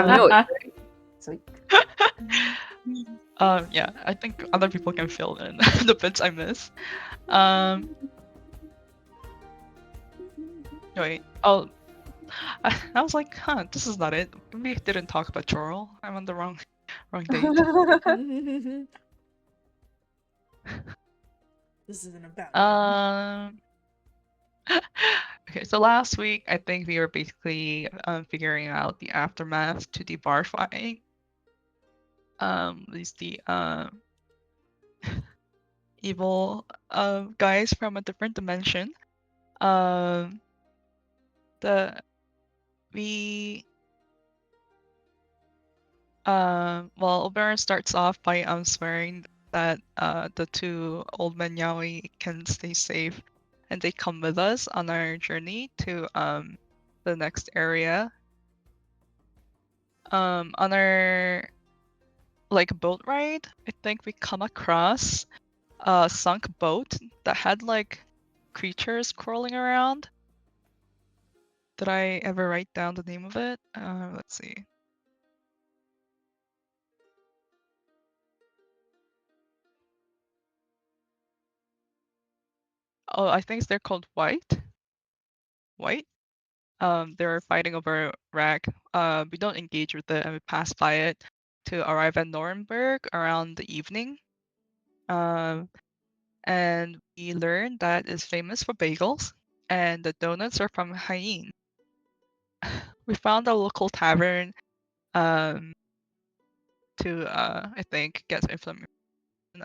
No, Sweet. Yeah, I think other people can fill in the bits I miss. Wait. Oh, I was like, huh, this is not it. We didn't talk about Joral. I'm on the wrong date. This isn't about Okay, so last week I think we were basically figuring out the aftermath to the bar fight. These the evil guys from a different dimension. The we well, Oberon starts off by swearing that the two old men Yaoi can stay safe, and they come with us on our journey to the next area. On our like boat ride, I think we come across a sunk boat that had like creatures crawling around. Did I ever write down the name of it? Let's see. Oh, I think they're called White. White. They were fighting over a wreck. We don't engage with it and we pass by it to arrive at Nuremberg around the evening. And we learned that it's famous for bagels, and the donuts are from Hain. We found a local tavern to I think get information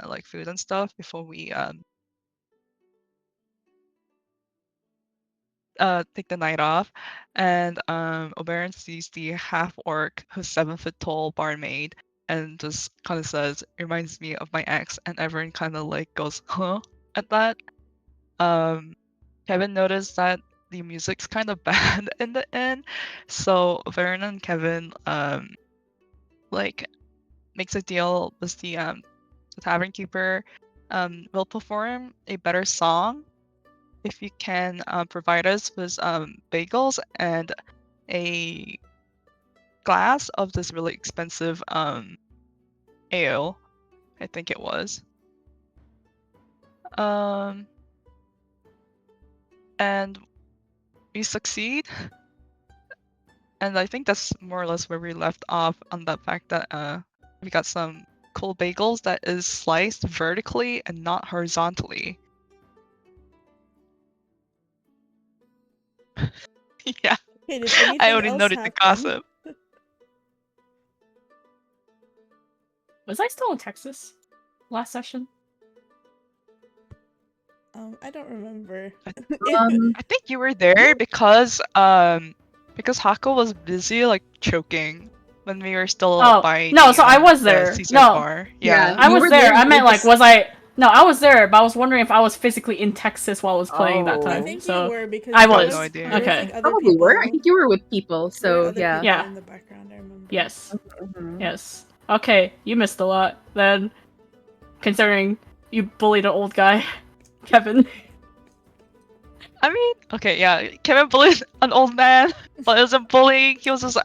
like food and stuff before we take the night off. And Oberon sees the half orc who's 7 foot tall barmaid and just kind of says, reminds me of my ex, and everyone kind of like goes, huh, at that. Kevin noticed that the music's kind of bad in the end, so Oberon and Kevin like makes a deal with the tavern keeper. Will perform a better song if you can provide us with bagels and a glass of this really expensive ale, I think it was. And we succeed. And I think that's more or less where we left off on the fact that we got some cool bagels that is sliced vertically and not horizontally. Yeah. Okay, did anything I only else noted the happen? gossip. Was I still in Texas last session? I don't remember. I think you were there because Hako was busy like choking when we were still by no, the, so I was the there. Caesar's No, bar. Yeah. I You was were there. there, I you meant were like, just- was I? No, I was there, but I was wondering if I was physically in Texas while I was playing that Oh. time. I think so you were because I there was. no idea. there was, Okay. like, other Probably people. were. I think you were with people, There were so other yeah. people Yeah. in the background, I remember. Yes. Mhm. Yes. Okay, you missed a lot then, considering you bullied an old guy, Kevin. I mean, okay, yeah, Kevin bullied an old man, but it wasn't bullying. He was just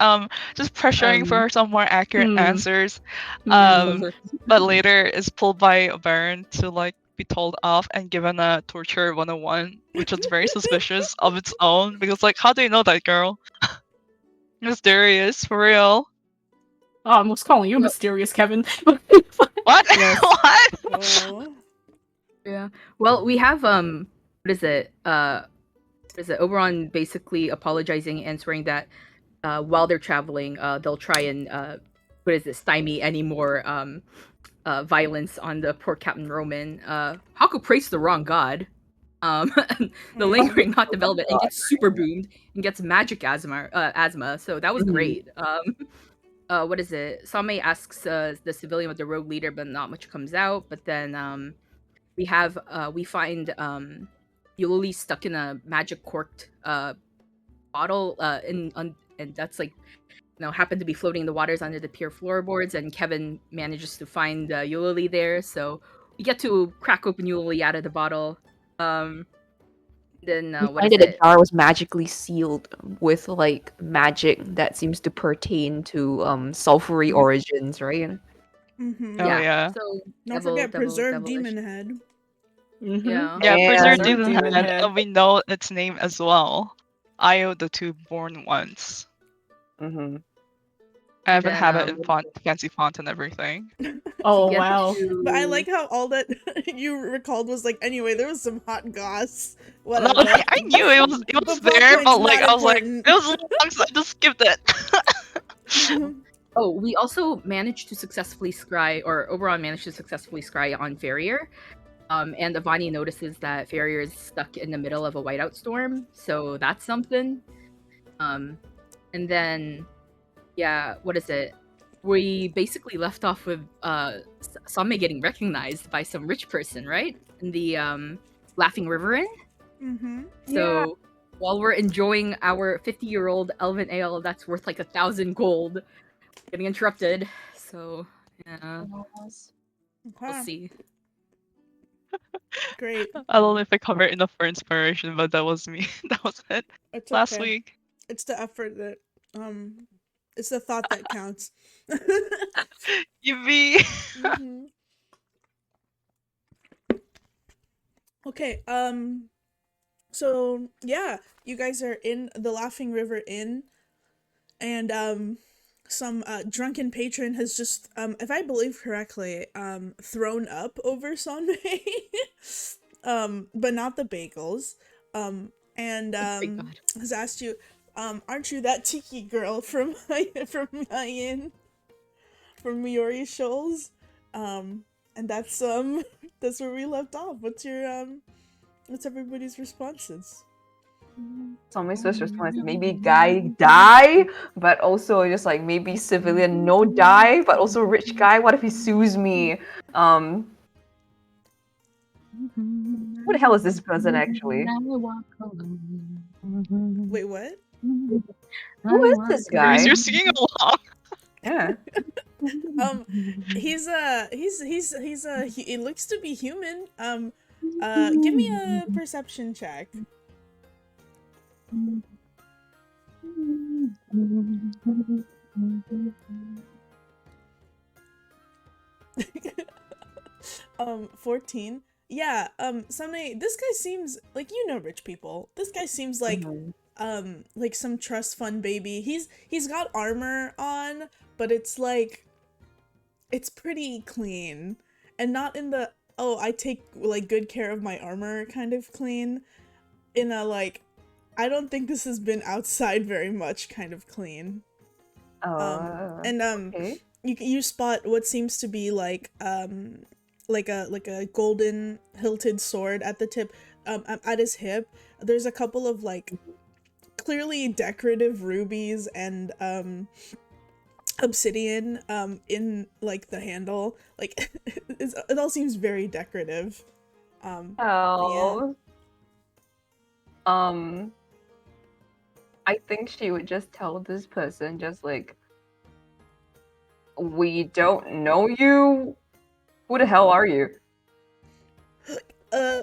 pressuring for some more accurate answers. But later is pulled by Baron to like be told off and given a torture 101, which was very suspicious of its own because like, how do you know that girl? Mysterious, for real. Oh, I was calling you mysterious, Kevin. What? Yes. What? Oh. Yeah. Well, we have what is it? Oberon basically apologizing and swearing that while they're traveling, they'll try and stymie any more violence on the poor Captain Roman. Haku prays to the wrong god. The lingering, not the velvet, and gets super boomed and gets magic asthma. So that was great. What is it? Same asks the civilian with the rogue leader, but not much comes out. But then we find Yuli stuck in a magic corked bottle, and that's like, happened to be floating in the waters under the pier floorboards. And Kevin manages to find Yuli there, so we get to crack open Yuli out of the bottle. Then We what find is that the it? jar was magically sealed with like magic that seems to pertain to sulfury origins, right? Mm-hmm. Oh Yeah. yeah. So Don't forget preserved devilish. demon head. Mm-hmm. Yeah. Yeah, Preserved And Demon Demon Head, Head. and we know its name as well. Io the Two Born Ones. mhm. I even Then have it in fancy font and everything. Oh get wow. to But I like how all that you recalled was like, anyway, there was some hot goss. No, Whatever. I knew it was The plot there, point's but like not I was like, it important. was long, so I just skipped it. Oh, we also managed to successfully scry, or Oberon managed to successfully scry on Farrier. And Avani notices that Farrier is stuck in the middle of a whiteout storm, so that's something. And then, yeah, what is it? We basically left off with Same getting recognized by some rich person, right? In the Laughing River Inn. Mm-hmm. So while we're enjoying our 50-year-old elven ale that's worth like 1,000 gold, getting interrupted. So yeah, we'll see. Great. I don't know if I covered enough for inspiration, but that was me. That was it. It's Last okay. week. It's the effort that it's the thought that counts. You be. Mhm. Okay, so yeah, you guys are in the Laughing River Inn, and some drunken patron has just if I believe correctly, thrown up over Sonmei. But not the bagels. And Thank God. has asked you, aren't you that tiki girl from from Mayan? From Miori Shoals? And that's that's where we left off. What's your what's everybody's responses? So my first response is maybe guy die, but also just like maybe civilian no die, but also rich guy. What if he sues me? Who the hell is this person actually? Wait, what? Who is this guy? You're singing along. Yeah. He's he looks to be human. Give me a perception check. 14. Yeah, Sunday, this guy seems like, you know, rich people. This guy seems like some trust fund baby. He's got armor on, but it's like it's pretty clean. And not in the oh, I take like good care of my armor kind of clean. In a like I don't think this has been outside very much kind of clean. Okay. You spot what seems to be like a golden hilted sword at the tip, at his hip. There's a couple of like clearly decorative rubies and obsidian in like the handle. Like it all seems very decorative. Oh. I think she would just tell this person just like, we don't know you. Who the hell are you? I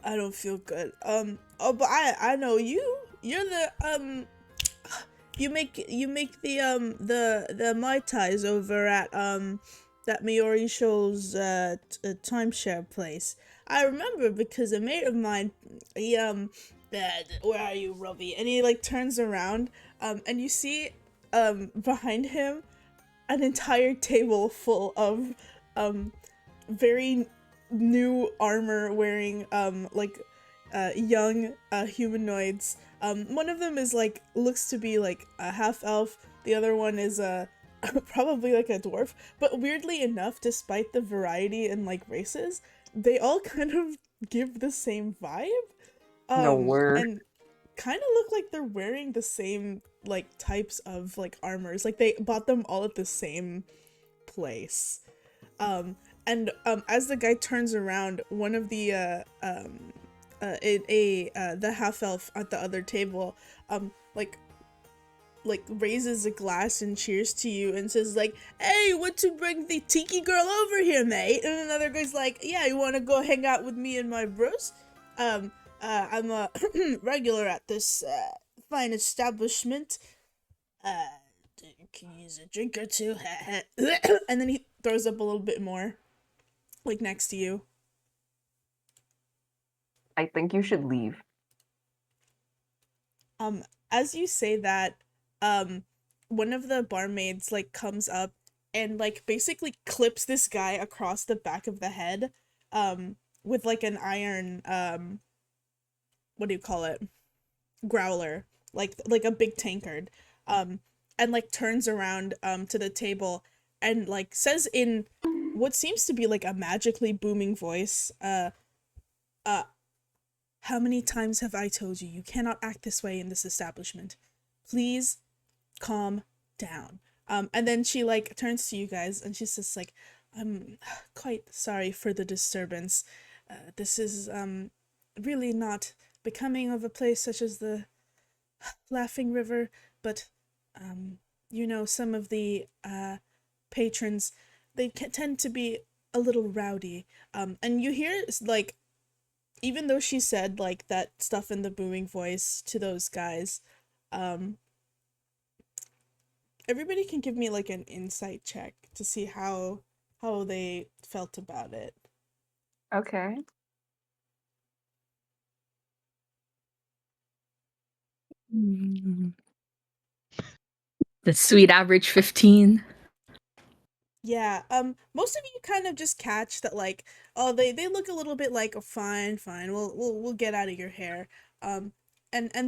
don't feel good. Oh, but I know you. You're the you make the Mai Tais over at that Miori Shoals timeshare place. I remember because a mate of mine, he where are you, Robbie? And he like turns around, and you see behind him an entire table full of very new armor wearing young humanoids. One of them is like looks to be like a half elf. The other one is probably like a dwarf. But weirdly enough, despite the variety in like races, they all kind of give the same vibe. No word. And kind of look like they're wearing the same like types of like armors. Like they bought them all at the same place. And as the guy turns around, one of the the half elf at the other table like raises a glass and cheers to you and says like, "Hey, what to bring the tiki girl over here, mate?" And another guy's like, "Yeah, you want to go hang out with me and my bros?" I'm a regular at this fine establishment. Can you use a drink or two? And then he throws up a little bit more, like next to you. I think you should leave. As you say that, one of the barmaids like comes up and like basically clips this guy across the back of the head, with like an iron, what do you call it? Growler, like a big tankard, and like turns around to the table and like says in what seems to be like a magically booming voice, how many times have I told you cannot act this way in this establishment? Please calm down. And then she like turns to you guys and she's just like, I'm quite sorry for the disturbance. This is really not becoming of a place such as the Laughing River, but some of the patrons, they tend to be a little rowdy. And you hear like, even though she said like that stuff in the booming voice to those guys, everybody can give me like an insight check to see how they felt about it. Okay. The sweet average 15. Yeah, most of you kind of just catch that like, oh, they look a little bit like, oh, fine, we'll get out of your hair. And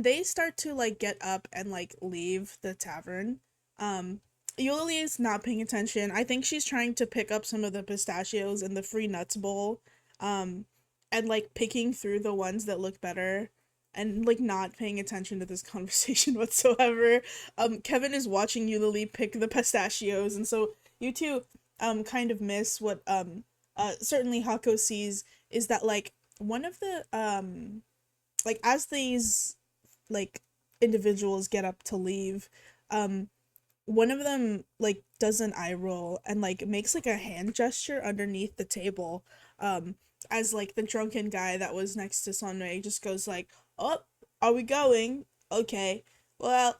they start to like get up and like leave the tavern. Yuli is not paying attention. I think she's trying to pick up some of the pistachios in the free nuts bowl, and like picking through the ones that look better, and like not paying attention to this conversation whatsoever. Kevin is watching Yuli pick the pistachios, and so you two kind of miss what certainly Hako sees, is that like one of the like as these like individuals get up to leave, one of them like does an eye roll and like makes like a hand gesture underneath the table, as like the drunken guy that was next to Sunray just goes like, oh, are we going? Okay, well,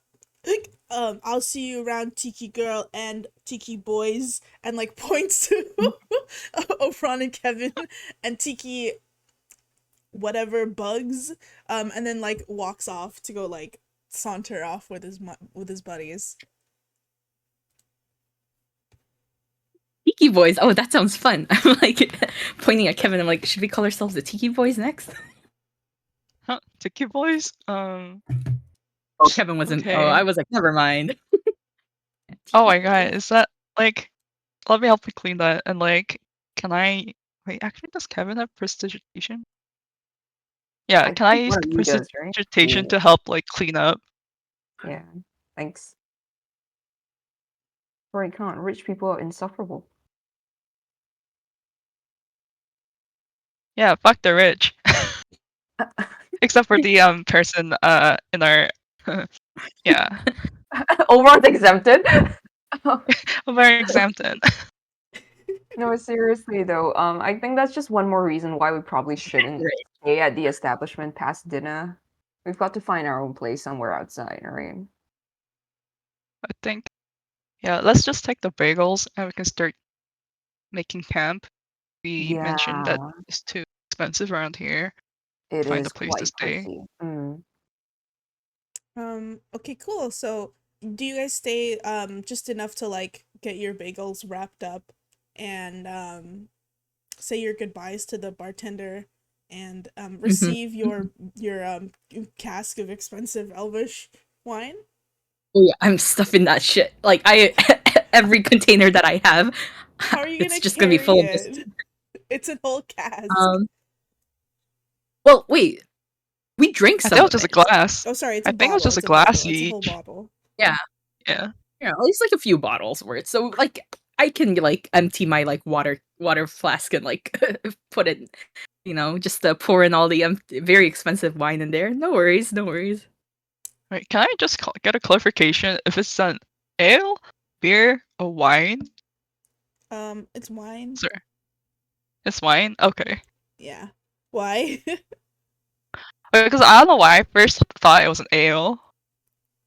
I'll see you around, Tiki girl and Tiki boys, and like points to Ophron and Kevin and Tiki whatever bugs, and then like walks off to go like saunter off with his buddies. Tiki boys. Oh, that sounds fun. I'm like pointing at Kevin. I'm like, should we call ourselves the Tiki boys next? Huh? Tiki boys? Oh, Kevin wasn't. Okay. Oh, I was like, never mind. Oh my god, is that like? Let me help you clean that. And like, can I wait? Actually, does Kevin have prestidigitation? Yeah, I can I think use one of you does, right? prestidigitation Yeah. to help like clean up? Yeah. Thanks. Or I can't. Rich people are insufferable. Yeah, fuck the rich. Except for the person in our yeah. Overall exempted. We're exempted. No, seriously though, I think that's just one more reason why we probably shouldn't Right. stay at the establishment past dinner. We've got to find our own place somewhere outside, alright? I think yeah, let's just take the bagels and we can start making camp. We mentioned that Yeah, it's too expensive around here. it Find is a place to quite stay. pricey. Mm. Okay, cool. So, do you guys stay just enough to like get your bagels wrapped up and say your goodbyes to the bartender and receive your cask of expensive elvish wine? Oh yeah, I'm stuffing that shit. Like I, every container that I have, How are you it's gonna just gonna be carry full of this. it? It's an whole cask. Well, wait, we drank I some think it was of just a it. glass. Oh, sorry, it's I a think it was bottle. just a It's a bottle. glass It's a whole each. bottle. Yeah, Yeah. at least like a few bottles worth. So like I can like empty my like water flask and like put it, just pour in all the very expensive wine in there. No worries, no worries. Wait, can I just get a clarification if it's an ale, beer, or wine? It's wine. Sorry. It's wine? Okay. Yeah. Why? Because I don't know why I first thought it was an ale.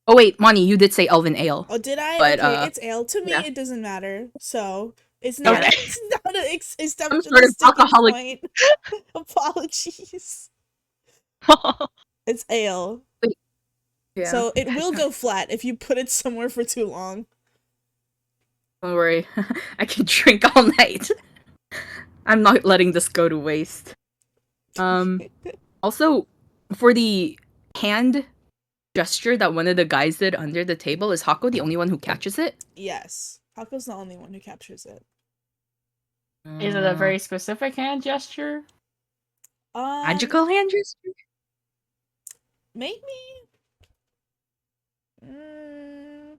Oh wait, Moni, you did say elven ale. Oh, did I? But, Okay, it's ale. To me, yeah. it doesn't matter. So it's not. Okay. It's not a Some establishment sort of sticking alcoholic. point. Apologies. It's ale. Yeah. So it will go flat if you put it somewhere for too long. Don't worry, I can drink all night. I'm not letting this go to waste. Also, for the hand gesture that one of the guys did under the table, is Hako the only one who catches it? Yes, Hako's the only one who captures it. Is it a very specific hand gesture? Magical hand gesture? Maybe. Mm,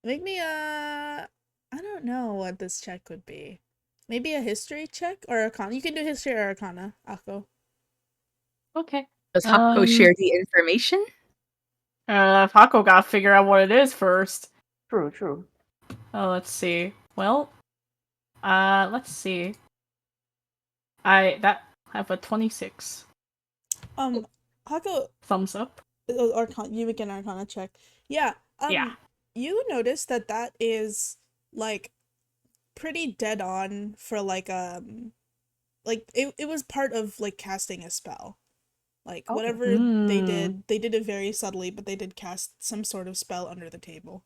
make me a. I don't know what this check would be. Maybe a history check or arcana. You can do history or arcana, Ako. Okay. Does Hako share the information? Hako gotta figure out what it is first. True. Oh, let's see. Well, let's see. I have a 26. Hako, Thumbs up. arcana. You make an arcana check. Yeah. Yeah. You notice that is like pretty dead on for like it was part of like casting a spell. Like Okay. whatever they did it very subtly, but they did cast some sort of spell under the table.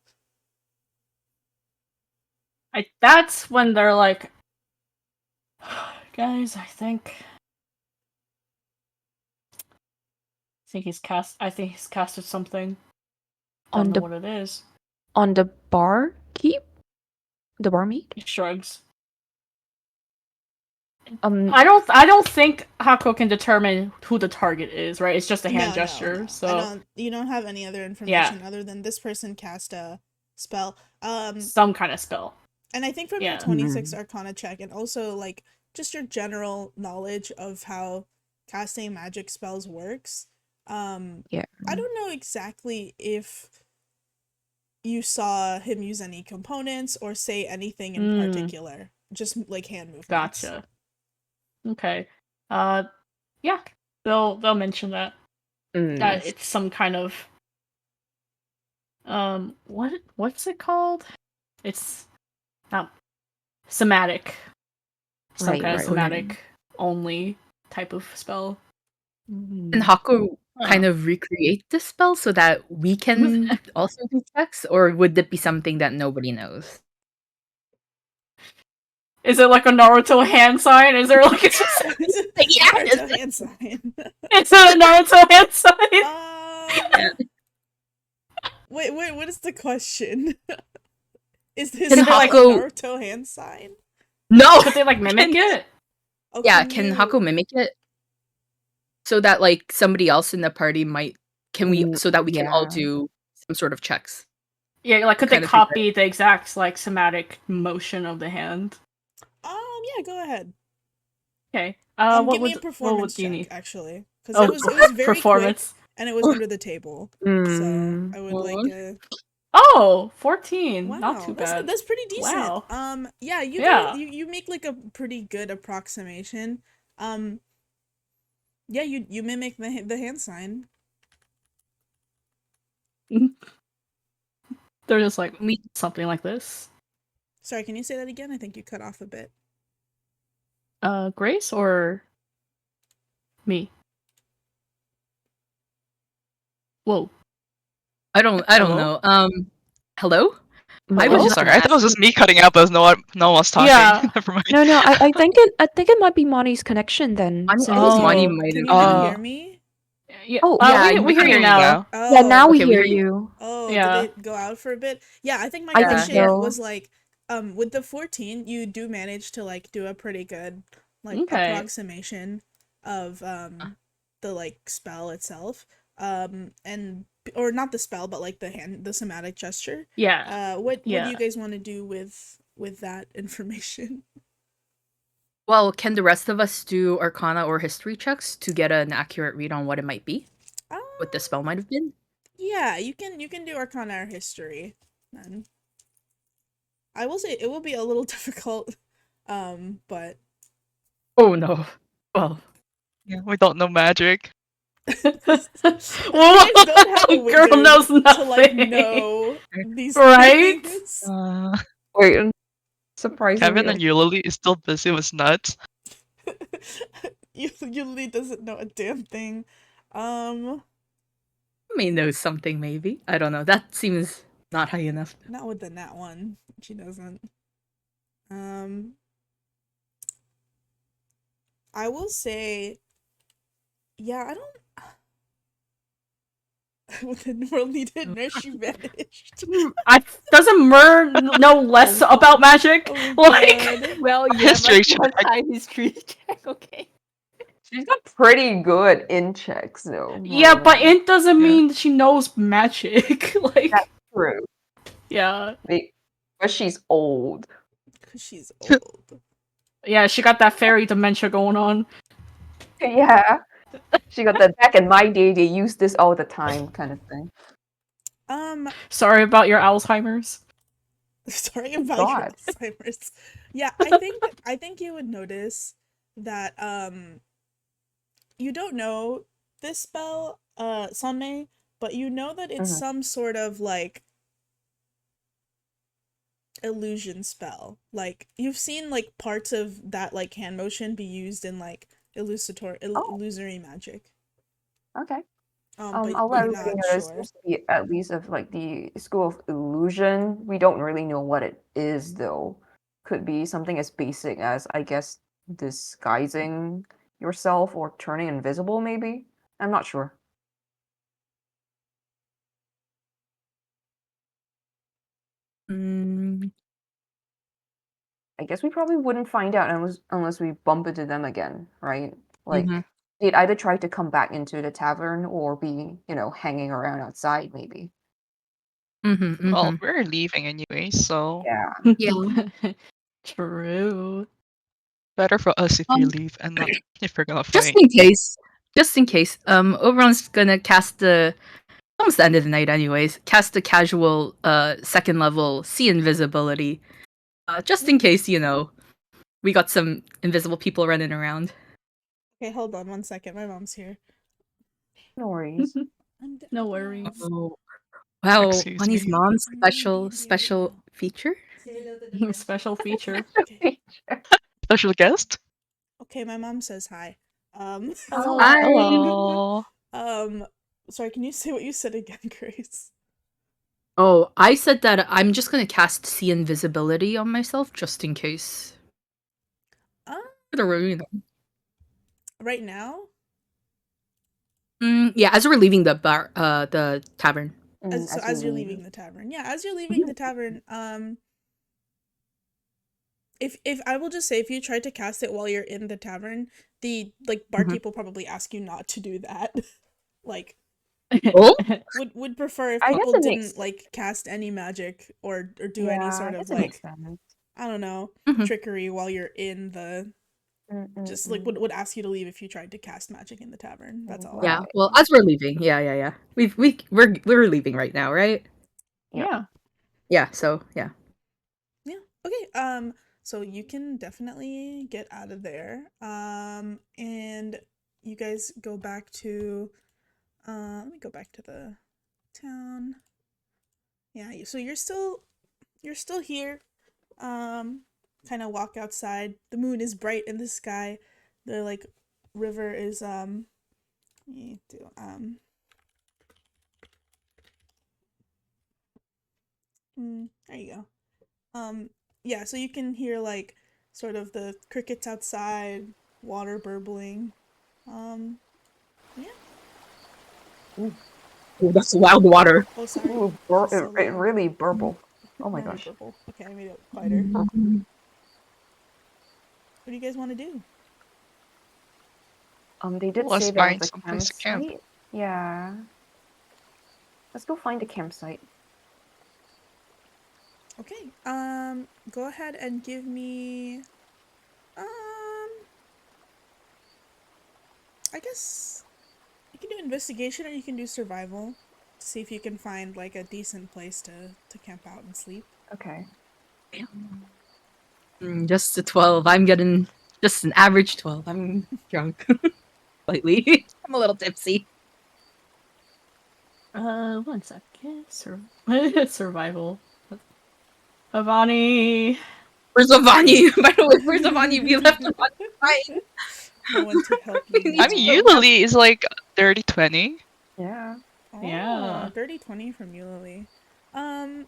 That's when they're like, guys, I think he's casted something. Don't On know the what it is. on the bar keep? The barmaid? He shrugs. I I don't think Hako can determine who the target is, right? It's just a hand gesture. No. So You don't have any other information other than this person cast a spell. some kind of spell. And I think from your 26 arcana check and also like just your general knowledge of how casting magic spells works, Yeah. I don't know exactly if you saw him use any components or say anything in particular. Just like hand movements. Gotcha. Okay. Yeah. They'll mention that. That it's some kind of what's it called? It's not somatic. Some kind of somatic only type of spell. Can Hako kind of recreate the spell so that we can also do checks, or would it be something that nobody knows? Is it like a Naruto hand sign? Is there like a Naruto hand sign. Is it a Naruto hand sign? Wait, what is the question? Is this Can like a Hako- Naruto hand sign? No! Could they like mimic it? Oh, Yeah, can Hako mimic it? So that like somebody else in the party might so that we can all do some sort of checks. Yeah, like could they Kind of copy the exact like somatic motion of the hand? Yeah, go ahead. Okay. Give me a performance do you check, need? actually, because it was very performance. quick and it was under the table. So I would like. 14. Wow, Not too bad. That's pretty decent. Wow. Yeah, you Yeah. you make like a pretty good approximation. Yeah, you mimic the hand sign. They're just like something like this. Sorry, can you say that again? I think you cut off a bit. Grace or me? Whoa. I don't know. Hello? I was sorry. I thought it was just me cutting out, but no one was talking. Yeah. Never mind. No, I think it might be Monty's connection then. Moni Can might you have hear me? Yeah. Oh, we hear you now. Oh, Yeah, now we okay, we hear hear you. Oh, Yeah. did it go out for a bit? Yeah, I think my I think question so. was like, with the 14, you do manage to like do a pretty good like Okay. approximation of the like spell itself. And or not the spell, but like the somatic gesture. Yeah. What do Yeah. you guys want to do with that information? Well, can the rest of us do Arcana or History checks to get an accurate read on what it might be? What the spell might have been? Yeah, you can do Arcana or History. Then I will say it will be a little difficult, but Oh no. Well, Yeah, we don't know magic. Whoa, You guys don't have a girl wizard knows to like nothing. know these Right? things. Wait, Kevin surprisingly, and Eulalie is still busy with nuts. Yuli doesn't know a damn thing. May know something, maybe. I don't know. That seems not high enough. Not with the nat one. She doesn't. I will say, yeah, I don't. With the world needed nurse, she vanished. Doesn't Mer know less about magic? Oh Like, god. Well, yeah, History but check. let's high history check, okay? she's got pretty good in checks though. yeah, but int doesn't Yeah. mean she knows magic. Like, That's true. yeah. But she's old. Because she's old. Yeah, she got that fairy dementia going on. Yeah. She got that back in my day, they used this all the time kind of thing. Sorry about your Alzheimer's. Sorry about your God. Alzheimer's. Yeah, I think you would notice that you don't know this spell, Sonmei, but you know that it's some sort of like illusion spell. Like you've seen like parts of that like hand motion be used in like illusory magic. Okay. But I'll let you're everybody not know there sure. seems to be at least of like the school of illusion. We don't really know what it is though. Could be something as basic as I guess disguising yourself or turning invisible maybe. I'm not sure. Mm, I guess we probably wouldn't find out unless we bump into them again, right? Like Mhm. they'd either try to come back into the tavern or be, hanging around outside maybe. Well, we're leaving anyway, so Yeah. Yeah. True. better for us if we Um, leave and not if we're gonna just fight. in case, Oberon's gonna cast the almost the end of the night anyways, cast a casual second level see invisibility. Just in case, we got some invisible people running around. Okay, hold on 1 second. My mom's here. No worries. No worries. Oh. Wow, Excuse Bonnie's me. mom's I'm doing D&D special right now. feature? Special feature. Okay. Special guest? Okay, my mom says hi. Hello. Hi. Hello. Sorry, can you say what you said again, Grace? Oh, I said that I'm just gonna cast see invisibility on myself just in case. For the room. Right now? Yeah, as we're leaving the tavern. As you're leaving the tavern. Yeah, as you're leaving the tavern, if I will just say if you try to cast it while you're in the tavern, the barkeep will probably ask you not to do that. Like Oh? would prefer if I guess people it makes didn't like cast any magic or do Yeah, any sort I of guess it makes like sense. I don't know, Mhm. trickery while you're in the just like would ask you to leave if you tried to cast magic in the tavern. That's all. Yeah. Right. Well, as we're leaving, yeah. We're leaving right now, right? Yeah. Yeah. So yeah. Yeah. Okay. So you can definitely get out of there. And you guys go back to let me go back to the town. Yeah, so you're still here. Kind of walk outside. The moon is bright in the sky. The like river is there you go. Yeah, so you can hear like sort of the crickets outside, water burbling. Yeah. Oh, that's loud water. Oh, sorry. Ooh, This is so it loud. really burble. Oh my Really gosh. burble. Okay, I made it quieter. What do you guys want to do? They did Let's say there was find a some place to camp. campsite. Yeah. Let's go find a campsite. Okay. Go ahead and give me I guess you can do investigation or you can do survival to see if you can find like a decent place to camp out and sleep. Okay. Just a 12. I'm getting just an average 12. I'm drunk. slightly. I'm a little tipsy. 1 second. Survival. Avani. Where's Avani? By the way, where's Avani? We left Avani behind. No one to help you. We need I now. mean, Eulalie is like 30-20. Yeah. Oh, Yeah. dirty 20 from Eulalie.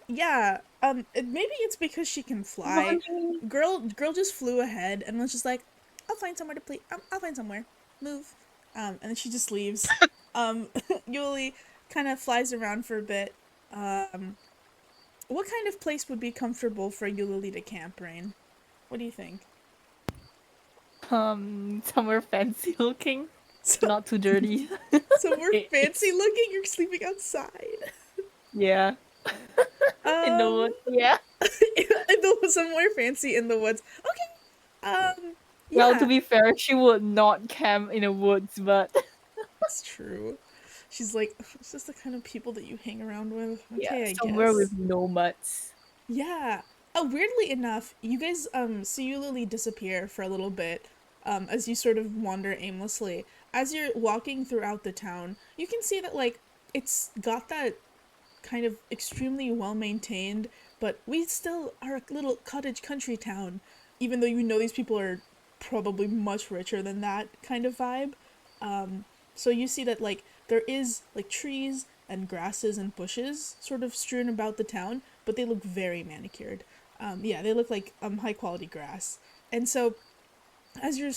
Yeah. Maybe it's because she can fly. Girl just flew ahead and was just like, I'll find somewhere to play. I'll find somewhere. Move. And then she just leaves. Eulalie kind of flies around for a bit. What kind of place would be comfortable for Eulalie to camp, Rain? What do you think? Somewhere fancy looking, So, not too dirty. somewhere It's- fancy looking? You're sleeping outside. Yeah. In the wood. Yeah. Somewhere fancy in the woods. Okay. Well, Yeah, to be fair, she would not camp in the woods, but that's true. She's like, it's just the kind of people that you hang around with. yeah, Okay, I somewhere guess. with nomads. Yeah. Oh, weirdly enough, you guys see Eulalie disappear for a little bit, as you sort of wander aimlessly. As you're walking throughout the town, you can see that like it's got that kind of extremely well maintained, but we still are a little cottage country town, even though you know these people are probably much richer than that kind of vibe. So you see that like there is like trees and grasses and bushes sort of strewn about the town, but they look very manicured. Yeah, they look like high quality grass. And so as you're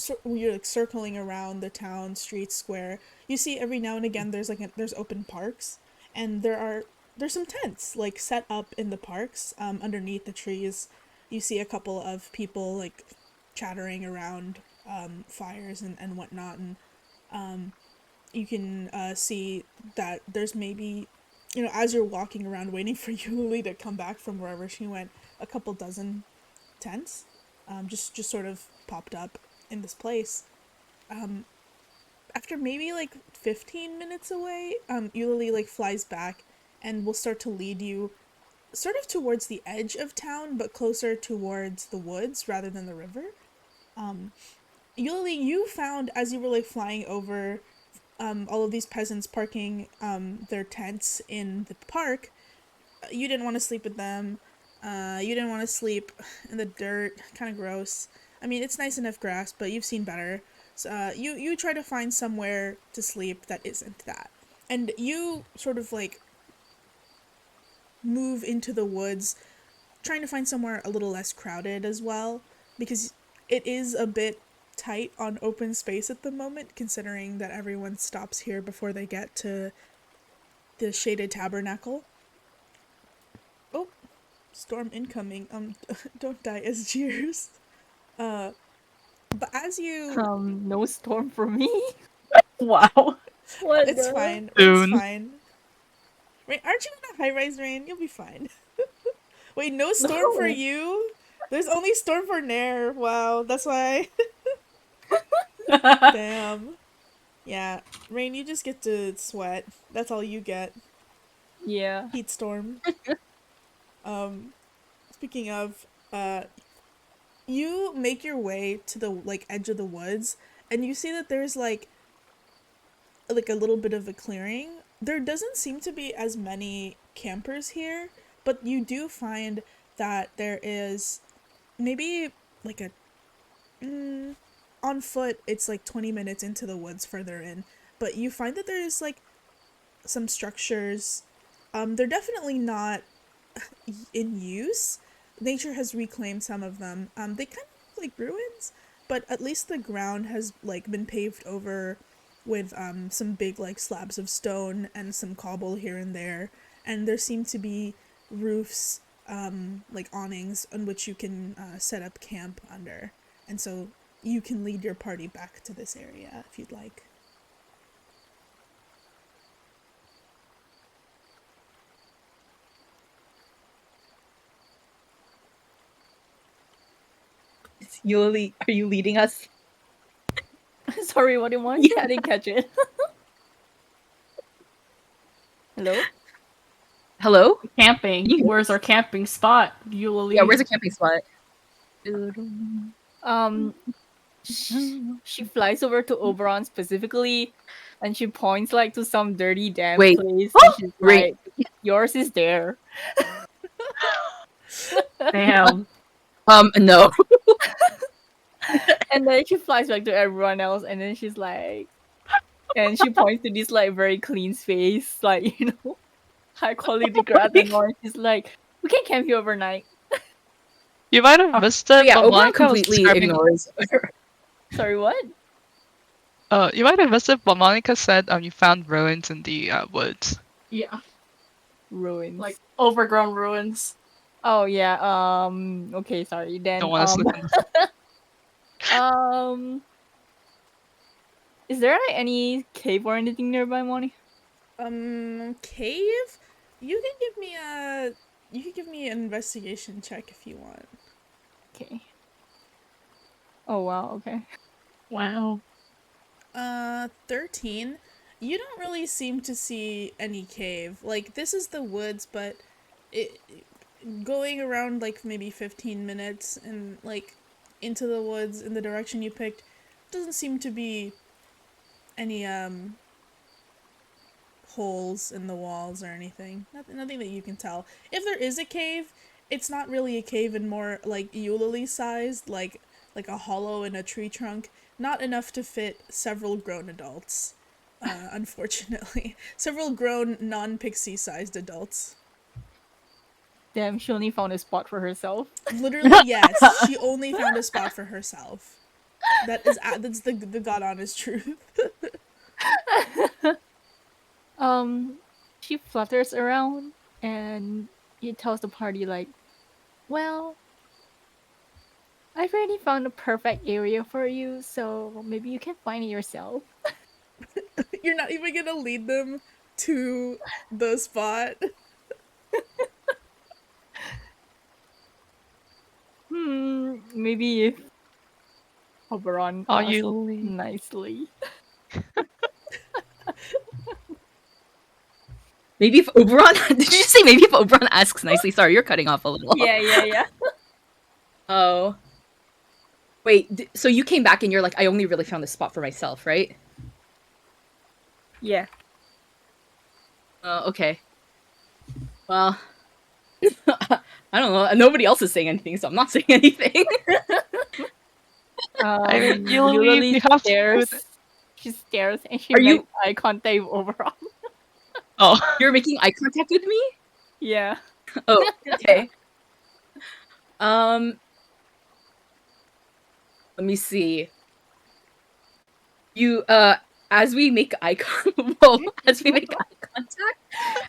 like circling around the town street square, you see every now and again there's open parks, and there's some tents like set up in the parks underneath the trees. You see a couple of people like chattering around fires and whatnot, and you can see that there's maybe, as you're walking around waiting for Eulalie to come back from wherever she went, a couple dozen tents just sort of popped up in this place. After maybe like 15 minutes away, Eulalie like flies back and will start to lead you sort of towards the edge of town, but closer towards the woods rather than the river. Eulalie, you found as you were like flying over all of these peasants parking their tents in the park. You didn't want to sleep with them. You didn't want to sleep in the dirt. Kind of gross. I mean, it's nice enough grass, but you've seen better. So you try to find somewhere to sleep that isn't that. And you sort of like move into the woods, trying to find somewhere a little less crowded as well, because it is a bit tight on open space at the moment, considering that everyone stops here before they get to the shaded tabernacle. Oh, storm incoming. Don't die as jeers. But as you, No storm for me. Wow. What it's the- fine. Soon. It's fine. Rain, aren't you in a high-rise, Rain? You'll be fine. Wait, no storm for No. you? There's only storm for Nair. Wow, that's why. Damn. Yeah, Rain, you just get to sweat. That's all you get. Yeah. Heat storm. Speaking of, you make your way to the like edge of the woods, and you see that there's like a little bit of a clearing. There doesn't seem to be as many campers here, but you do find that there is maybe like a on foot it's like 20 minutes into the woods further in, but you find that there's like some structures. They're definitely not in use. Nature has reclaimed some of them. They kind of look like ruins, but at least the ground has like been paved over with some big like slabs of stone and some cobble here and there, and there seem to be roofs, like awnings on which you can set up camp under, and so you can lead your party back to this area if you'd like. Eulalie, are you leading us? Sorry, what do you want? Yeah. I didn't catch it. Hello? Hello? Camping. Yeah. Where's our camping spot? Eulalie. Yeah, where's a camping spot? she flies over to Oberon specifically, and she points like to some dirty damn Wait. place, and she's Ring. like, "Yours is there." Damn. No. And then she flies back to everyone else, and then she's like, and she points to this like very clean space, like high quality grass and all. And she's like, "We can camp here overnight." You might have missed it, Yeah, but Oberon Monica was completely describing. ignores. Sorry, what? You might have missed it, but Monica said you found ruins in the woods. Yeah, Ruins. like overgrown ruins. Oh yeah. Okay. Sorry. Then. Don't want to slip in the Is there like any cave or anything nearby, Moni? Cave? You can give me an investigation check if you want. Okay. Oh wow. Okay. Wow. 13. You don't really seem to see any cave. Like, this is the woods, but going around like maybe 15 minutes and like into the woods in the direction you picked, doesn't seem to be any holes in the walls or anything. Nothing that you can tell. If there is a cave, it's not really a cave and more like ukulele sized, like a hollow in a tree trunk. Not enough to fit several grown adults. Unfortunately. Several grown non-pixie sized adults. Damn, she only found a spot for herself. Literally, yes. She only found a spot for herself. That's the god honest truth. She flutters around and he tells the party like, "Well, I've already found a perfect area for you, so maybe you can find it yourself." You're not even gonna lead them to the spot. Maybe if Oberon Are asks you nicely. Maybe if Oberon did you say maybe if Oberon asks nicely? Sorry, you're cutting off a little. Yeah. Oh. Wait, so you came back and you're like, I only really found this spot for myself, right? Yeah. Okay. Well, I don't know. Nobody else is saying anything, so I'm not saying anything. I mean, you Yulili have to do stares. it. She stares and she Are makes you- eye contact with Oberon. Oh, You're making eye contact with me? Yeah. Oh, okay. Let me see. You as we make eye contact,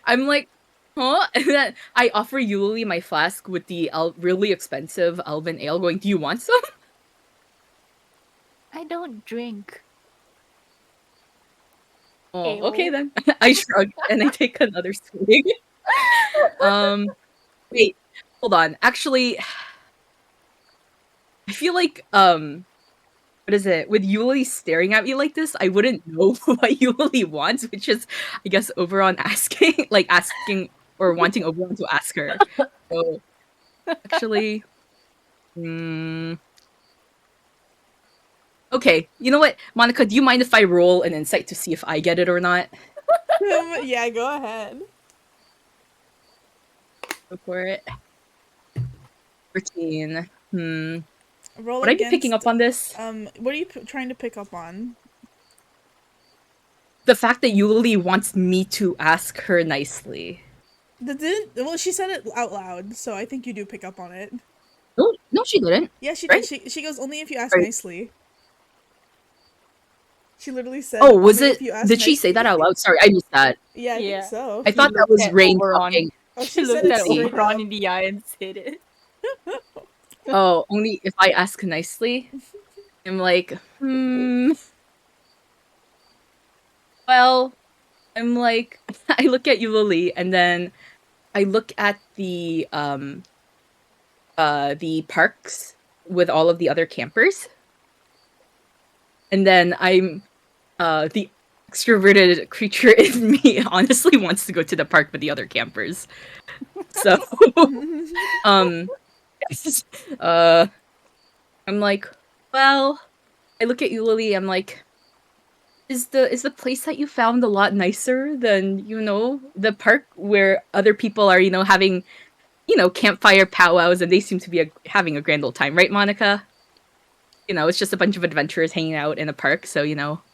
I'm like, huh? And then I offer Yuli my flask with the really expensive elven ale, going, do you want some? I don't drink. Oh, Ale. okay then. I shrug and I take another swig. Wait, hold on. Actually, I feel like what is it? With Yuli staring at me like this, I wouldn't know what Yuli wants, which is, I guess, Oberon asking, or wanting Oberon to ask her. So, actually, okay. You know what, Monica? Do you mind if I roll an insight to see if I get it or not? Yeah, go ahead. Go for it. 13. Roll Would I be picking up on this? What are you trying to pick up on? The fact that Yuli wants me to ask her nicely. Well, she said it out loud, so I think you do pick up on it. No, she didn't. Yeah, she Right? did. She goes, only if you ask Right. nicely. She literally said. Oh, was "Only it? if you ask Did she say nicely." that out loud? Sorry, I missed that. Yeah, I Yeah. think so. I thought that looked was at Rain Oberon. talking. Oh, She she said looked it at straight Oberon up. in the eye and said it. Oh, only if I ask nicely? I'm like, well, I'm like, I look at you, Lily, and then I look at the parks with all of the other campers. And then I'm the extroverted creature in me honestly wants to go to the park with the other campers. So yes. I'm like, well, I look at you, Lily. I'm like, is the place that you found a lot nicer than the park where other people are having campfire powwows and they seem to be having a grand old time, right, Monica? It's just a bunch of adventurers hanging out in a park, so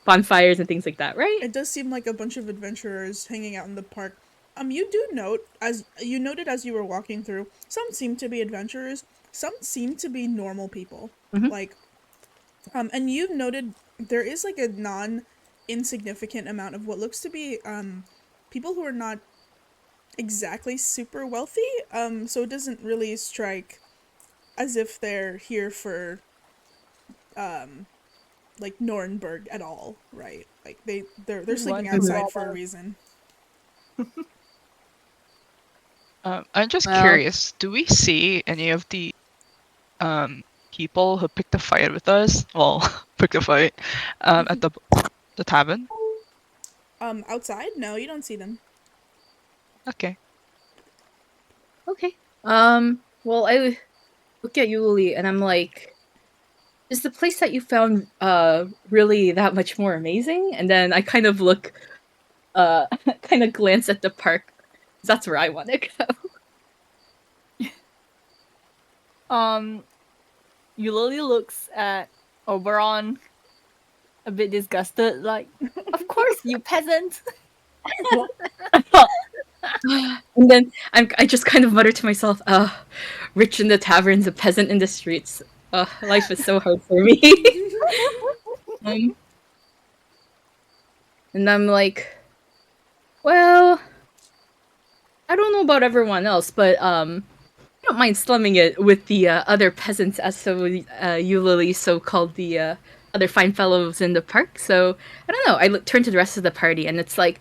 bonfires and things like that, right? It does seem like a bunch of adventurers hanging out in the park. You do note, as you noted as you were walking through, some seem to be adventurers, some seem to be normal people. Like, and you've noted there is like a non-insignificant amount of what looks to be, people who are not exactly super wealthy, so it doesn't really strike as if they're here for, like Nuremberg at all, right? Like they're sleeping outside for a reason. I'm just curious. Do we see any of the people who picked a fight with us? Well, picked a fight at the tavern. Outside? No, you don't see them. Okay. Okay. Well, I look at you, Lily, and I'm like, is the place that you found really that much more amazing? And then I kind of look, kind of glance at the park. That's where I want to go. Eulalie looks at Oberon a bit disgusted, like, of course, you peasant. And then I just kind of mutter to myself, rich in the taverns, a peasant in the streets. Life is so hard for me. And I'm like, well, I don't know about everyone else, but I don't mind slumming it with the other peasants, as so Eulalie so-called the other fine fellows in the park. So I don't know. I turn to the rest of the party, and it's like,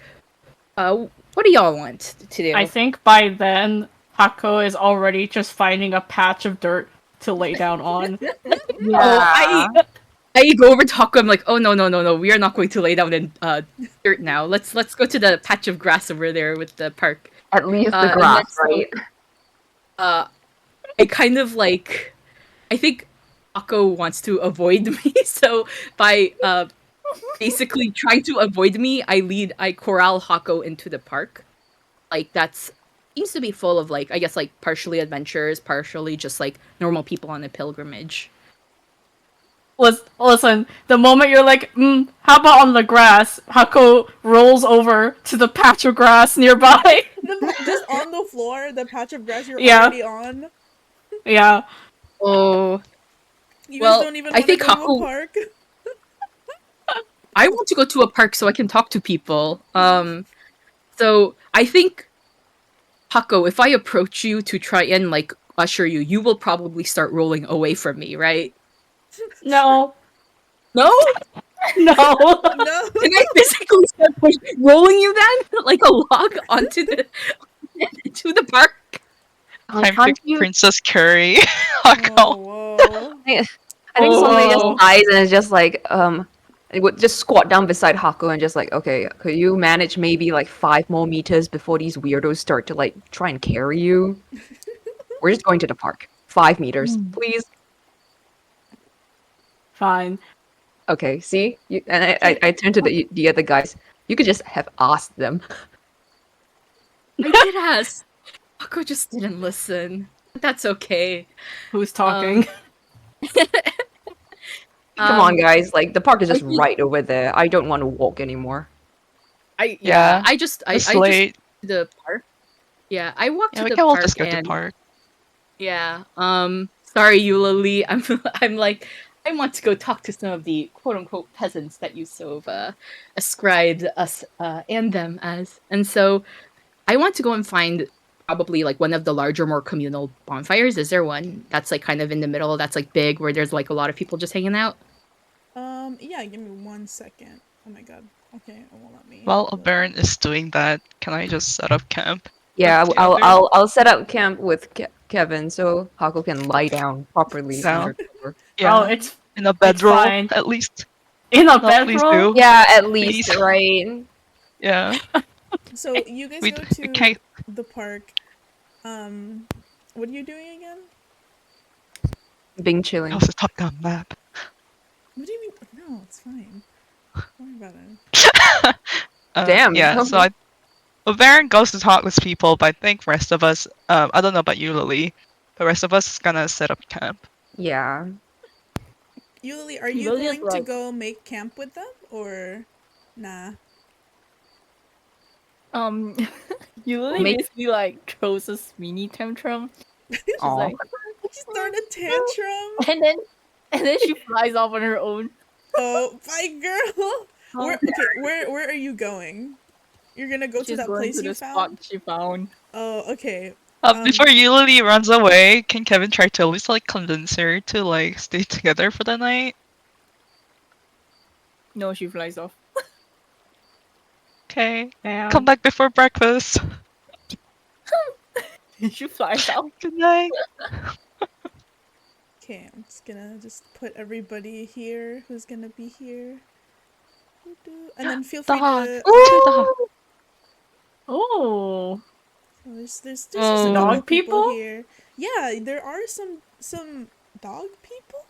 what do y'all want to do? I think by then Hako is already just finding a patch of dirt to lay down on. I go over to Hako. I'm like, oh no, we are not going to lay down in dirt now. Let's go to the patch of grass over there with the park. At least the grass, right? I kind of like, I think Hako wants to avoid me, so by basically trying to avoid me, I corral Hako into the park. Like, that's seems to be full of, like, I guess, like, partially adventurers, partially just, like, normal people on a pilgrimage. Listen, the moment you're like, how about on the grass? Hako rolls over to the patch of grass nearby. Just on the floor, the patch of grass you're already on. Yeah. Oh. You guys don't even want to go to a park? I want to go to a park so I can talk to people. So I think, Hako, if I approach you to try and, like, usher you, you will probably start rolling away from me, right? No. No? No. No. Can I physically start rolling you then? Like a log onto to the park? I'm Princess Curry. Oh, whoa. I think somebody just dies and is just like, it would just squat down beside Hako and just like, okay, could you manage maybe like 5 more meters before these weirdos start to like try and carry you? We're just going to the park. 5 meters, please. Fine. Okay, see? And I turned to the other guys. You could just have asked them. I did ask. Hako just didn't listen. That's okay. Who's talking? Come on, guys. Like, the park is just right over there. I don't want to walk anymore. I just to the park. Yeah, I walked to we the can all park just go to and park. yeah. Sorry, Eulalie. I'm like, I want to go talk to some of the quote unquote peasants that you so ascribed us and them as. And so I want to go and find probably like one of the larger, more communal bonfires. Is there one that's like kind of in the middle, that's like big, where there's like a lot of people just hanging out? Yeah, give me 1 second. Oh my god. Okay, it won't let me. While Baron is doing that, can I just set up camp? Yeah, I'll set up camp with Kevin so Hako can lie down properly. Down. Under Yeah, Oh, it's in a bedroll fine. at least. in a Please bedroll. do. Yeah, at least, Please. right? Yeah. So you guys go to the park. What are you doing again? Being chilling. How's the top-down map? What do you mean? No, it's fine. Don't worry about it. Damn. Yeah, so Baron goes to talk with people, but I think rest of us, I don't know about you, Lily. The rest of us is gonna set up camp. Yeah. Yuli, are you People just, going to like- go make camp with them or nah? Yuli Make- basically like throws a mini tantrum. She's Aw. like, Start a tantrum. and then she flies off on her own. Oh, bye, girl. Oh. Where are you going? You're gonna go to She's that going place to you the found? spot she found. Oh, okay. Before Lily runs away, can Kevin try to at least like convince her to like stay together for the night? No, she flies off. Okay. Damn. Come back before breakfast. She flies out. Good night. Okay, I'm just gonna put everybody here who's gonna be here. And then feel free Dog. to. Dog. Oh. There's just a couple Dog people people? here. Yeah, there are some dog people.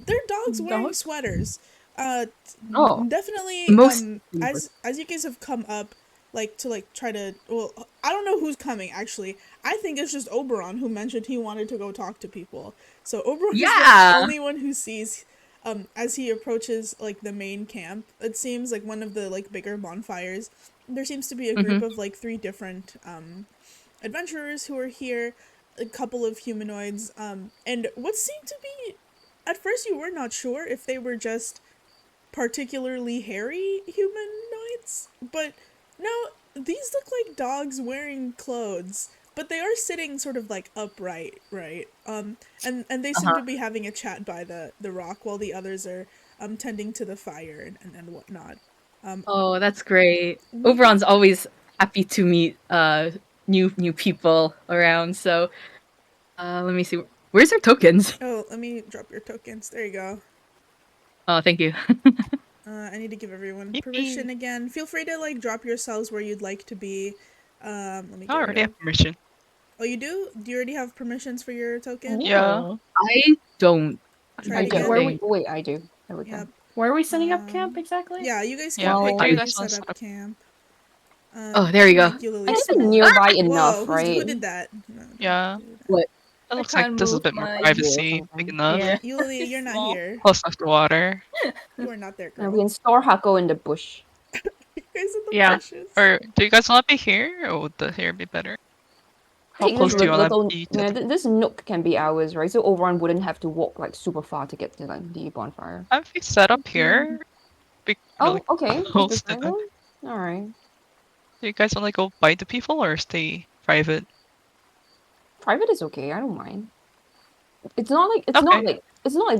They're dogs wearing Dogs? sweaters. Oh. Definitely. Most As you guys have come up, to try to. Well, I don't know who's coming actually. I think it's just Oberon who mentioned he wanted to go talk to people. So Oberon is Yeah. the only one who sees. As he approaches the main camp, it seems like one of the bigger bonfires. There seems to be a group of 3 different adventurers who are here, a couple of humanoids, and what seemed to be, at first you were not sure if they were just particularly hairy humanoids, but no, these look like dogs wearing clothes, but they are sitting sort of upright, right? And they seem to be having a chat by the rock while the others are tending to the fire and whatnot. Oh, that's great. Oberon's always happy to meet new people around. So let me see. Where's our tokens? Oh, let me drop your tokens. There you go. Oh, thank you. I need to give everyone Yippee. permission again. Feel free to drop yourselves where you'd like to be. Let me I get already rid of. have permission. Oh, you do? Do you already have permissions for your token? Yeah. Oh. I don't. Try I it do. again. Where we? Wait, I do. There we go. Yep. Where are we setting up camp exactly? Yeah, you guys Yeah, can pick well, where you you guys wanna set set up up- camp. Oh, there you go. Make you I Lily guess small. nearby Whoa, enough, who right? did that? No, don't Yeah. do that. What? It I looks like can't this is a move bit more my- privacy, Yeah, big enough. Yeah. Yuli, It's you're not small. here. Close enough to water. You are not there, Now girl. we can store Hako in the bush. You guys in the Yeah. bushes. Or do you guys want to be here, or would the hair be better? I How think close this do you want little, to be? this nook can be ours, right? So Oberon wouldn't have to walk super far to get to the bonfire. If we set up here, be really Oh, okay. Just close to beside them. them? All right. Do you guys want to go bite the people or stay private? Private is okay. I don't mind. It's not like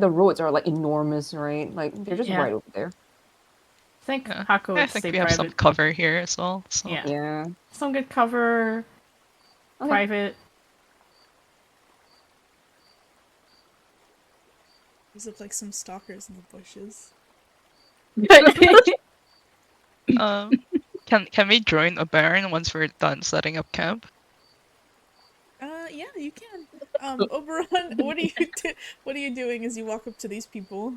the roads are enormous, right? Like they're just Yeah. right over there. I think Yeah. Hako I would think stay we have some private. cover here as well. So. Yeah. Yeah. Some good cover. Okay. Private. These look like some stalkers in the bushes. Can we join a baron once we're done setting up camp? Yeah, you can. Oberon, what are you doing as you walk up to these people?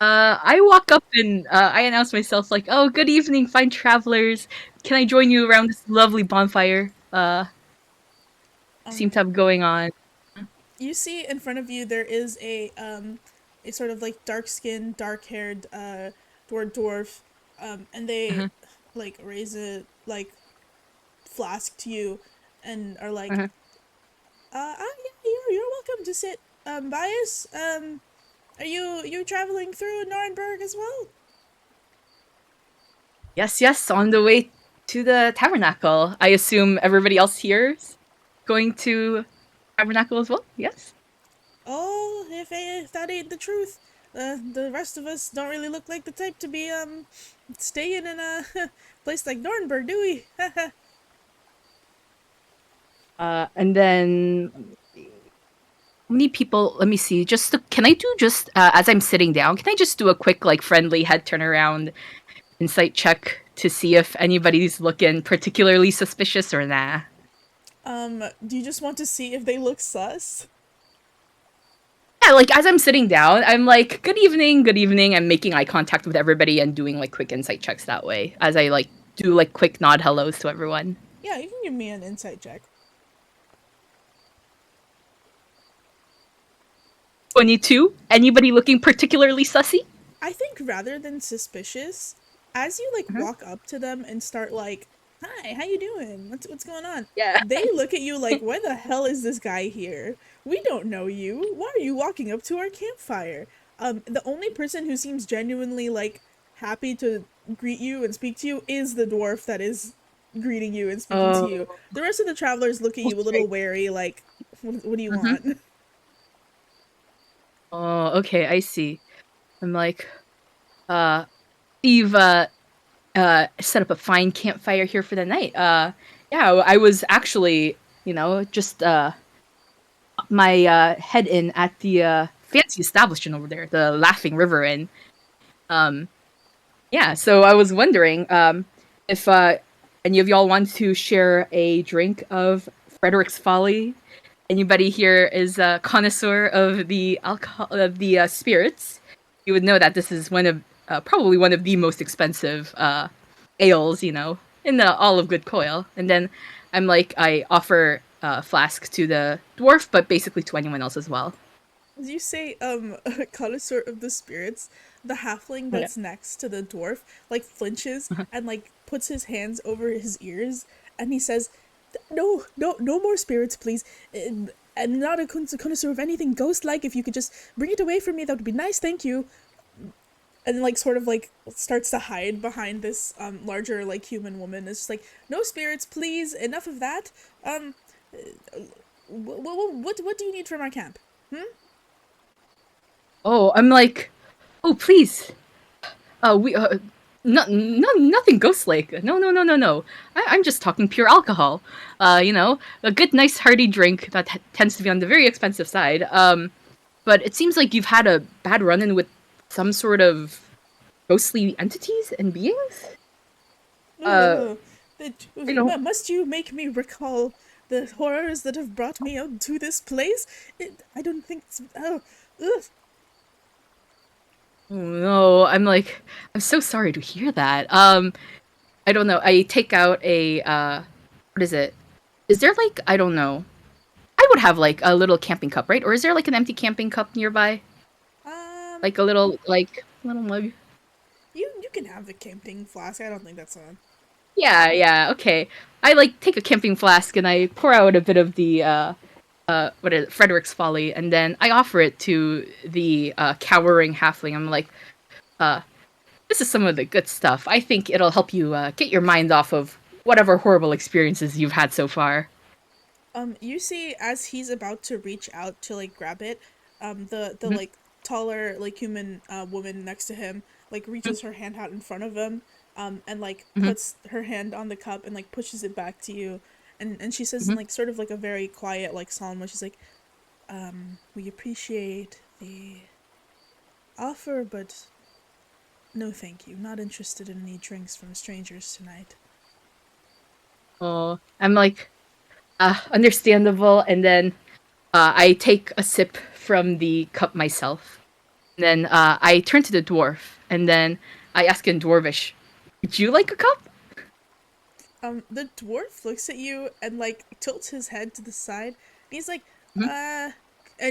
I walk up and I announce myself like, "Oh, good evening, fine travelers. Can I join you around this lovely bonfire? Seem to have going on." You see in front of you there is a sort of dark-skinned, dark-haired dwarf, and they raise a flask to you and are like, yeah, you're welcome to sit by us. Are you traveling through Nuremberg as well? Yes, on the way to the tabernacle. I assume everybody else here is going to tabernacle as well. Yes. Oh, if that ain't the truth, the rest of us don't really look like the type to be staying in a place like Nuremberg, do we? And then how many people? Let me see. Can I do as I'm sitting down? Can I just do a quick friendly head turn around, insight check to see if anybody's looking particularly suspicious or nah? Do you just want to see if they look sus? yeah, like as I'm sitting down, I'm like, good evening, good evening. I'm making eye contact with everybody and doing like quick insight checks that way as I like do like quick nod hellos to everyone. Yeah, you can give me an insight check. 22. Anybody looking particularly sussy? I think rather than suspicious, as you like walk up to them and start like, "Hi, how you doing? What's going on?" Yeah. They look at you like, "Why the hell is this guy here? We don't know you. Why are you walking up to our campfire?" The only person who seems genuinely like happy to greet you and speak to you is the dwarf that is greeting you and speaking to you. The rest of the travelers look at you a little wary, like, what do you want?" Oh, okay, I see. I'm like, Steve, set up a fine campfire here for the night. Yeah, I was actually, just, my, head in at the, fancy establishment over there, the Laughing River Inn. Yeah, so I was wondering, if, any of y'all want to share a drink of Frederick's Folly. Anybody here is a connoisseur of the alcohol of the spirits, you would know that this is one of probably one of the most expensive ales, in the all of good coil. And then I'm like, I offer a flask to the dwarf, but basically to anyone else as well. As you say, connoisseur of the spirits, the halfling that's next to the dwarf, like, flinches and, like, puts his hands over his ears, and he says, no more spirits, please. I'm not a connoisseur of anything ghost-like. If you could just bring it away from me, that would be nice, thank you. And, like, sort of, like, starts to hide behind this, larger, like, human woman. It's just like, no spirits, please, enough of that. What do you need from our camp? Oh, I'm like, oh, please. We, nothing ghost-like. No. I'm just talking pure alcohol. A good, nice, hearty drink that tends to be on the very expensive side. But it seems like you've had a bad run-in with some sort of ghostly entities and beings? Must you make me recall the horrors that have brought me out to this place? I don't think it's... ugh. Oh, no, I'm like, I'm so sorry to hear that. I don't know. I take out a, what is it? Is there like, I don't know. I would have like a little camping cup, right? Or is there like an empty camping cup nearby? Like a little mug? You can have the camping flask. I don't think that's on. Yeah, okay. I like take a camping flask and I pour out a bit of the, what is it, Frederick's Folly, and then I offer it to the cowering halfling. I'm like, this is some of the good stuff. I think it'll help you get your mind off of whatever horrible experiences you've had so far. You see, as he's about to reach out to like grab it, the like taller like human woman next to him like reaches her hand out in front of him, and like puts her hand on the cup and like pushes it back to you. And she says in like sort of like a very quiet, like solemn way, she's like, we appreciate the offer, but no thank you. Not interested in any drinks from strangers tonight. Oh, I'm like, understandable. And then I take a sip from the cup myself. And then I turn to the dwarf, and then I ask in Dwarvish, would you like a cup? The dwarf looks at you and like tilts his head to the side. And he's like, and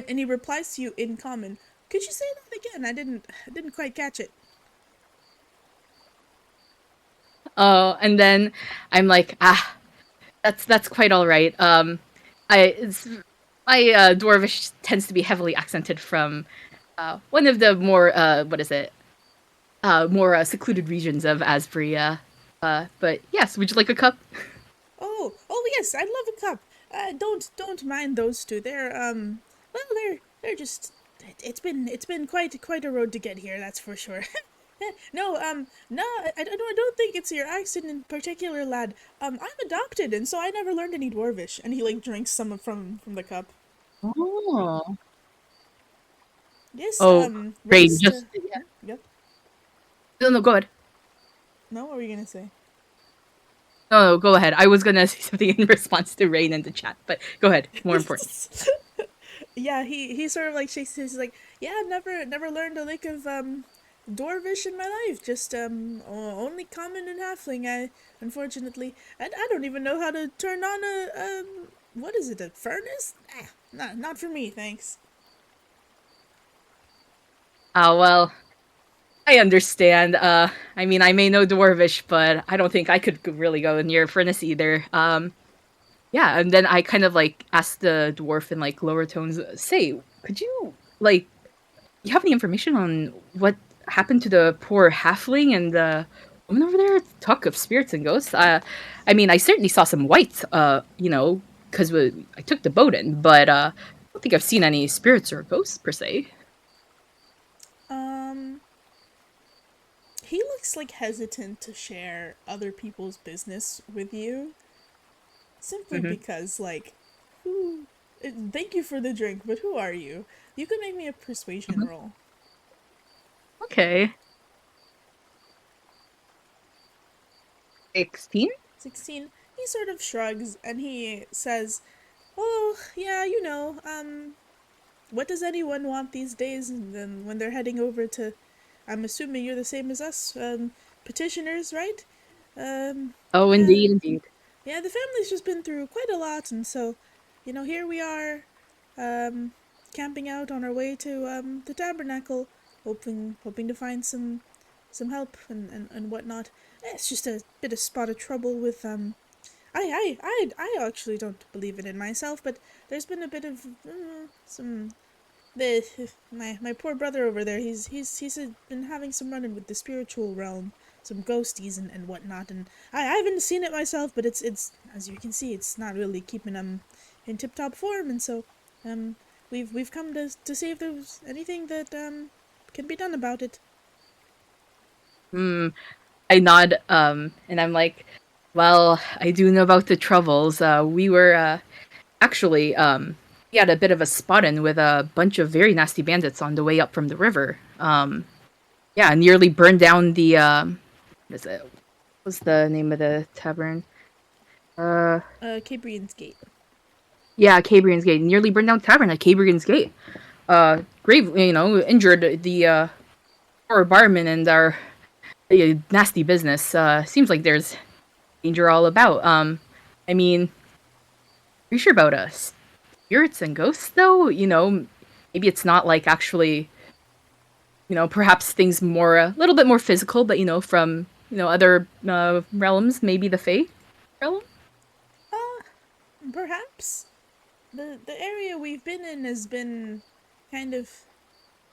he replies to you in common. Could you say that again? I didn't quite catch it. Oh, and then I'm like, that's quite all right. My Dwarvish tends to be heavily accented from one of the more more secluded regions of Asbury. But yes, would you like a cup? Oh yes, I'd love a cup. Don't mind those two. They're just. It's been quite a road to get here. That's for sure. No, I don't think it's your accent in particular, lad. I'm adopted, and so I never learned any Dwarvish. And he like drinks some from the cup. Oh. Yes. Rain, Rest, just Yep. no, go ahead. No, what were you gonna say? No, go ahead. I was gonna say something in response to Rain in the chat, but go ahead. More important. yeah, he sort of like shakes his like, yeah, never learned a lick of dwarvish in my life. Just only common and halfling. I unfortunately, I don't even know how to turn on a what is it, a furnace? Not for me, thanks. Oh, well, I understand. I mean, I may know Dwarvish, but I don't think I could really go near Furnace either. Yeah, and then I kind of like asked the dwarf in like lower tones, say, could you like, you have any information on what happened to the poor halfling and the woman over there? Talk of spirits and ghosts. I mean, I certainly saw some white, because I took the boat in, but I don't think I've seen any spirits or ghosts per se. Um, he looks like hesitant to share other people's business with you, simply because like, who? Thank you for the drink, but who are you? You could make me a persuasion roll. Okay. 16? 16. He sort of shrugs and he says, "Oh, yeah, what does anyone want these days and then when they're heading over to, I'm assuming you're the same as us, petitioners, right? Oh, Yeah, indeed, indeed. yeah, the family's just been through quite a lot, and so, here we are, um, camping out on our way to, the tabernacle, hoping to find some help and whatnot. It's just a bit of spot of trouble with, I actually don't believe it in myself, but there's been a bit of some the my poor brother over there. He's been having some running with the spiritual realm, some ghosties and whatnot. And I haven't seen it myself, but it's as you can see, it's not really keeping him in tip top form. And so we've come to see if there's anything that can be done about it. I nod, and I'm like, well, I do know about the troubles. We were actually we had a bit of a spot-in with a bunch of very nasty bandits on the way up from the river. Yeah, nearly burned down the what is it? What's the name of the tavern? Cabrian's Gate. Yeah, Cabrian's Gate. Nearly burned down tavern at Cabrian's Gate. Grave, injured the poor barman and our nasty business. Seems like there's danger all about. I mean, are you sure about us? Spirits and ghosts, though? Maybe it's not like actually, perhaps things more, a little bit more physical, but, from, other realms, maybe the Fae realm? Perhaps the area we've been in has been kind of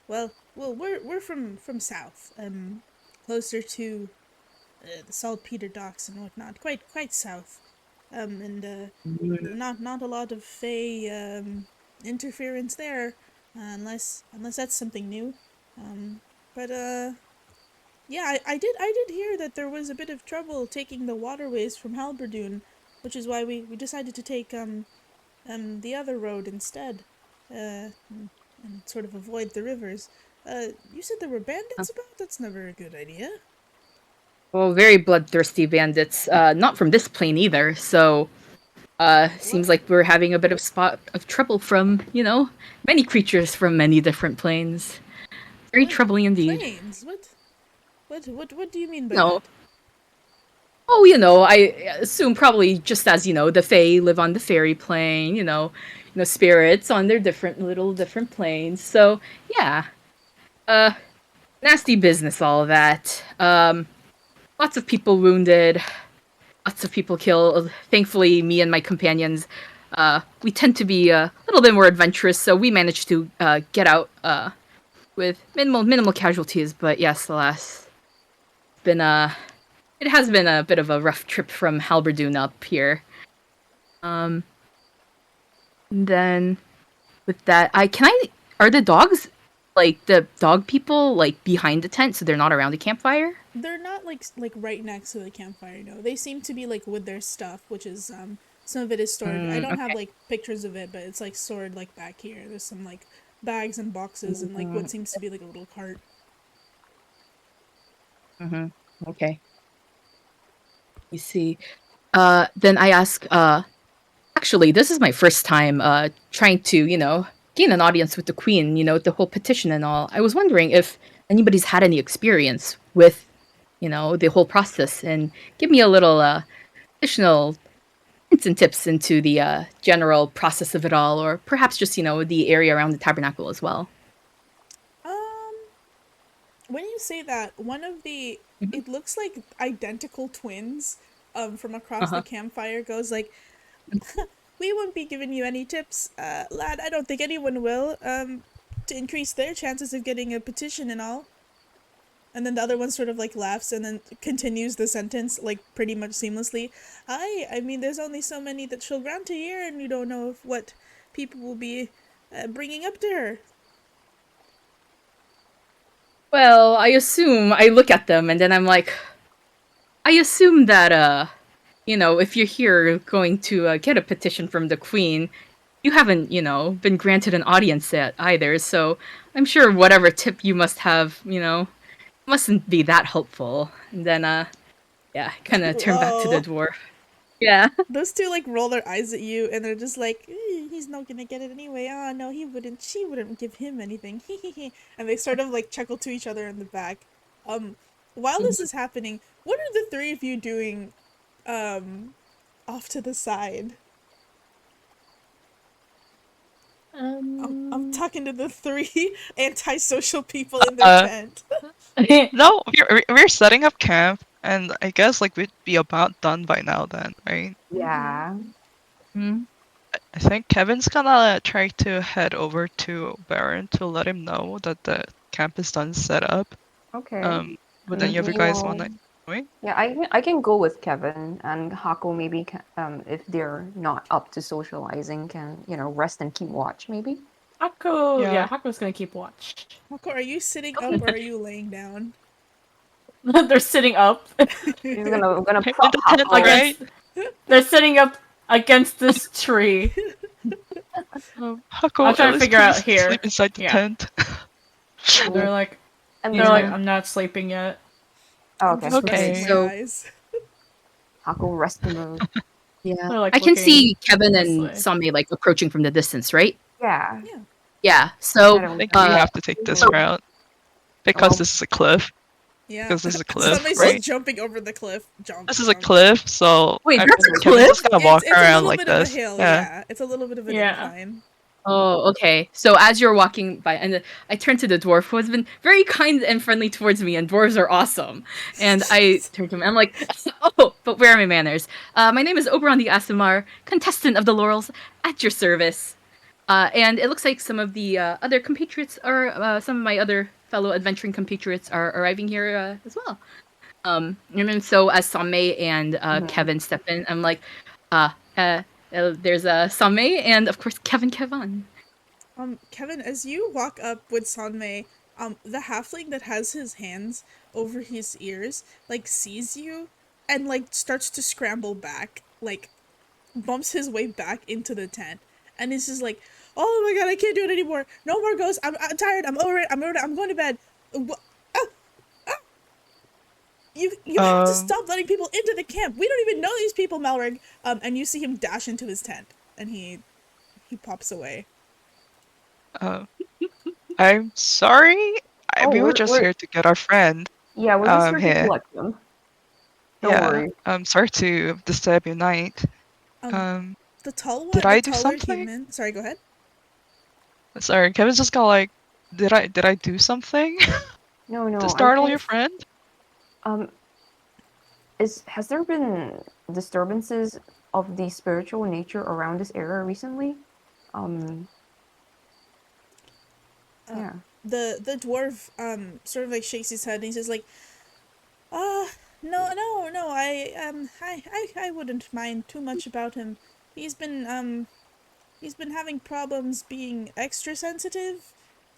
we're from south, closer to the saltpeter docks and whatnot, quite south, and not a lot of Fey interference there, unless that's something new, but yeah, I did hear that there was a bit of trouble taking the waterways from Halberdoon, which is why we decided to take the other road instead, and sort of avoid the rivers. You said there were bandits about? That's never a good idea. Well, very bloodthirsty bandits. Not from this plane either, so seems like we're having a bit of spot of trouble from, many creatures from many different planes. Very troubling indeed. Planes? What do you mean by No. that? Oh, I assume probably just as, the Fae live on the fairy plane, spirits on their different planes. So, yeah. Nasty business, all of that. Lots of people wounded, lots of people killed. Thankfully, me and my companions, we tend to be a little bit more adventurous, so we managed to get out with minimal casualties. But yes, alas, it has been a bit of a rough trip from Halberdoon up here. Then with that, are the dogs, like the dog people, like behind the tent, so they're not around the campfire? They're not like right next to the campfire. No, they seem to be like with their stuff, which is some of it is stored. I don't have Okay. like pictures of it, but it's like stored like back here. There's some like bags and boxes and like what seems to be like a little cart. Okay. You see. Then I ask, actually, this is my first time trying to, gain an audience with the queen, the whole petition and all. I was wondering if anybody's had any experience with, the whole process, and give me a little additional hints and tips into the general process of it all, or perhaps just, the area around the tabernacle as well. When you say that, one of the it looks like identical twins from across the campfire goes like, we won't be giving you any tips, lad. I don't think anyone will, to increase their chances of getting a petition and all. And then the other one sort of like laughs and then continues the sentence like pretty much seamlessly. I mean, there's only so many that she'll grant a year, and you don't know if what people will be bringing up to her. Well, I look at them and then I'm like, I assume that, if you're here going to get a petition from the queen, you haven't, been granted an audience yet either, so I'm sure whatever tip you must have, mustn't be that helpful. And then, kind of turn back to the dwarf. Yeah. Those two like roll their eyes at you and they're just like, he's not gonna get it anyway. Oh no, she wouldn't give him anything. And they sort of like chuckle to each other in the back. While this is happening, what are the three of you doing off to the side? I'm talking to the three antisocial people in their tent. No, we're setting up camp, and I guess like we'd be about done by now then, right? Yeah. I think Kevin's gonna try to head over to Baron to let him know that the camp is done set up. Okay. Would any of you guys want to join? Yeah, I can go with Kevin, and Hako maybe if they're not up to socializing can rest and keep watch maybe. Hako, yeah, Hako's gonna keep watch. Hako, are you sitting up or are you laying down? They're sitting up. We're gonna prop Hako. Right? They're sitting up against this tree. Hako, I'm trying to figure out here. Sleep inside the tent. They're like, I'm not sleeping yet. Oh, okay. Okay. So Hako rest mode. Yeah, like I can looking see Kevin and this way. Same like approaching from the distance, right? Yeah. Yeah. So I think we have to take this route because this is a cliff. Yeah. Because this is a cliff, Somebody's right? just jumping over the cliff. This is a cliff, so Wait, I that's a think cliff? Kevin's just gonna walk It's a around little like bit this. of a hill, Yeah. It's a little bit of an Yeah. incline. Oh, okay. So as you're walking by, and I turn to the dwarf who has been very kind and friendly towards me, and dwarves are awesome. And I turn to him, I'm like, oh, but where are my manners? My name is Oberon the Aasimar, contestant of the Laurels, at your service. And it looks like some of the other compatriots are, some of my other fellow adventuring compatriots are arriving here as well. And then so as Same and Kevin step in, I'm like, there's Same and of course Kevin. Kevin, as you walk up with Sanmei, the halfling that has his hands over his ears, like, sees you and, like, starts to scramble back, like, bumps his way back into the tent, and he's just like, oh my god, I can't do it anymore. No more ghosts. I'm tired. I'm over it. I'm going to bed. You have to stop letting people into the camp. We don't even know these people, Malrig. And you see him dash into his tent, and he pops away. I'm sorry. We were just we're- here to get our friend. Yeah, we're just here to here. collect them. Don't worry. I'm sorry to disturb your night. The tall one, did the I do taller something? human. Sorry, go ahead. Sorry, Kevin's just got like, did I do something No, to I startle think, your friend? has there been disturbances of the spiritual nature around this area recently? Yeah. The dwarf sort of like shakes his head and he's just like, no, I wouldn't mind too much about him. He's been having problems being extra sensitive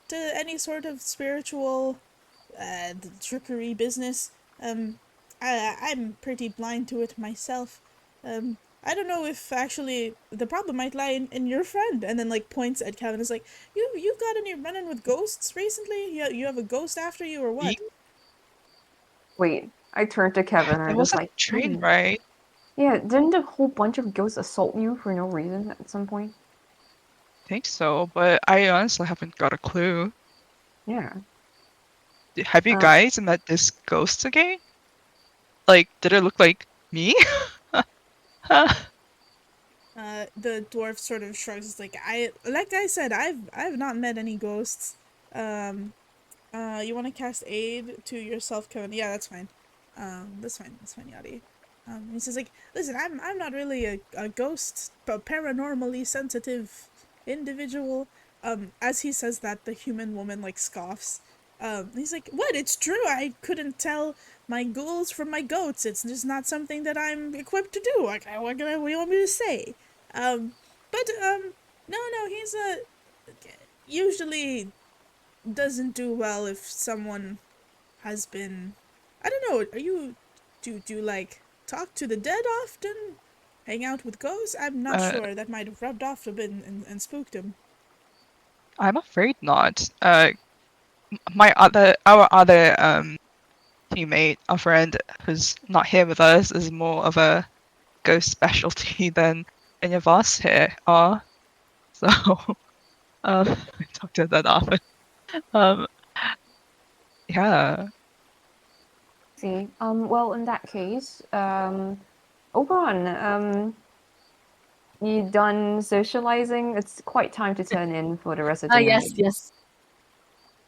to any sort of spiritual trickery business. I'm pretty blind to it myself. I don't know if actually the problem might lie in your friend. And then like points at Kevin. Is like, you've got any running with ghosts recently? You have a ghost after you or what? Wait, I turned to Kevin and I I was was like, trained right. yeah, didn't a whole bunch of ghosts assault you for no reason at some point? think so, but I honestly haven't got a clue. Yeah. Have you Uh, guys met this ghost again? Like, did it look like me? The dwarf sort of shrugs. It's like I said, I've not met any ghosts. You want to cast aid to yourself, Kevin? Yeah, that's fine. That's fine, Yadi. He says like, listen, I'm not really a ghost, but paranormally sensitive individual. As he says that, the human woman like scoffs. He's like, what? It's true. I couldn't tell my ghouls from my goats. It's just not something that I'm equipped to do. Like, what do you want me to say? No, he's usually doesn't do well if someone has been, I don't know, do you like talk to the dead often? Hang out with ghosts? I'm not sure. That might have rubbed off a bit and spooked him. I'm afraid not. Our other teammate, a friend who's not here with us, is more of a ghost specialty than any of us here are. So I talk to that often. Um, yeah. see. Well, in that case, Oberon, you done socializing? It's quite time to turn in for the rest of the night. Yes.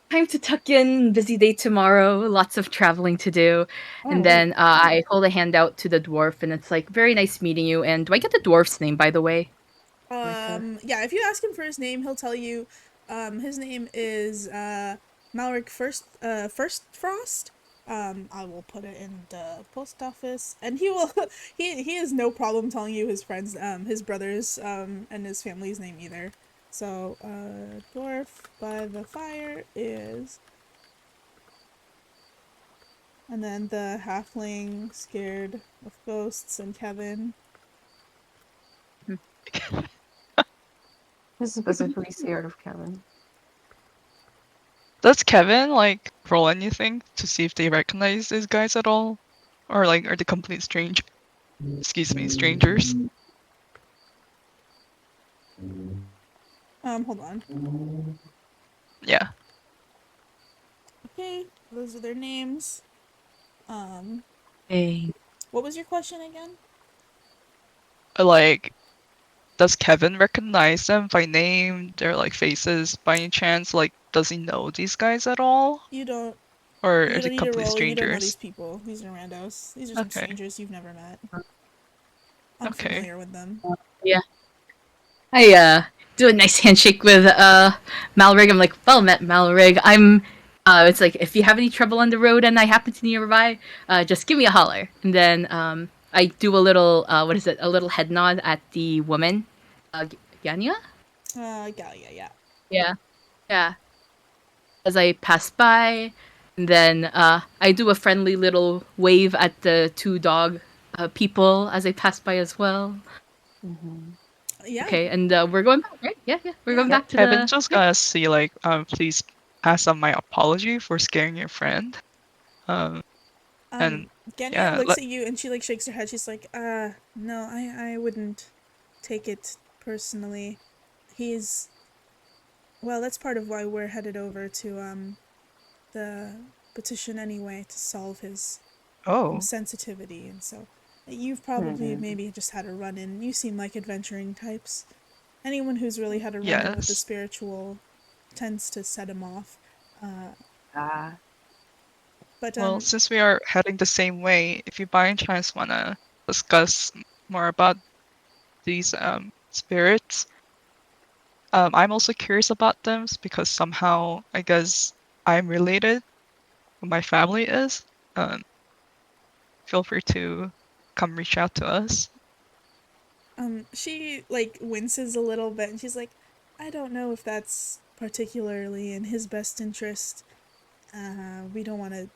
Time to tuck in. Busy day tomorrow. Lots of traveling to do. And then I hold a hand out to the dwarf, and it's like, very nice meeting you. And do I get the dwarf's name, by the way? Yeah, if you ask him for his name, he'll tell you. His name is Malric First Frost. I will put it in the post office, and he will. he has no problem telling you his friends, his brothers, and his family's name either. So, dwarf by the fire is, and then the halfling scared of ghosts and Kevin. This is specifically scared of Kevin. Does Kevin like roll anything to see if they recognize these guys at all, or like are they complete strange? Excuse me, strangers. Hold on. Yeah. Okay, those are their names. Hey. What was your question again? Like, does Kevin recognize them by name, their like faces by any chance? Like, does he know these guys at all? You don't Or you are they don't need to complete roll. You don't know these strangers? people. These are randos. These are some Okay. strangers you've never met. Okay. Unfamiliar with them. Yeah. I do a nice handshake with Malrig. I'm like, well met, Malrig. I'm it's like, if you have any trouble on the road and I happen to nearby, just give me a holler. And then I do a little a little head nod at the woman. Ganya? Galia, yeah. Yeah. As I pass by, and then I do a friendly little wave at the two dog people as I pass by as well. Yeah. Okay, and we're going back, right? Yeah. We're going Yeah. back to Kevin the. just gonna see like, please pass on my apology for scaring your friend. And Ganya yeah, looks at you and she like shakes her head. She's like, no, I wouldn't take it personally. He's, well, that's part of why we're headed over to the petition anyway, to solve his oh, sensitivity. And so you've probably maybe just had a run-in. You seem like adventuring types. Anyone who's really had a run-in with the yes. spiritual tends to set him off. But Well, since we are heading the same way, if you by any chance wanna discuss more about these spirits, I'm also curious about them because somehow I guess I'm related. My family is. Feel free to come reach out to us. she like winces a little bit and she's like, I don't know if that's particularly in his best interest. We don't want to.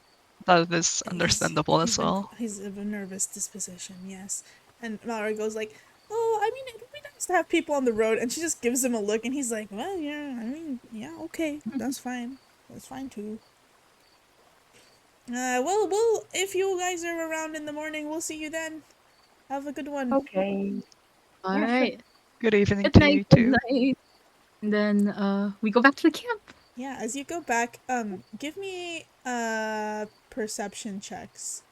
That is understandable as well. He's of a nervous disposition, yes. And Mallory goes like, oh, I mean, it would be nice to have people on the road. And she just gives him a look, and he's like, well, yeah, I mean, yeah, okay, that's fine. That's fine too. Well, if you guys are around in the morning, we'll see you then. Have a good one. Okay. All Yeah, sure. right. Good evening Good to night. you Good too. night. And then we go back to the camp. Yeah, as you go back, give me perception checks.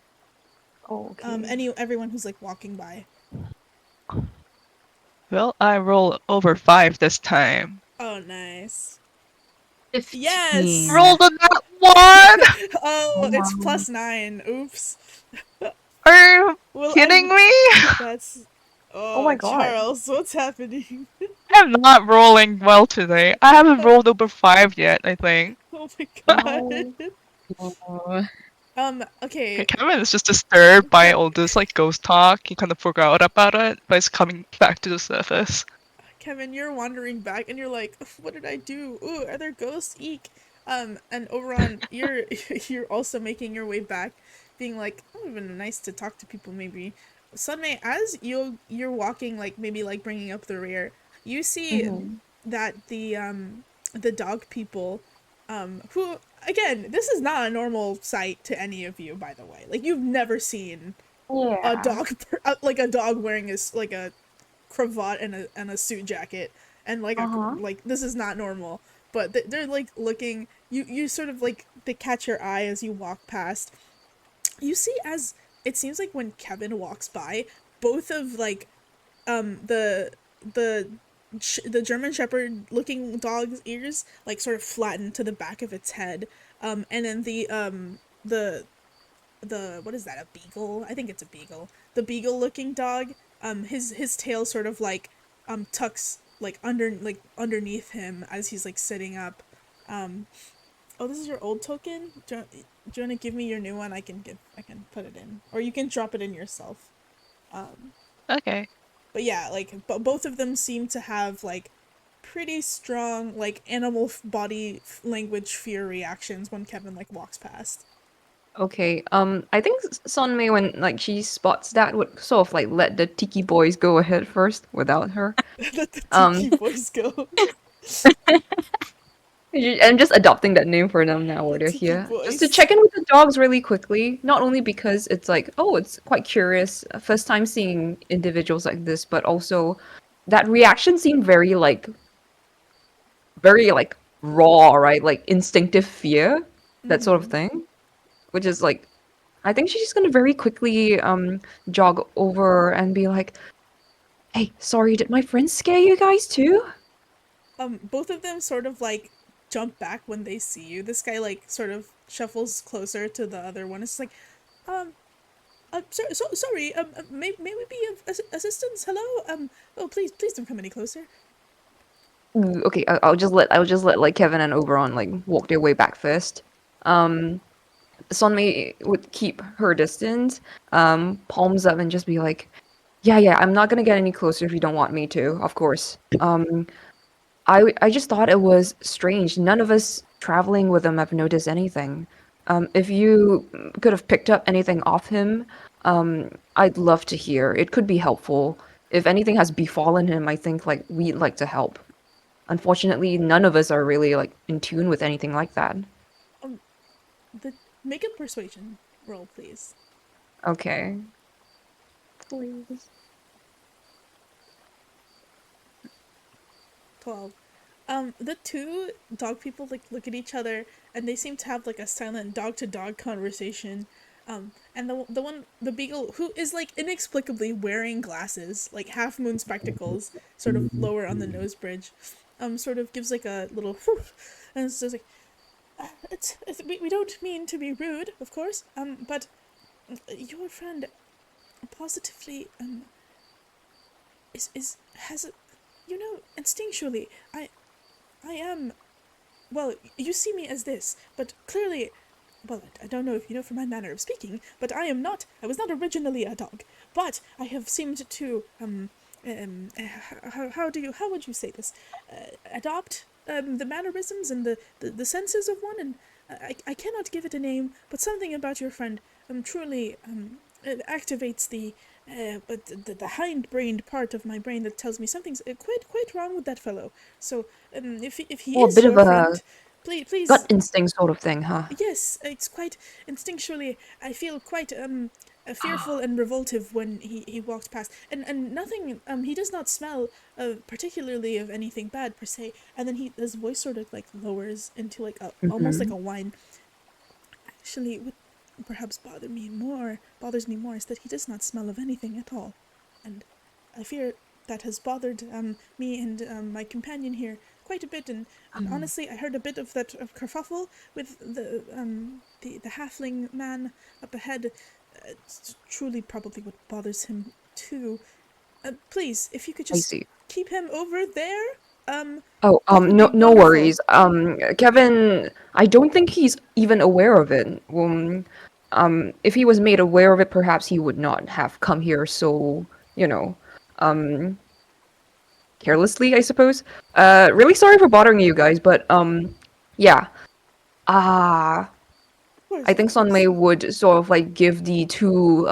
Oh, okay. Everyone who's like walking by. Well, I roll over 5 this time. Oh, nice. 15. Yes! Rolled a nat 1! Oh, it's +9. Oops. Are you Well, kidding me? That's. Oh my God. Charles, what's happening? I'm not rolling well today. I haven't rolled over 5 yet, I think. Oh my god. Oh. Okay. Kevin is just disturbed by all this like ghost talk. He kind of forgot about it, but it's coming back to the surface. Kevin, you're wandering back and you're like, what did I do? Ooh, are there ghosts? Eek. And Oberon, you're also making your way back, being like, oh, it'd been nice to talk to people maybe. Sunmay, as you're walking, like maybe like bringing up the rear, you see that the dog people, who again, this is not a normal sight to any of you, by the way. Like you've never seen a dog like a dog wearing like a cravat and a suit jacket and like like this is not normal, but they're like looking, you sort of like, they catch your eye as you walk past. You see, as it seems like when Kevin walks by, both of like the the German Shepherd looking dog's ears like sort of flatten to the back of its head, and then the what is that, a beagle? I think it's a beagle. The beagle looking dog, his tail sort of like tucks like underneath him as he's like sitting up. Oh, this is your old token? Do you want to give me your new one? I can put it in, or you can drop it in yourself. Okay. But yeah, like both of them seem to have like pretty strong like animal body language fear reactions when Kevin like walks past. Okay, I think Sunmay, when like she spots that, would sort of like let the tiki boys go ahead first without her. Let the tiki boys go. I'm just adopting that name for them now while they're Tiki here. boys. Just to check in with the dogs really quickly. Not only because it's like, oh, it's quite curious, first time seeing individuals like this, but also that reaction seemed very like raw, right? Like instinctive fear, that sort of thing. Which is like, I think she's just gonna very quickly jog over and be like, hey, sorry, did my friends scare you guys too? Both of them sort of like jump back when they see you. This guy like sort of shuffles closer to the other one. It's like, sorry, may we be of assistance? Hello? Oh, please don't come any closer. Okay, I'll just let like Kevin and Oberon like walk their way back first. Sunmay would keep her distance, palms up, and just be like, yeah, I'm not gonna get any closer if you don't want me to, of course. I just thought it was strange. None of us traveling with him have noticed anything. If you could have picked up anything off him, I'd love to hear. It could be helpful. If anything has befallen him, I think like we'd like to help. Unfortunately, none of us are really like in tune with anything like that. Make a persuasion roll, please. Okay. Please. 12. The two dog people like look at each other and they seem to have like a silent dog to dog conversation. And the beagle, who is like inexplicably wearing glasses, like half moon spectacles, sort of lower on the nose bridge, sort of gives like a little whew, and it's just like, we don't mean to be rude, of course, but your friend positively has a, instinctually, I am, well, you see me as this, but clearly, well, I don't know if you know from my manner of speaking, but I was not originally a dog, but I have seemed to, how would you say this, adopt, the mannerisms and the senses of one, and I cannot give it a name, but something about your friend, truly, it activates but the hind-brained part of my brain that tells me something's quite wrong with that fellow. So, if he is a bit your of friend, a please. gut instinct sort of thing, huh? Yes, it's quite instinctually. I feel quite fearful and revoltive when he walks past, and nothing. He does not smell particularly of anything bad per se. And then his voice sort of like lowers into like almost like a whine. Actually, what perhaps bothers me more is that he does not smell of anything at all, and I fear that has bothered me and my companion here quite a bit. And honestly, I heard a bit of that kerfuffle with the halfling man up ahead. It's truly probably what bothers him too. Please, if you could I just see. keep him over there. Oh, That would no, be no wonderful. worries. Kevin, I don't think he's even aware of it. If he was made aware of it, perhaps he would not have come here so, carelessly, I suppose. Really sorry for bothering you guys, but, yeah. Of course, I think of course. Sunmei would sort of like give the two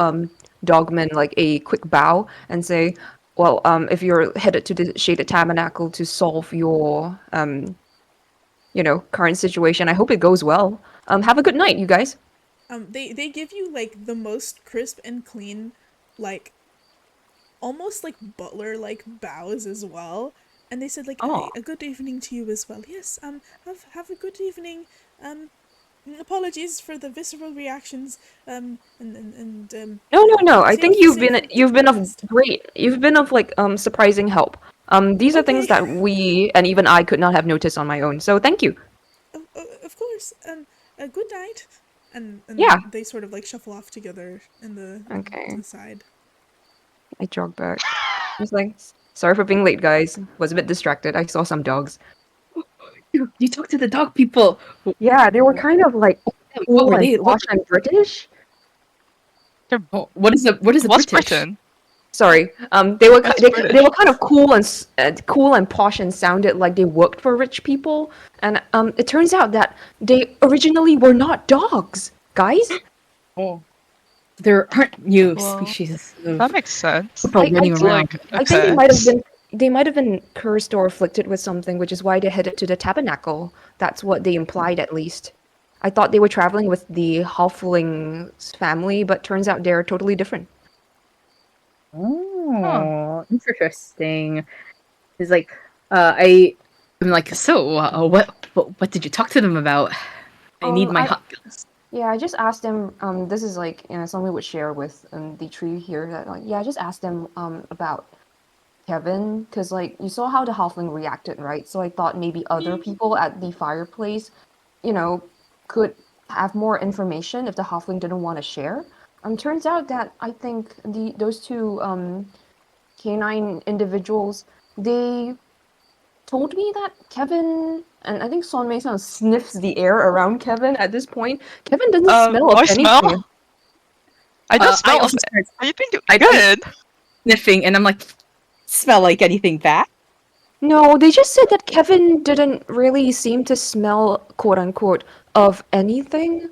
dogmen like a quick bow and say, well, if you're headed to the Shaded Tabernacle to solve your current situation, I hope it goes well. Have a good night, you guys. They give you like the most crisp and clean, like almost like butler like bows as well. And they said like, Oh. "Hey, a good evening to you as well." Yes, have a good evening. Apologies for the visceral reactions. No. I think stay you've safe been and you've do been your of best. great. You've been of like surprising help. These are things Okay. that we and even I could not have noticed on my own. So thank you. Of course. A good night. And Yeah. they sort of like shuffle off together in the Okay. to the side. I jog back. Just like, sorry for being late, guys. Was a bit distracted. I saw some dogs. You talk to the dog people. Yeah, they were kind of like What cool were and they? posh and British. What is the What's British? Britain? Sorry, they were What's they British? were kind of cool and posh and sounded like they worked for rich people. And it turns out that they originally were not dogs, guys. Oh, there aren't new Well, species of that makes sense. people I running think around. Like, I think okay. they might have been cursed or afflicted with something, which is why they headed to the tabernacle. That's what they implied, at least. I thought they were traveling with the halfling's family, but turns out they're totally different. Oh, interesting. It's like, I'm like, so, what did you talk to them about? I need my hot. Yeah, I just asked them. This is like something we would share with the tree here. That like, yeah, I just asked them about Kevin, because like you saw how the halfling reacted, right? So I thought maybe other people at the fireplace, could have more information if the halfling didn't want to share. Turns out that I think those two canine individuals, they told me that Kevin, and I think Son Mason sniffs the air around Kevin at this point. Kevin doesn't smell Do of I smell? anything. I don't smell I also started anything I- good. sniffing, and I'm like, smell like anything bad? No, they just said that Kevin didn't really seem to smell, quote unquote, of anything.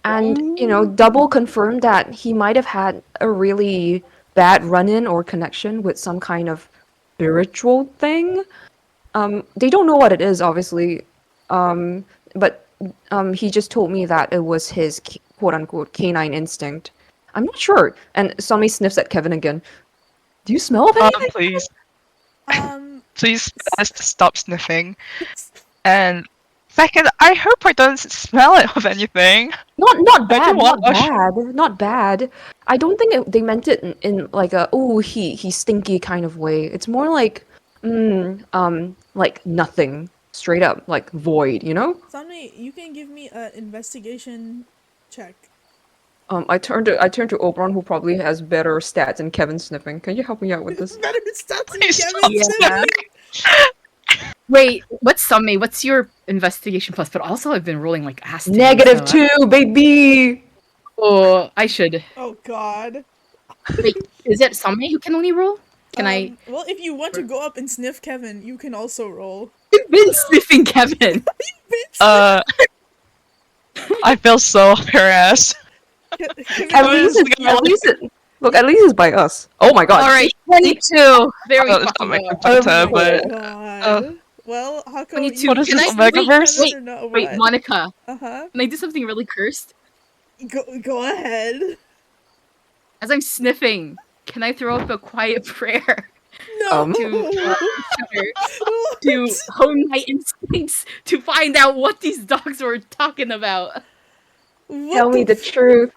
And double confirmed that he might have had a really bad run-in or connection with some kind of spiritual thing. They don't know what it is, obviously. But he just told me that it was his quote unquote canine instinct. I'm not sure. And Sami sniffs at Kevin again. Do you smell of anything? Please, Um, please stop sniffing. And second, I hope I don't smell it of anything. Not bad, want not bad. I don't think they meant it in like a he's stinky kind of way. It's more like like nothing, straight up like void, Sammy, you can give me an investigation check. I turned to Oberon, who probably has better stats than Kevin sniffing. Can you help me out with this? Better stats than Please Kevin stop Simmons. Wait, what's your investigation plus? But also, I've been rolling like ass. Today, -2, baby. Oh, I should. Oh God. Wait, is it somebody who can only roll? Can I? Well, if you want to go up and sniff Kevin, you can also roll. I've been sniffing Kevin. I feel so harassed. At least it's by us. Oh my god. All right, 22. Very It's fucking not low. my better, but God. Well, Hako, 22. What is Can this, I Omega wait, verse? wait, or not, wait, what? Monica. Uh-huh. Can I do something really cursed? Go ahead. as I'm sniffing, can I throw up a quiet prayer No. to to hone my instincts to find out what these dogs were talking about? What Tell me the f- truth.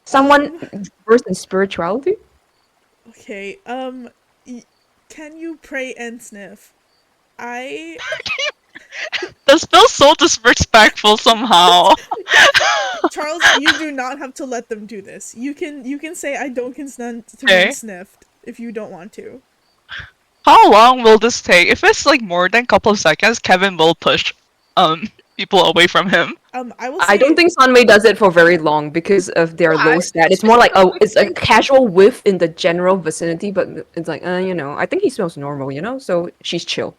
Someone versed in spirituality? Okay. Can you pray and sniff? I That's still so disrespectful somehow. Charles, you do not have to let them do this. You can say I don't consent to Okay. being sniffed if you don't want to. How long will this take? If it's like more than a couple of seconds, Kevin will push people away from him. I will say I don't think Sunway does it for very long because of their Yeah, low stat. It's more like it's a casual whiff in the general vicinity, but it's like, you know, I think he smells normal, you know, so she's chill.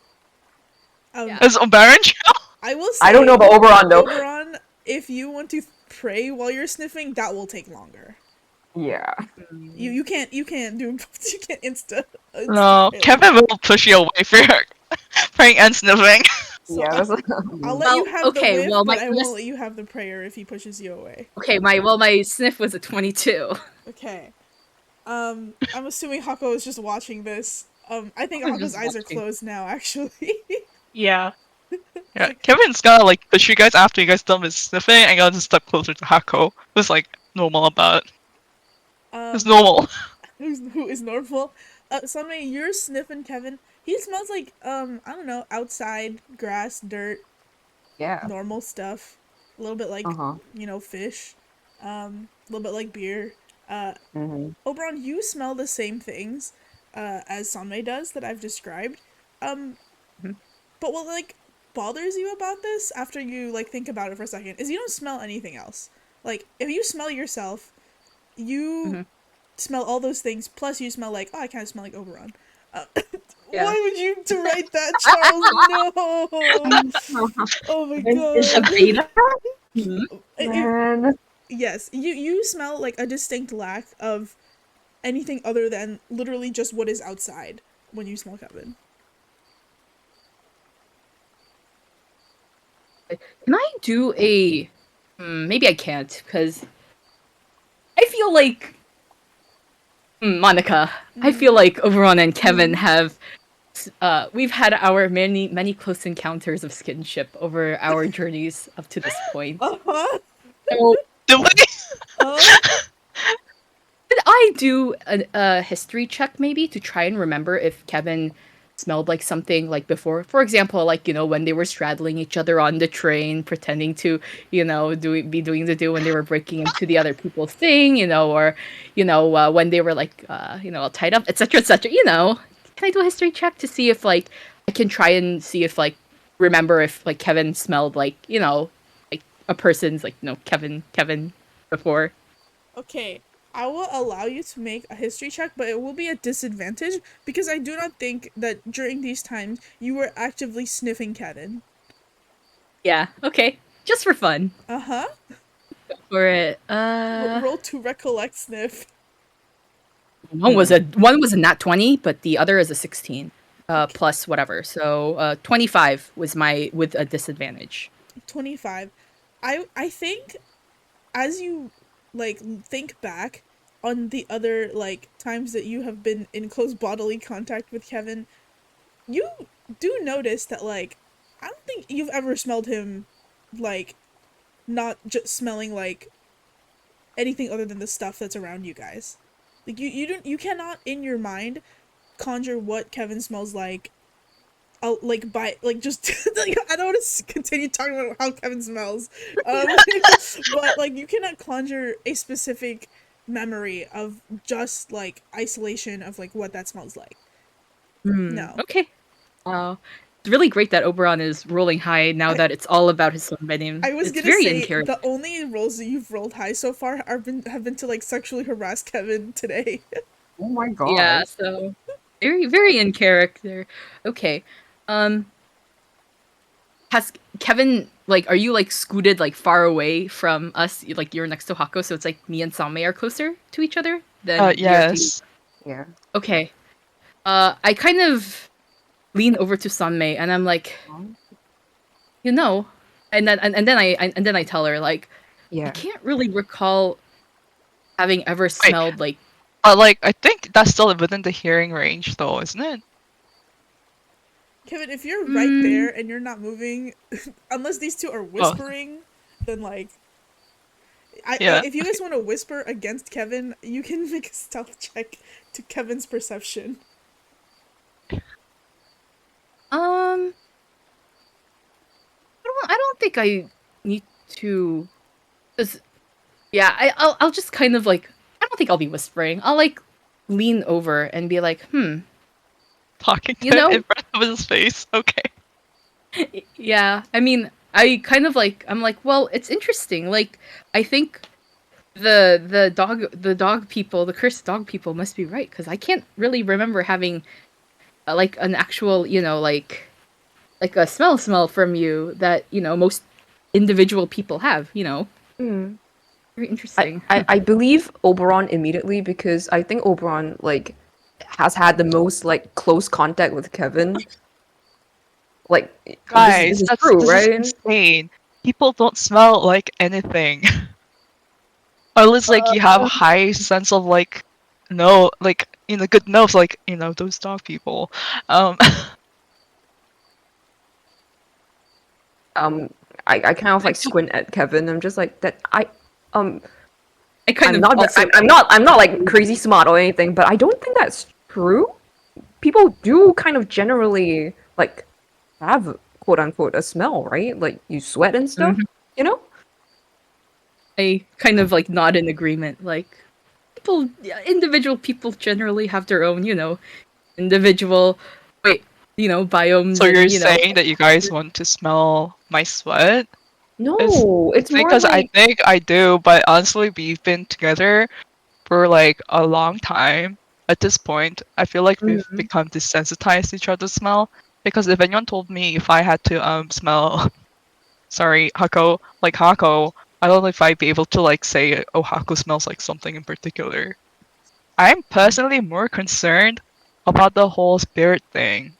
Yeah. Is Baron chill? I will say I don't know about Oberon though. Oberon, if you want to pray while you're sniffing, that will take longer. Yeah. You can't do you can't insta No, pray like Kevin that. will push you away for praying and sniffing. So Yeah, that's I'll let you Well, have okay, the whiff, well, but my- I yes. won't let you have the prayer if he pushes you away. Okay, my sniff was a 22. Okay. I'm assuming Hako is just watching this. I think I'm Hako's just eyes are watching. closed now, actually. Yeah. Yeah, Kevin's gonna like push you guys after you guys done with sniffing and gonna just step closer to Hako. Who's like normal about it. It's normal. Who is normal? Sunray, you're sniffing Kevin. He smells like I don't know, outside grass, dirt, yeah. normal stuff. A little bit like fish. A little bit like beer. Oberon, you smell the same things as Sunray does that I've described. But what like bothers you about this after you like think about it for a second is you don't smell anything else. Like if you smell yourself, you smell all those things. Plus you smell like I kind of smell like Oberon. Yeah. Why would you to write that, Charles? No. Oh my Is a god. beta? Man. Yes, you smell like a distinct lack of anything other than literally just what is outside when you smell Kevin. Can I do a... maybe I can't, because I feel like... Monica, I feel like Oberon and Kevin have... we've had our many close encounters of skinship over our journeys up to this point. Uh-huh. So, Do we? could I do a history check maybe to try and remember if Kevin smelled like something like before? For example, like, you know, when they were straddling each other on the train, pretending to, you know, be doing the do when they were breaking into the other people's thing, you know, or, you know, when they were like, you know, tied up, etc., etc., you know. Can I do a history check to see if, like, I can try and see if, like, remember if, like, Kevin smelled like, you know, like a person's, like, you know, Kevin before? Okay, I will allow you to make a history check, but it will be a disadvantage because I do not think that during these times you were actively sniffing Kevin. Yeah, okay. Just for fun. Uh-huh. For it, Roll to recollect sniff. one was a nat 20, but the other is a 16. Plus whatever. So 25 was my with a disadvantage. 25. I think as you like think back on the other like times that you have been in close bodily contact with Kevin, you do notice that like I don't think you've ever smelled him like not just smelling like anything other than the stuff that's around you guys. Like you cannot in your mind conjure what Kevin smells like. Like by like just like, I don't want to continue talking about how Kevin smells, but like you cannot conjure a specific memory of just like isolation of like what that smells like. No. Okay. It's really great that Oberon is rolling high now that it's all about his son Benim. I was it's gonna very say in character. the only rolls that you've rolled high so far have been to like sexually harass Kevin today. Oh my god. Yeah, so very in character. Okay. Has Kevin, like, are you like scooted like far away from us? Like you're next to Hako, so it's like me and Same are closer to each other than you are to Yes. Yeah. Okay. I kind of lean over to Sanmei and I'm like, you know, and then I tell her like, I Yeah. can't really recall having ever smelled like Like, I think that's still within the hearing range, though, isn't it? Kevin, if you're right there and you're not moving, unless these two are whispering, then like, if you guys want to whisper against Kevin, you can make a stealth check to Kevin's perception. I don't think I need to. I'll just kind of like. I don't think I'll be whispering. I'll like lean over and be like, Talking to him in front of his face. Okay. Yeah, I mean, I kind of like. I'm like, well, it's interesting. Like, I think the dog people, the cursed dog people, must be right because I can't really remember having like an actual, like a smell from you that most individual people have. Very interesting. I believe Oberon immediately because I think Oberon like has had the most like close contact with Kevin. Like, guys, this is that's true, right? Is insane. People don't smell like anything. Unless like you have a high sense of like good nose, like those dog people. I kind of like squint at Kevin. I'm just like that. I'm I'm not like crazy smart or anything, but I don't think that's true. People do kind of generally like have quote unquote a smell, right? Like you sweat and stuff, I kind of like nod in agreement. Like individual people generally have their own, individual biomes. So you're saying that you guys want to smell my sweat? No, it's more because like... I think I do, but honestly, we've been together for like a long time. At this point, I feel like we've become desensitized to each other's smell. Because if anyone told me if I had to smell, sorry, Hako, I don't know if I'd be able to like say, oh, Hako smells like something in particular. I'm personally more concerned about the whole spirit thing.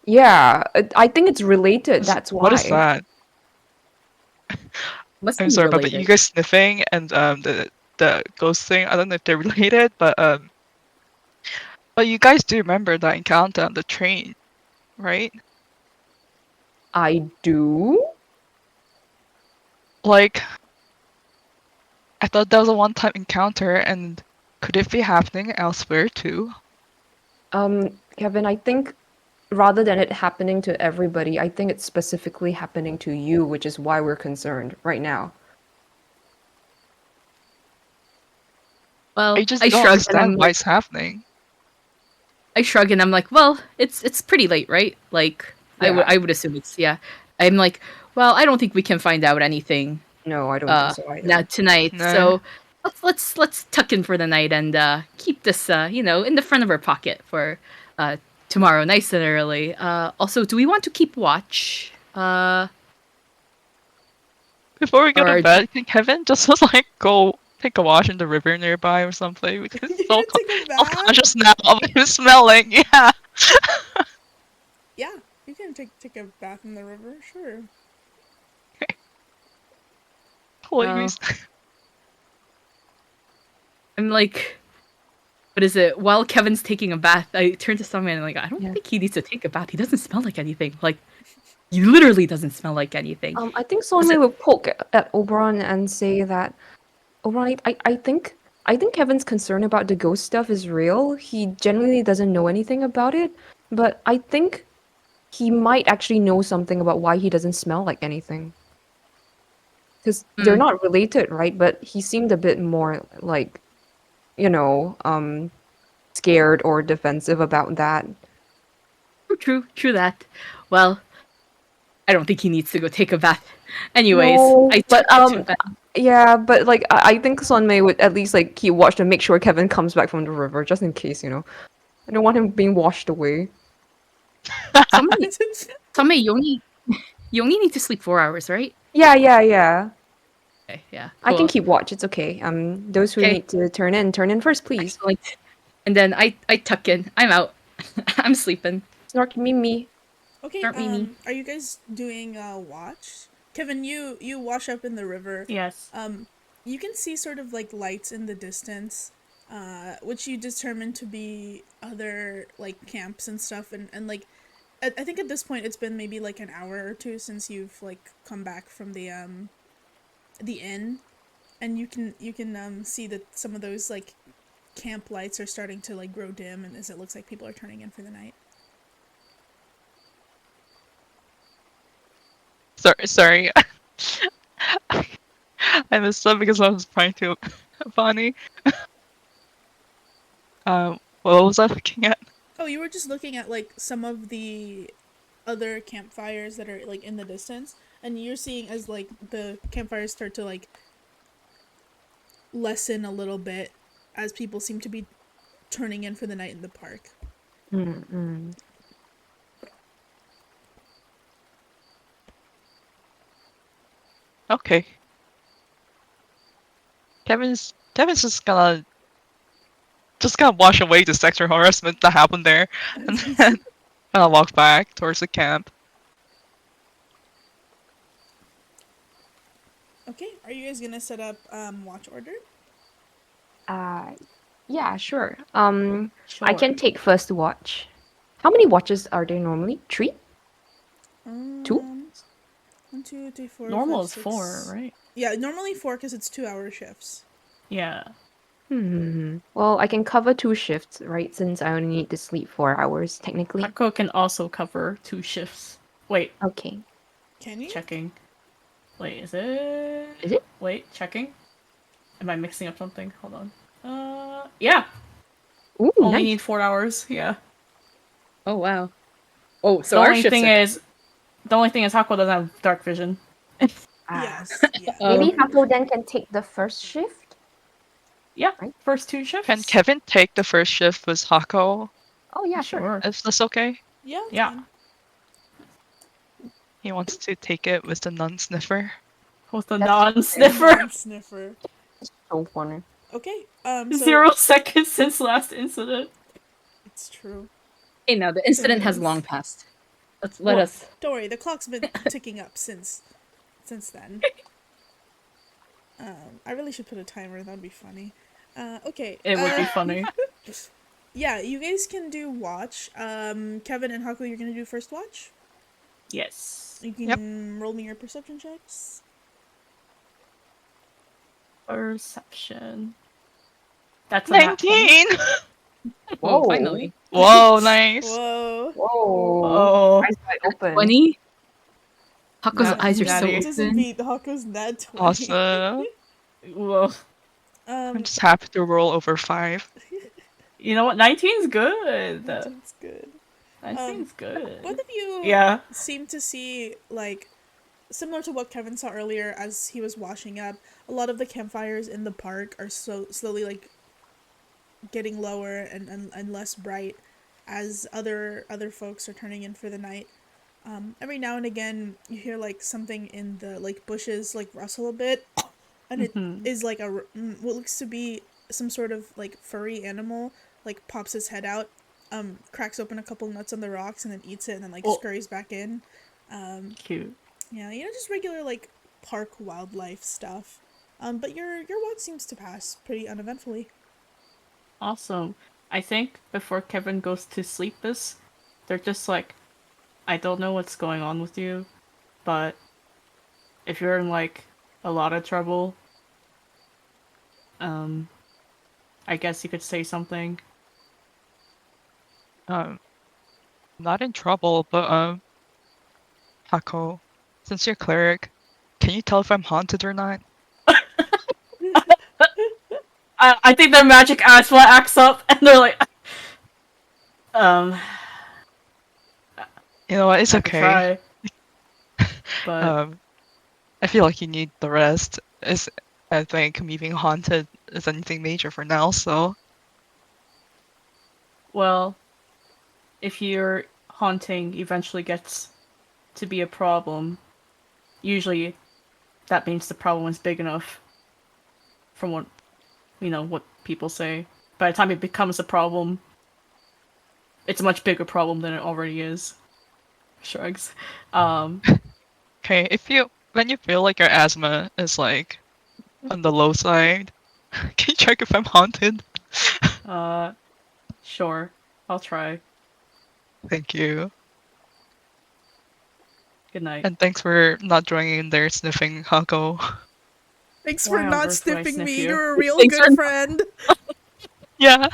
Yeah, I think it's related. That's why. What is that? I'm sorry, but you guys sniffing and the ghost thing. I don't know if they're related, but you guys do remember that encounter on the train, right? I do. Like, I thought that was a one-time encounter, and could it be happening elsewhere too? Kevin, I think rather than it happening to everybody, I think it's specifically happening to you, which is why we're concerned right now. Well, I just don't understand why it's happening. I shrug and I'm like, well, it's pretty late, right? Like, yeah. I would assume it's, yeah. I'm like, well, I don't think we can find out anything. No, I don't think so either. Now tonight. No. So let's tuck in for the night and keep this in the front of our pocket for tomorrow nice and early. Also, do we want to keep watch? Before we go to bed, can Kevin just like go take a wash in the river nearby or something? Because he's so conscious now of him smelling. Yeah. Yeah, you can take a bath in the river, sure. Okay. Please. I'm like, what is it? While Kevin's taking a bath, I turn to someone and I'm like, I don't think he needs to take a bath. He doesn't smell like anything. Like, he literally doesn't smell like anything. I think someone will poke at Oberon and say that, Oberon, I think Kevin's concern about the ghost stuff is real. He genuinely doesn't know anything about it, but I think he might actually know something about why he doesn't smell like anything. Because they're not related, right? But he seemed a bit more like, scared or defensive about that. True that. Well, I don't think he needs to go take a bath. Anyways, no, yeah, but like I think Sunmei would at least like keep watch to make sure Kevin comes back from the river, just in case, I don't want him being washed away. Sunmei, you only need to sleep 4 hours, right? Yeah. Okay, yeah. Cool. I can keep watch. It's okay. Those who need to turn in first, please. Excellent. And then I tuck in. I'm out. I'm sleeping. Snark Mimi. Okay. Are you guys doing watch? Kevin, you wash up in the river. Yes. You can see sort of like lights in the distance. which you determine to be other like camps and stuff, and like I think at this point it's been maybe like an hour or two since you've like come back from the inn, and you can see that some of those like camp lights are starting to like grow dim, and as it looks like people are turning in for the night. Sorry. I missed that because I was trying to funny. What was I looking at? Oh, you were just looking at like some of the other campfires that are like in the distance, and you're seeing as like the campfires start to like lessen a little bit as people seem to be turning in for the night in the park. Mm-mm. Okay. Kevin's just gonna wash away the sexual harassment that happened there, and then gonna walk back towards the camp. Okay, are you guys gonna set up watch order? Yeah, sure. Sure. I can take first watch. How many watches are there normally? 3? 2? 1, 2, 3, 4. Normal 5, is 6. 4, right? Yeah, normally 4 because it's 2-hour shifts. Yeah. Well, I can cover 2 shifts, right? Since I only need to sleep 4 hours, technically. Hako can also cover 2 shifts. Wait, Okay. Can you? checking. Wait, is it? Is it? Wait, checking. Am I mixing up something? Hold on. Yeah. Ooh, Only nice. need 4 hours. Yeah. Oh wow. Oh, so the our only shifts thing are... is, Hako doesn't have dark vision. Yes. Yeah. Maybe Oh. Hako then can take the first shift? Yeah. Right. First 2 shifts. Can Kevin take the first shift with Hako? Oh, yeah, sure. If that's okay? Yeah. It's Yeah. fine. He wants to take it with the non-sniffer. With the That's non-sniffer. Sniffer. So funny. Okay. So 0 seconds since last incident. it's true. Hey, now the incident has is. long passed. Let Well, us... Don't worry, the clock's been ticking up since then. I really should put a timer. That'd be funny. Okay. It would be funny. Yeah, you guys can do watch. Kevin and Haku, you're gonna do first watch. Yes. You can roll me your perception checks. Perception. That's a nat 20. 19! Whoa, Whoa. finally. Whoa, nice. Whoa. Whoa. Oh. Eyes wide open. 20? Hako's Nat- eyes are so natty. Doesn't open. beat Haku's nat 20. Awesome. Whoa. I'm just happy to roll over 5. You know what? 19's good. That's good. 19's good. Both of you Yeah. seem to see, like, similar to what Kevin saw earlier as he was washing up, a lot of the campfires in the park are slowly, like, getting lower and less bright as other folks are turning in for the night. Every now and again, you hear, like, something in the, like, bushes, like, rustle a bit, and it is, like, what looks to be some sort of, like, furry animal, like, pops its head out, cracks open a couple nuts on the rocks and then eats it and then like scurries back in. Cute. Yeah, just regular like park wildlife stuff. But your walk seems to pass pretty uneventfully. Awesome. I think before Kevin goes to sleep they're just like, I don't know what's going on with you, but if you're in like a lot of trouble, I guess you could say something. Not in trouble, but Hako, since you're cleric, can you tell if I'm haunted or not? I think their magic asthma acts up and they're like, You know what? It's I could okay. try. But I feel like you need the rest. I think me being haunted is anything major for now, so. well, if your haunting eventually gets to be a problem, usually that means the problem is big enough from what people say. By the time it becomes a problem, it's a much bigger problem than it already is. Shrugs. Okay, when you feel like your asthma is like on the low side, can you check if I'm haunted? Sure. I'll try. Thank you. Good night. And thanks for not joining in there sniffing Hako. Thanks Why for on not earth would I sniffing sniff me. you? You're a real Thanks for good not- friend. Yeah.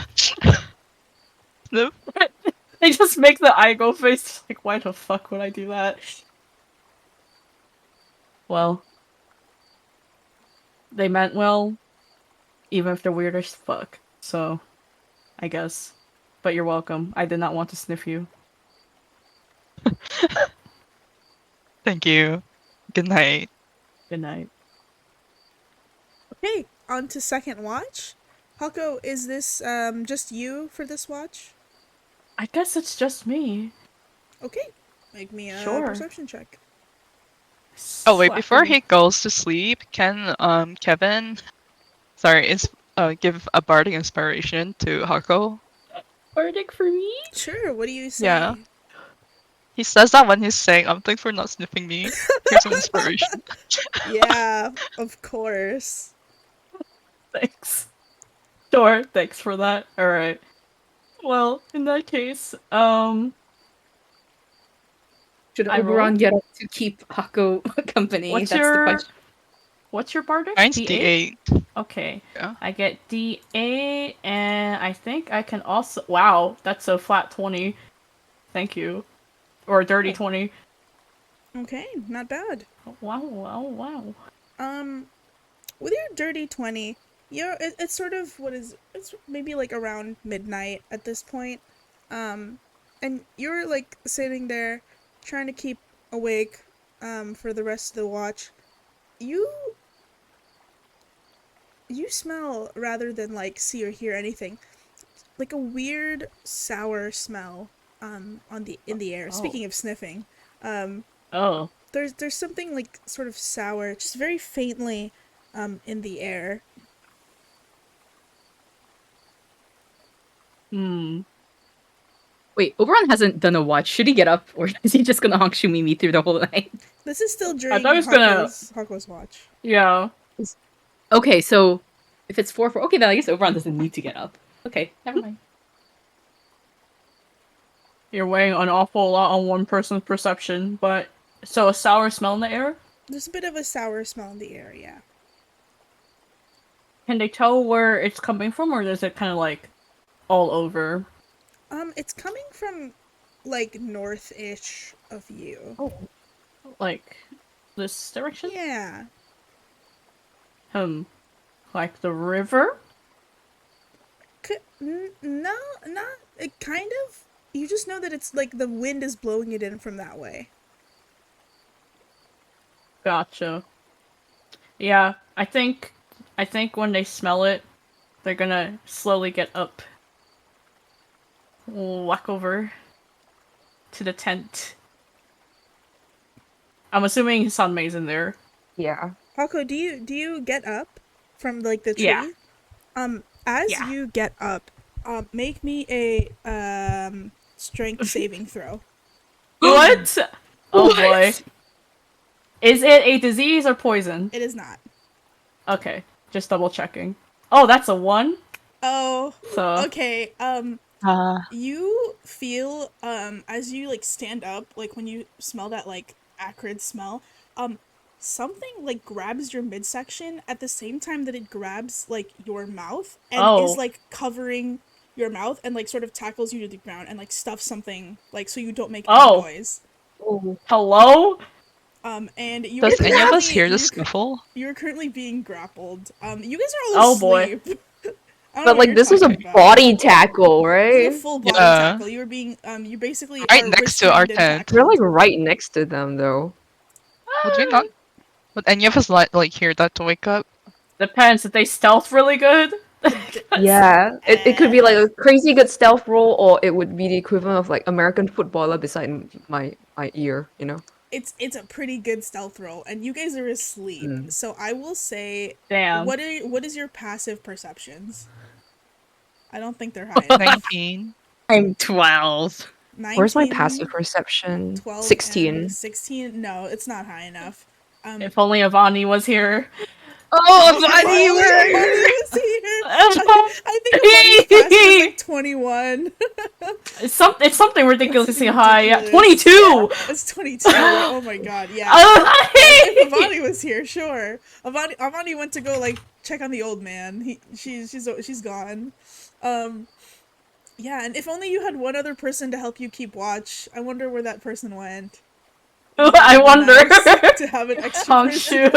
Sniff. They just make the eye go face. Like, why the fuck would I do that? Well, they meant well, even if they're weird as fuck. So, I guess. But you're welcome. I did not want to sniff you. Thank you. Good night. Good night. Okay, on to second watch. Hako, is this just you for this watch? I guess it's just me. Okay, make me a Sure. perception check. Oh wait, before Slapping. he goes to sleep, can Kevin give a bardic inspiration to Hako? Bardic for me? Sure, what do you say? Yeah. He says that when he's saying, thanks for not sniffing me. Here's some inspiration. Yeah, of course. Thanks. Sure, thanks for that. Alright. Well, in that case, Should I Oberon roll? get up to keep Hako company? What's That's your- the question. what's your bardic? Mine's D8. Okay. Yeah. I get D8, and I think I can also. Wow, that's a flat 20. Thank you. Or a dirty 20. Okay, not bad. Wow, wow, wow. With your dirty 20, it's sort of it's maybe like around midnight at this point. And you're like sitting there trying to keep awake for the rest of the watch. You smell, rather than like see or hear anything, like a weird sour smell in the air. Oh. Speaking of sniffing, Oh. there's something like sort of sour, just very faintly in the air. Wait, Oberon hasn't done a watch. Should he get up, or is he just gonna honk Shumimi through the whole night? This is still during thought he was gonna- Hako's watch. Yeah. Okay, so if it's 4-4, okay, then I guess Oberon doesn't need to get up. Okay, never mind. You're weighing an awful lot on one person's perception, but. So a sour smell in the air? There's a bit of a sour smell in the air, yeah. Can they tell where it's coming from, or is it kind of like all over? It's coming from like north-ish of you. Oh. Like this direction? Yeah. Like the river? No, not it. Kind of. You just know that it's like the wind is blowing it in from that way. Gotcha. Yeah, I think when they smell it, they're gonna slowly get up. Walk over to the tent. I'm assuming Sanmei's in there. Yeah. Hako, do you get up from like the tree? Yeah. As Yeah. you get up, make me a strength saving throw. What? Oh boy. Is it a disease or poison? It is not. Okay, just double checking. Oh, that's a 1. Oh, So okay. You feel as you like stand up, like when you smell that like acrid smell, something like grabs your midsection at the same time that it grabs like your mouth and is like covering your mouth and like sort of tackles you to the ground and like stuffs something like so you don't make any noise. hello? And you Does are any of us currently- hear the you're- scuffle? You're currently being grappled. You guys are all Oh, boy. asleep. I don't know But what like you're this was a talking about. body tackle, This right? is a full body Yeah. tackle. You were being you basically Right are next to our restrained and tent. We're like tackled. right next to them though. Would we not? Would any of us like hear that to wake up? Depends if they stealth really good. Yeah. It could be like a crazy good stealth roll, or it would be the equivalent of like American footballer beside my ear, you know? It's a pretty good stealth roll, and you guys are asleep. Mm. So I will say, Damn. what is your passive perceptions? I don't think they're high enough. 19. I'm 12. 19, Where's my passive perception? 12, 16. and 16. No, it's not high enough. If only Avani was here. Oh, Bonnie was here. I think Amani's pass was like 21. It's something ridiculously That's high. Yeah, ridiculous. 22. It's 22. Oh my god, yeah. If Avani was here, sure. Avani went to go like check on the old man. She's gone. Yeah, and if only you had one other person to help you keep watch. I wonder where that person went. I wonder. Nice to have an extra Oh, person. shoot.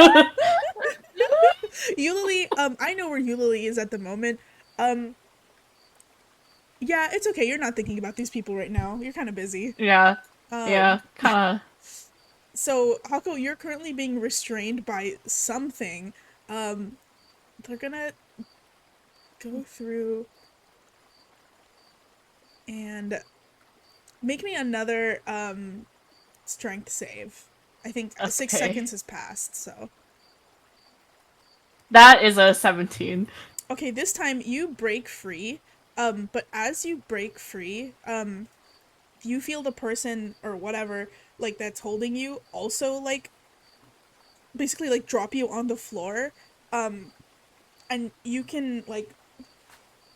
Eulalie, I know where Eulalie is at the moment. Yeah, it's okay. You're not thinking about these people right now. You're kind of busy. Yeah, yeah, kind So, Hako, you're currently being restrained by something. They're gonna go through and make me another strength save. I think 6 Okay. seconds has passed, so. That is a 17. Okay, this time you break free. But as you break free, you feel the person or whatever, like, that's holding you also, like, basically, like, drop you on the floor. And you can, like,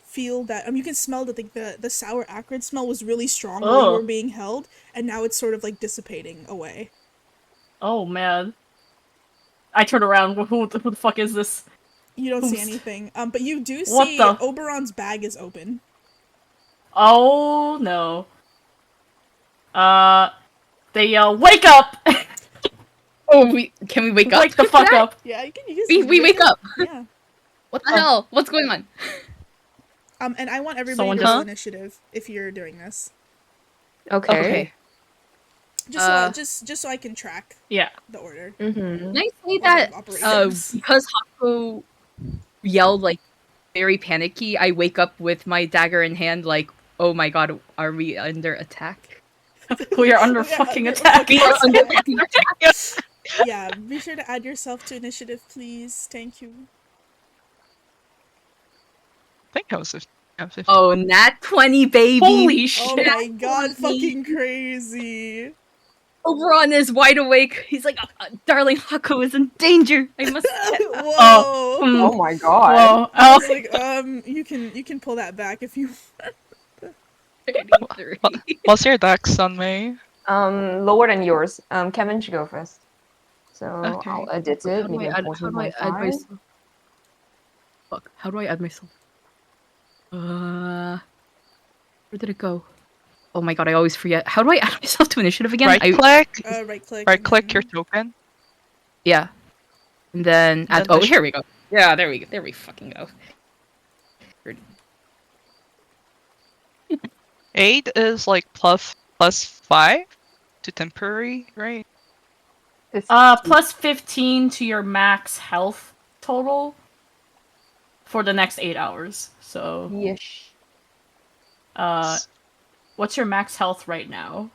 feel that, you can smell that, like, the sour acrid smell was really strong while you were being held, and now it's sort of, like, dissipating away. Oh, man. I turn around. Who the fuck is this? You don't see anything. But you do What see the- Oberon's bag is open. Oh, no. They yell, "Wake up!" Oh, can we wake up? Wake the fuck up. Yeah, you can We wake up. Yeah. What the hell? What's going on? And I want everybody Someone to just- roll initiative if you're doing this. Okay. Just so I can track Yeah. the order. Mm-hmm. Can I say of that operations. because Hako yelled like very panicky, I wake up with my dagger in hand, like, oh my god, are we under attack? We are under Yeah, fucking we're attack. We are under fucking attack. Yeah, be sure to add yourself to initiative, please. Thank you. I think I was 15. Oh, nat 20, baby. Holy Oh shit. my god, Holy- fucking crazy. Oberon is wide awake. He's like, darling, Hako is in danger. I must. Whoa. Oh my god. Whoa. I Oh, was like, you can pull that back if you. 33. What's your dex on May? Lower than yours. Kevin should go first. So Okay. I'll edit How it. do I Maybe add myself? 14.5. Fuck. How do I add myself? Where did it go? Oh my god, I always forget. How do I add myself to initiative again? Right click. Right click. Right and click then- your token. Yeah. And then And add. then Oh, the here we go. Yeah, there we fucking go. 8 is like +5 to temporary, right? plus 15 to your max health total for the next 8 hours. So, Yeesh. what's your max health right now?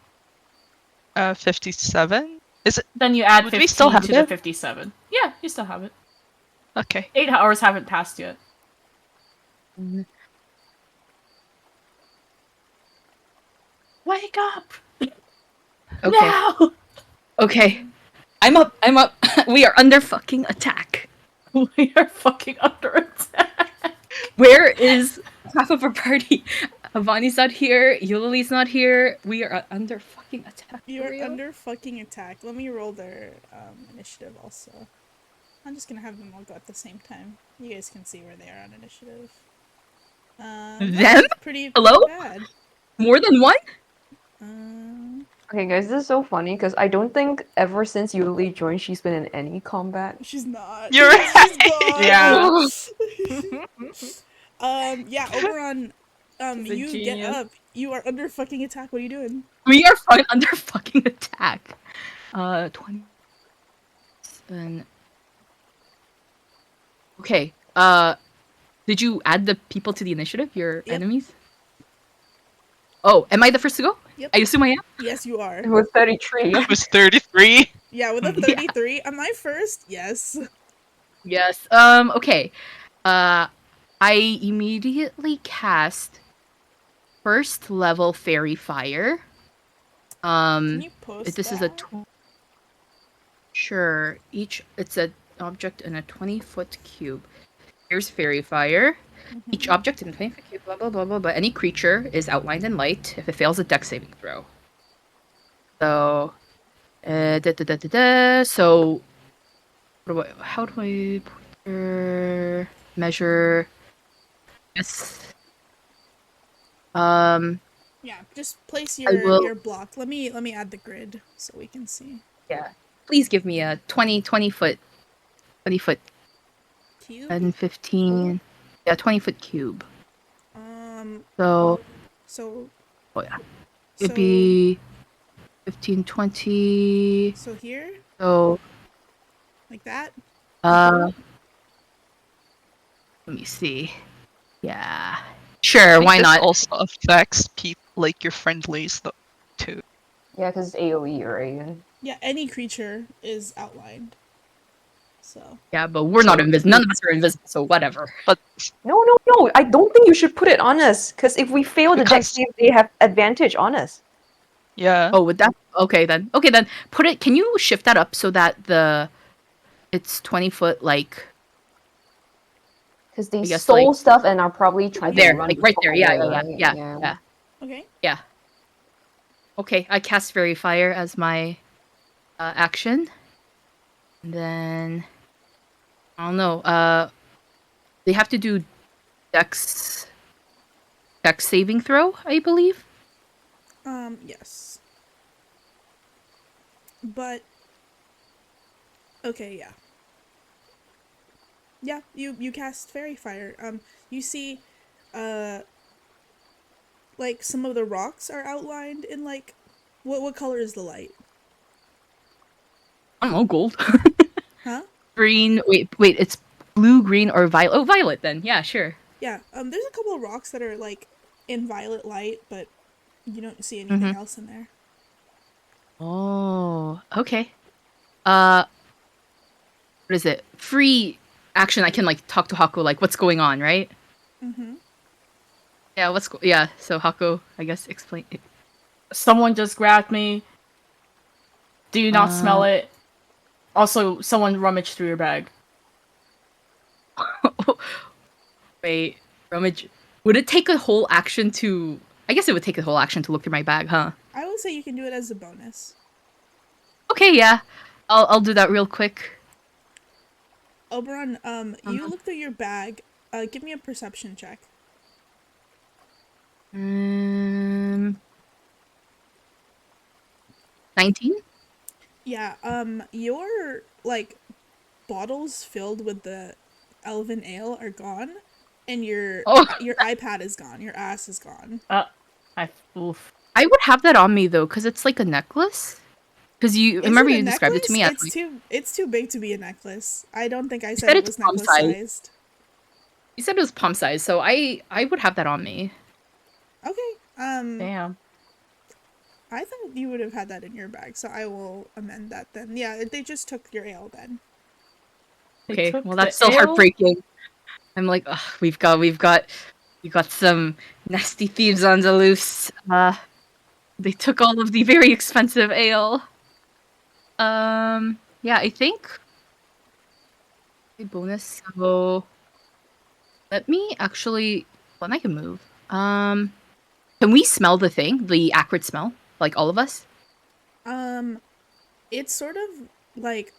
57. Is it Then you add Would 15 we still have to the it? 57. Yeah, you still have it. okay? 8 hours haven't passed yet. Wake up! Okay. Now! Okay. I'm up. We are under fucking attack. We are fucking under attack. Where is half of our party? Avani's not here. Eulalie's not here. We are under fucking attack. You're For real? under fucking attack. Let me roll their initiative also. I'm just gonna have them all go at the same time. You guys can see where they are on initiative. Them? Pretty Hello? bad. More than one? Okay, guys, this is so funny because I don't think ever since Yuli joined, she's been in any combat. She's not. You're She's gone. Yeah. Yeah, Oberon, She's a you get genius. up. You are under fucking attack. What are you doing? We are under fucking attack. 20. And... Okay. Did you add the people to the initiative? Your Yep. enemies? Oh, am I the first to go? Yep. I assume I am. Yes, you are. It was 33. It was 33. Yeah, with a 33. Am I first? Yes. Yes. Okay. I immediately cast first level fairy fire. Can you post This is a sure. It's an object in a 20-foot cube. Here's fairy fire. Each object in 20 foot cube, blah blah blah blah blah. Any creature is outlined in light if it fails a dex saving throw. So, So, how do I measure? Yes. Yeah, just place I will. your block. Let me add the grid so we can see. Yeah. Please give me a 20 foot Cube. 10, 15. Yeah, 20-foot cube. So Oh yeah. so It'd be 15, 20. so here, So, like that. let me see. Yeah. Sure, I think why this not? also affects people like your friendlies too. Yeah, because it's AoE, right? Yeah, any creature is outlined. So Yeah, but we're So not invisible. None of us are invisible, so whatever. But No. I don't think you should put it on us. Because if we fail the dex because save, they have advantage on us. yeah, Oh, would that? Okay then. Okay then. Put it. Can you shift that up so that it's 20 foot like Because they I guess, stole like, stuff and are probably trying to there, run like right there. Yeah, away, yeah, right? yeah. okay. Yeah. Okay, I cast Fairy Fire as my action. And then I don't know. They have to do dex saving throw, I believe. Yes. But okay, yeah. Yeah, you cast Fairy Fire. You see, like some of the rocks are outlined in like, what color is the light? I don't know, gold. Huh? Green. Wait. It's blue, green, or violet. Oh, violet then. Yeah, sure. Yeah. There's a couple of rocks that are like in violet light, but you don't see anything Mhm. else in there. Oh, okay. What is it? Free action. I can like talk to Hako, like, what's going on, right? Mm-hmm. Yeah. Yeah. So Hako, I guess, explain. Someone just grabbed me. Do you not smell it? Also, someone rummaged through your bag. Wait, rummage. Would it take a whole action to? I guess it would take a whole action to look through my bag, huh? I would say you can do it as a bonus. Okay, yeah. I'll do that real quick. Oberon, you look through your bag. Give me a perception check. 19? Yeah, your like bottles filled with the elven ale are gone, and your Oh. your iPad is gone. Your ass is gone. Oof. I would have that on me though, because it's like a necklace. Because you Is remember it a you described it to me as necklace? like, It's too big to be a necklace. I don't think I said said it it's was palm necklace size. sized. You said it was palm size, so I would have that on me. Okay. Damn. I thought you would have had that in your bag, so I will amend that then. Yeah, they just took your ale then. They Okay, took well the that's still ale? heartbreaking. I'm like, ugh, we got some nasty thieves on the loose. They took all of the very expensive ale. Yeah, I think a bonus. So let me actually. When I can move. Can we smell the thing? The acrid smell, like all of us? It's sort of like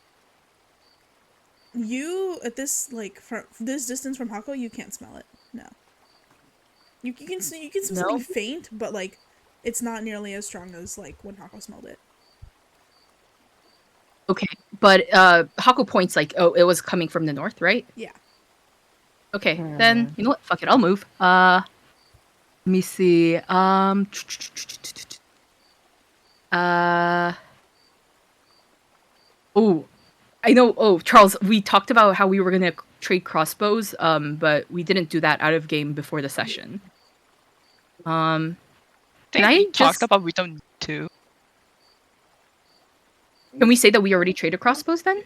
you at this like from this distance from Hako, you can't smell it. No. You can smell something No? faint, but like it's not nearly as strong as like when Hako smelled it. Okay, but Hako points like, oh, it was coming from the north, right? Yeah. Okay, then you know what? Fuck it, I'll move. Let me see. Oh, I know. Oh, Charles, we talked about how we were gonna trade crossbows, but we didn't do that out of game before the session. I Can think we I talked just? about we don't need to. Can we say that we already traded crossbows then?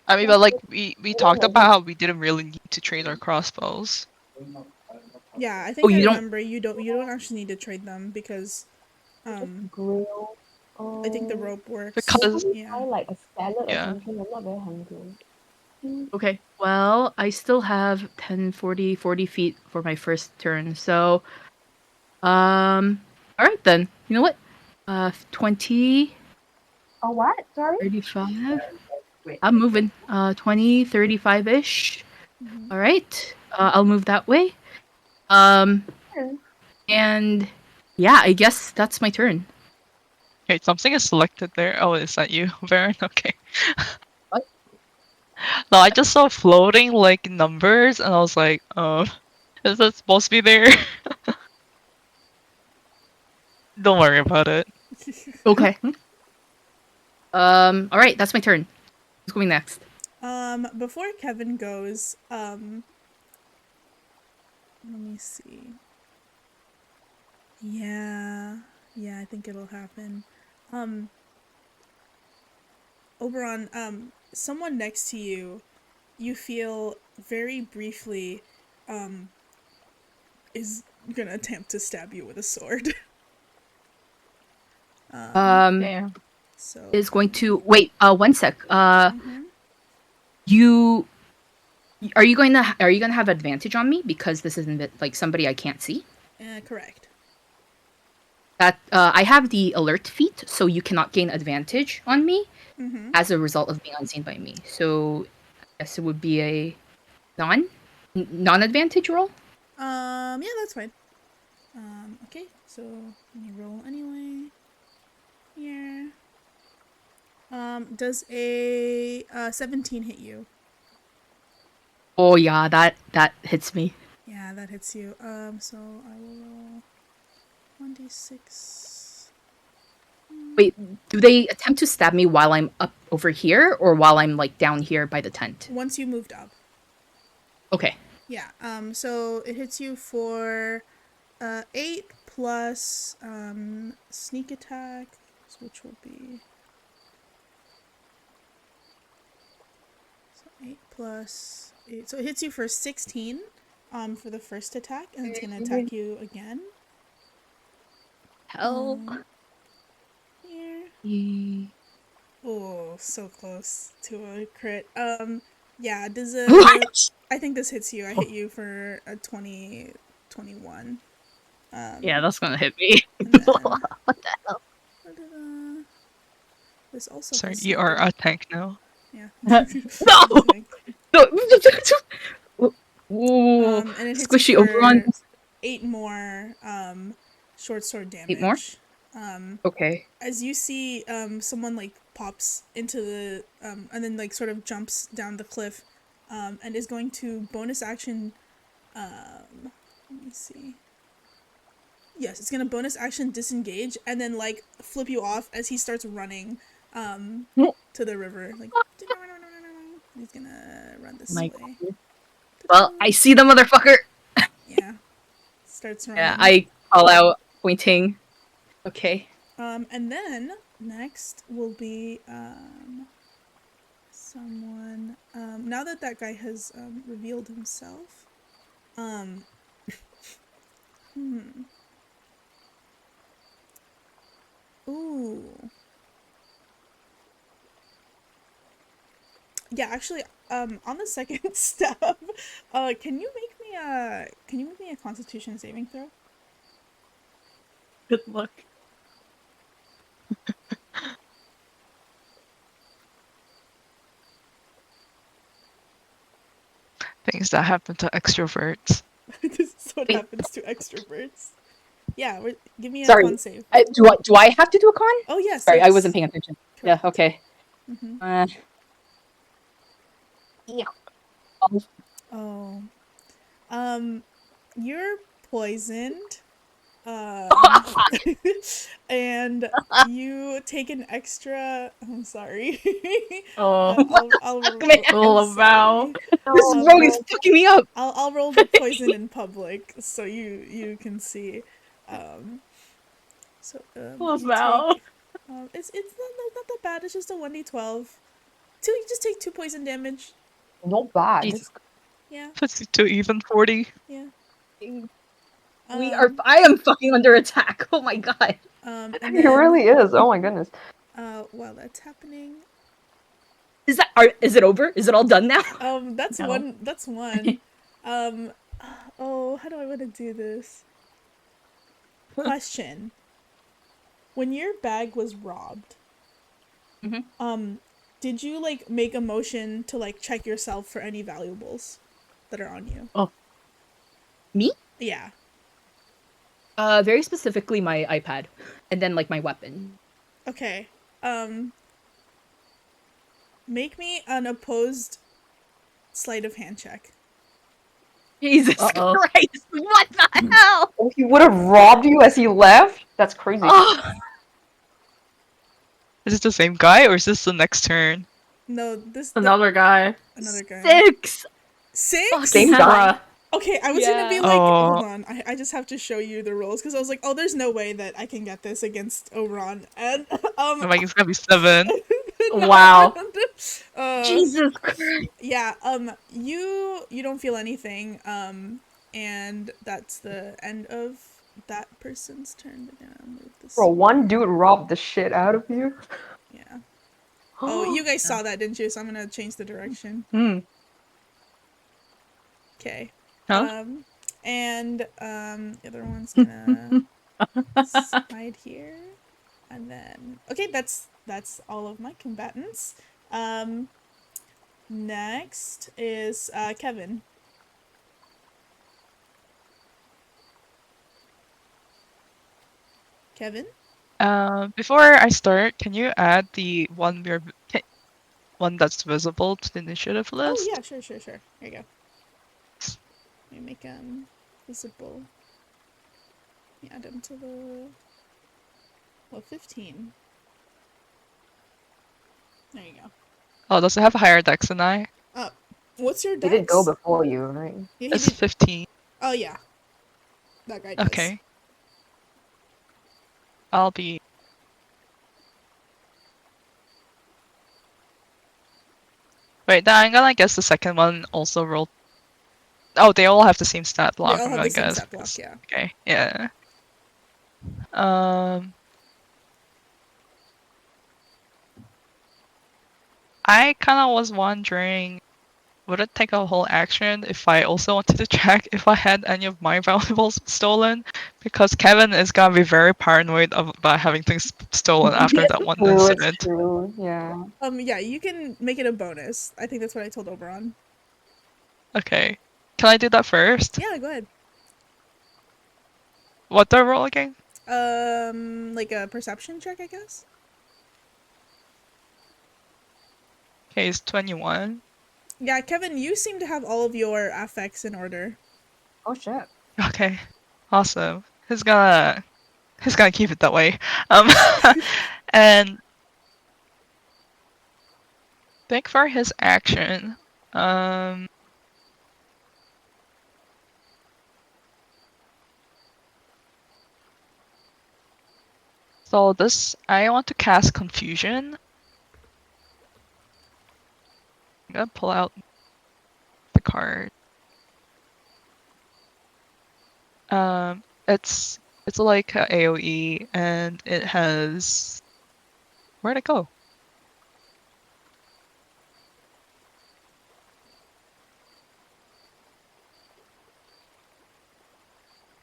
I mean, but like we talked about how we didn't really need to trade our crossbows. Yeah, I think Oh, I you don't. remember you don't actually need to trade them because Grill. I think the rope works. Because Yeah. Like a salad or yeah, something. I'm not very hungry. Okay. Well, I still have 10, 40, 40 feet for my first turn. So, all right then. You know what? 20, Oh, what? Sorry? 35. I'm moving. 20, 35-ish. Mhm. All right. I'll move that way. Um, and yeah, I guess that's my turn. Okay, something is selected there. Oh, is that you, Baron? Okay. What? No, I just saw floating like numbers, and I was like, is that supposed to be there? Don't worry about it. Okay. All right, that's my turn. Who's going next? Before Kevin goes, let me see. Yeah, I think it'll happen. Oberon, someone next to you, you feel very briefly, is gonna attempt to stab you with a sword. Damn. So Is going to wait. 1 sec. Mhm. You are you gonna have advantage on me because this isn't like somebody I can't see? Correct. That I have the alert feat, so you cannot gain advantage on me Mhm. as a result of being unseen by me. So I guess it would be a non-advantage roll. Yeah, that's fine. Okay, so let me roll anyway. Here. Does a 17 hit you? Oh yeah, that hits me. Yeah, that hits you. So I will roll 1d6. Wait, do they attempt to stab me while I'm up over here or while I'm like down here by the tent? Once you moved up. Okay. Yeah. So it hits you for 8 plus sneak attack, which will be 8 plus 8. So it hits you for 16 for the first attack, and it's gonna attack you again. Hell. Here. Oh, so close to a crit. Yeah, does a What? I think this hits you. I hit you for a 20, 21. Yeah, that's gonna hit me. And then What the hell? this also Sorry, has you are sneak a tank now. Yeah. No! No! Ooh, And it hits you squishy Oberon. for 8 more short sword 8 more? damage. Okay. As you see, someone like pops into the and then like sort of jumps down the cliff, and is going to bonus action. Let me see. Yes, it's gonna bonus action disengage and then like flip you off as he starts running, to the river. Like he's gonna run this My way. God. Well, I see the motherfucker. Yeah, starts Yeah, running. I call out, pointing. Okay. And then next will be someone. Now that that guy has revealed himself. Hmm. Ooh. Yeah, actually, on the second step, can you make me a Constitution saving throw? Good luck. Things that happen to extroverts. This is what Wait. happens to extroverts. Yeah, give me a Sorry. con save. Do I have to do a con? Oh yes, Sorry, I yes. wasn't paying attention. Yeah, Correct. okay. Mm-hmm. Yeah. Oh. You're poisoned. Um, and you take an extra. I'm sorry. Oh, I'll Fuck, roll. man. full I'm of vow. sorry. This rogue is fucking me up. I'll roll the poison in public so you can see. So Full of you vow. take. It's not that bad. It's just a 1d12. You just take 2 poison damage. Not bad. Jesus Yeah, Puts you to even 40. yeah. Christ. Um, I am fucking under attack. Oh my god. and It then really is. Oh my goodness. while that's happening, Is it over? Is it all done now? That's No. one. That's one. Oh, how do I want to do this? Question: when your bag was robbed, Mhm. did you like make a motion to like check yourself for any valuables that are on you? Me? Yeah. Very specifically my iPad, and then like my weapon. Okay. Make me an opposed sleight of hand check. Jesus Uh-oh. Christ! What the hell? Oh, he would have robbed you as he left? That's crazy. Oh, Is it the same guy or is this the next turn? No, this Another guy. another guy. 6. Six? Same guy. Bruh. Okay, I was gonna be Yeah. like, Oh. hold on, I just have to show you the rolls because I was like, oh, there's no way that I can get this against Oberon, and I'm like, it's gonna be 7. no, Wow. Jesus Christ! yeah, you don't feel anything, and that's the end of that person's turn. But now I'll move this. Bro, one dude robbed the shit out of you. Yeah. Oh, you guys saw that, didn't you? So I'm gonna change the direction. Okay. Huh? And the other one's gonna slide here, and then okay, that's all of my combatants. Next is Kevin. Kevin? Before I start, can you add the one that's visible to the initiative list? Oh yeah, sure. Here you go. Let me make visible. Let me add them to the 15. There you go. Oh, does it have a higher dex than I? What's your He dex? did go before you, right? Yeah, he It's did. 15. Oh yeah, that guy does. Okay. I'll be. Wait, then I'm gonna guess the second one also rolled. Oh, they all have the same stat block. They all I'm have gonna the same guess. stat block, yeah. Okay, yeah. I kind of was wondering, would it take a whole action if I also wanted to check if I had any of my valuables stolen? Because Kevin is gonna be very paranoid about having things stolen after that one True, it's incident. true. Yeah. Yeah, you can make it a bonus. I think that's what I told Oberon. Okay. Can I do that first? Yeah, go ahead. What do I roll again? Like a perception check, I guess. Okay, it's 21. Yeah, Kevin, you seem to have all of your affects in order. Oh shit. Okay, awesome. He's gonna keep it that way. And think for his action. So this, I want to cast Confusion. I'm gonna pull out the card. It's like a AOE, and it has. Where'd it go?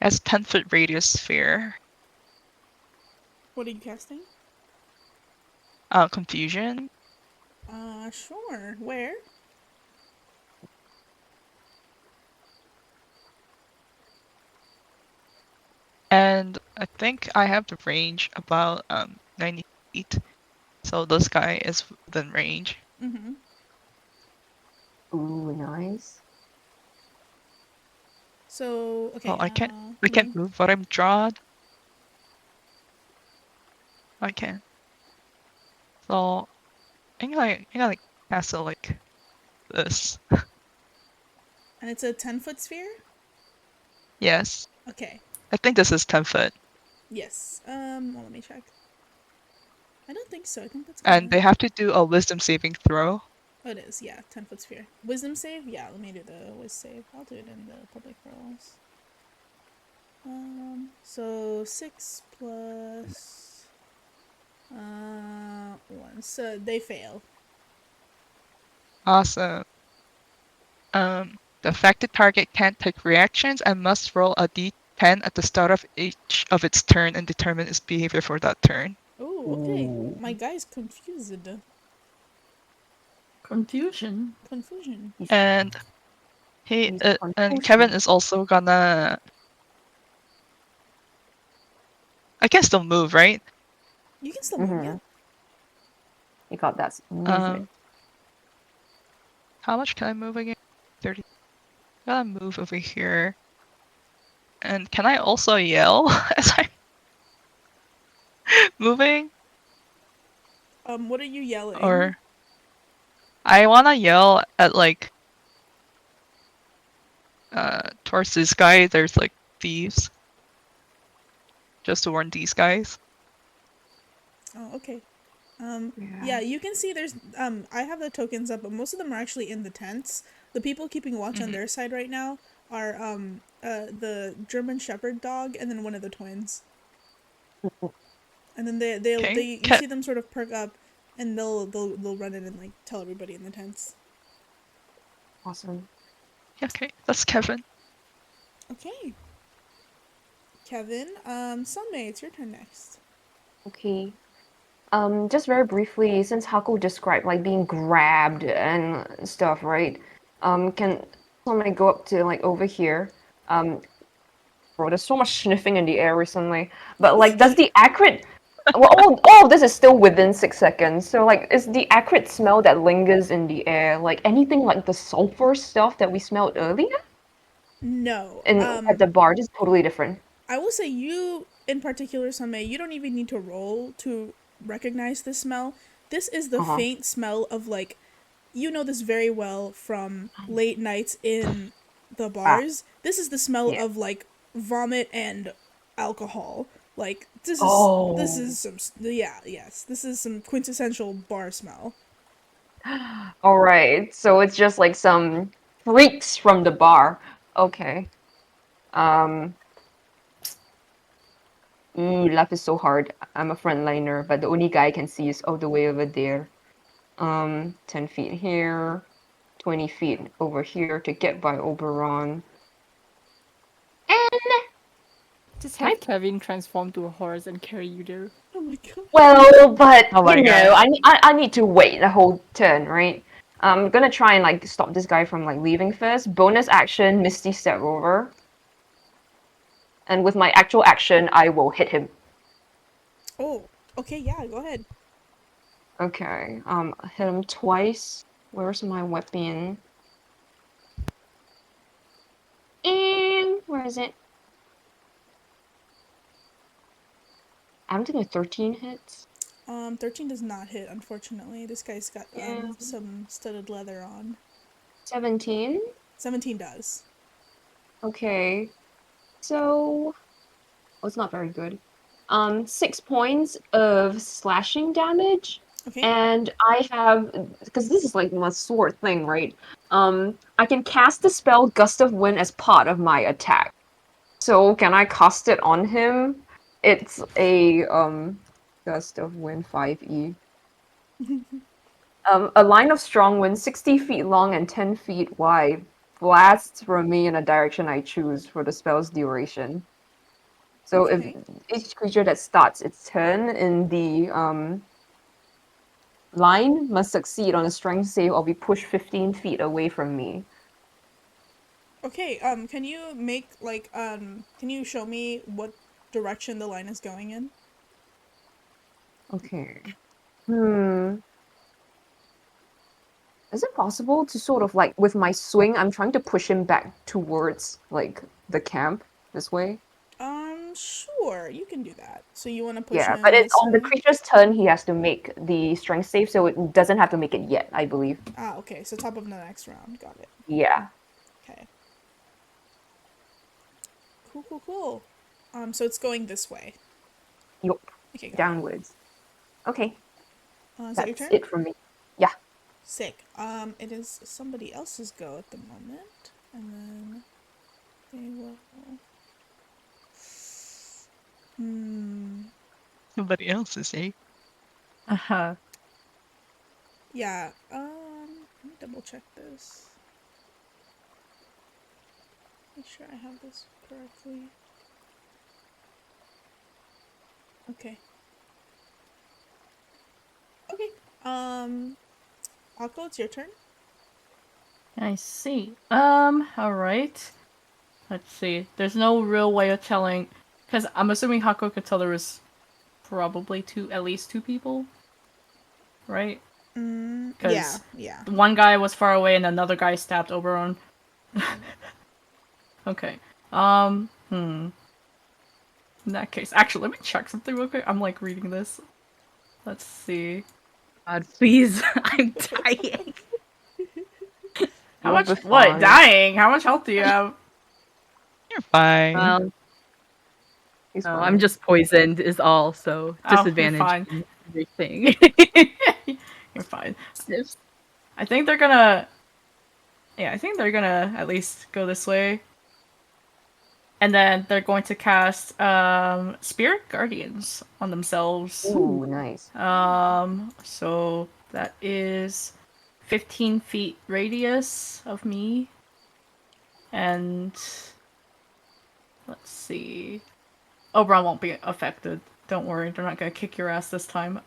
It has 10-foot radius sphere. What are you casting? Confusion. Sure. Where? And I think I have the range about 90 feet. So this guy is within range. Mm-hmm. Ooh, nice. So okay. Oh, I can't move, but I'm drawn. I can. So I'm gonna cast it like this. And it's a 10-foot sphere. Yes. Okay. I think this is 10 foot. Yes. Well, let me check. I don't think so. I think that's. And they have to do a wisdom saving throw. Oh, it is. Yeah, 10-foot sphere. Wisdom save. Yeah, let me do the save. I'll do it in the public rolls. So 6 plus 1. So they fail. Awesome. The affected target can't take reactions and must roll a d10 at the start of each of its turn and determine its behavior for that turn. Oh, okay. Ooh. My guy's confused. Confusion. Confusion. And He's and Kevin is also gonna. I can still move, right? You can still move, yeah. You got that movement. How much can I move again? 30. Gotta move over here. And can I also yell as I'm moving? What are you yelling? Or I wanna yell at like towards this guy. There's like thieves. Just to warn these guys. Oh, okay. Yeah, you can see there's I have the tokens up, but most of them are actually in the tents. The people keeping watch on their side right now are the German Shepherd dog and then one of the twins. And then you see them sort of perk up and they'll run in and like tell everybody in the tents. Awesome. Okay, that's Kevin. Okay. Kevin, Sunmay, it's your turn next. Okay. Just very briefly, since Haku described like being grabbed and stuff, right? Can somebody go up to like over here? Bro, there's so much sniffing in the air recently. But like, does the acrid well, all of this is still within 6 seconds. So like, is the acrid smell that lingers in the air like anything like the sulfur stuff that we smelled earlier? No. And at the bar, just totally different. I will say you, in particular, Sunmay, you don't even need to roll to recognize this smell. This is the faint smell of, like, you know this very well from late nights in the bars. This is the smell of, like, vomit and alcohol. Like, this is some, this is some quintessential bar smell. All right, so it's just like some freaks from the bar. Okay. Life is so hard. I'm a frontliner, but the only guy I can see is all the way over there. 10 feet here, 20 feet over here to get by Oberon. And Just have Kevin transform to a horse and carry you there. Oh my god. well, but Oh my you know, God. I need to wait the whole turn, right? I'm gonna try and like stop this guy from like leaving first. Bonus action, Misty Step over. And with my actual action, I will hit him. Oh, okay, yeah, go ahead. Okay, hit him twice. Where's my weapon? And where is it? I'm thinking 13 hits. 13 does not hit, unfortunately. This guy's got some studded leather on. 17. 17 does. Okay. So, it's not very good. 6 points of slashing damage. Okay. And I have, because this is like my sword thing, right? I can cast the spell Gust of Wind as part of my attack. So can I cast it on him? It's a Gust of Wind 5e. A line of strong wind 60 feet long and 10 feet wide blasts from me in a direction I choose for the spell's duration. So if each creature that starts its turn in the line must succeed on a strength save or be pushed 15 feet away from me. Okay, can you make, like, can you show me what direction the line is going in? Okay. Is it possible to sort of like, with my swing, I'm trying to push him back towards, like, the camp this way? Sure, you can do that. So you want to push Yeah, him but it's this on the way? creature's turn, he has to make the strength save, so it doesn't have to make it yet, I believe. Ah, okay, so top of the next round. Got it. Yeah. Okay. Cool, cool, cool. So it's going this way. Yup. Okay, got Downwards. Okay. it. Is that your That's turn? it from me. Yeah. Sick. It is somebody else's go at the moment. And then they will... Somebody else's, eh? Uh-huh. Yeah, Let me double check this. Make sure I have this correctly. Okay. Okay. Akko, it's your turn. I see. All right. Let's see. There's no real way of telling, because I'm assuming Hako could tell there was probably at least two people, right? Yeah, Because yeah. one guy was far away and another guy stabbed Oberon. Okay. In that case, actually, let me check something real quick. I'm like reading this. Let's see. God, please. I'm dying. How You'll be much? What? fine. Dying? How much health do you have? You're fine. He's No, fine. I'm just poisoned is all, so Oh, you're disadvantage fine. in everything. You're fine. Sniffs. I think they're gonna. Yeah, I think they're gonna at least go this way. And then they're going to cast Spirit Guardians on themselves. Ooh, nice. So that is 15 feet radius of me. And let's see. Oberon won't be affected. Don't worry, they're not gonna kick your ass this time.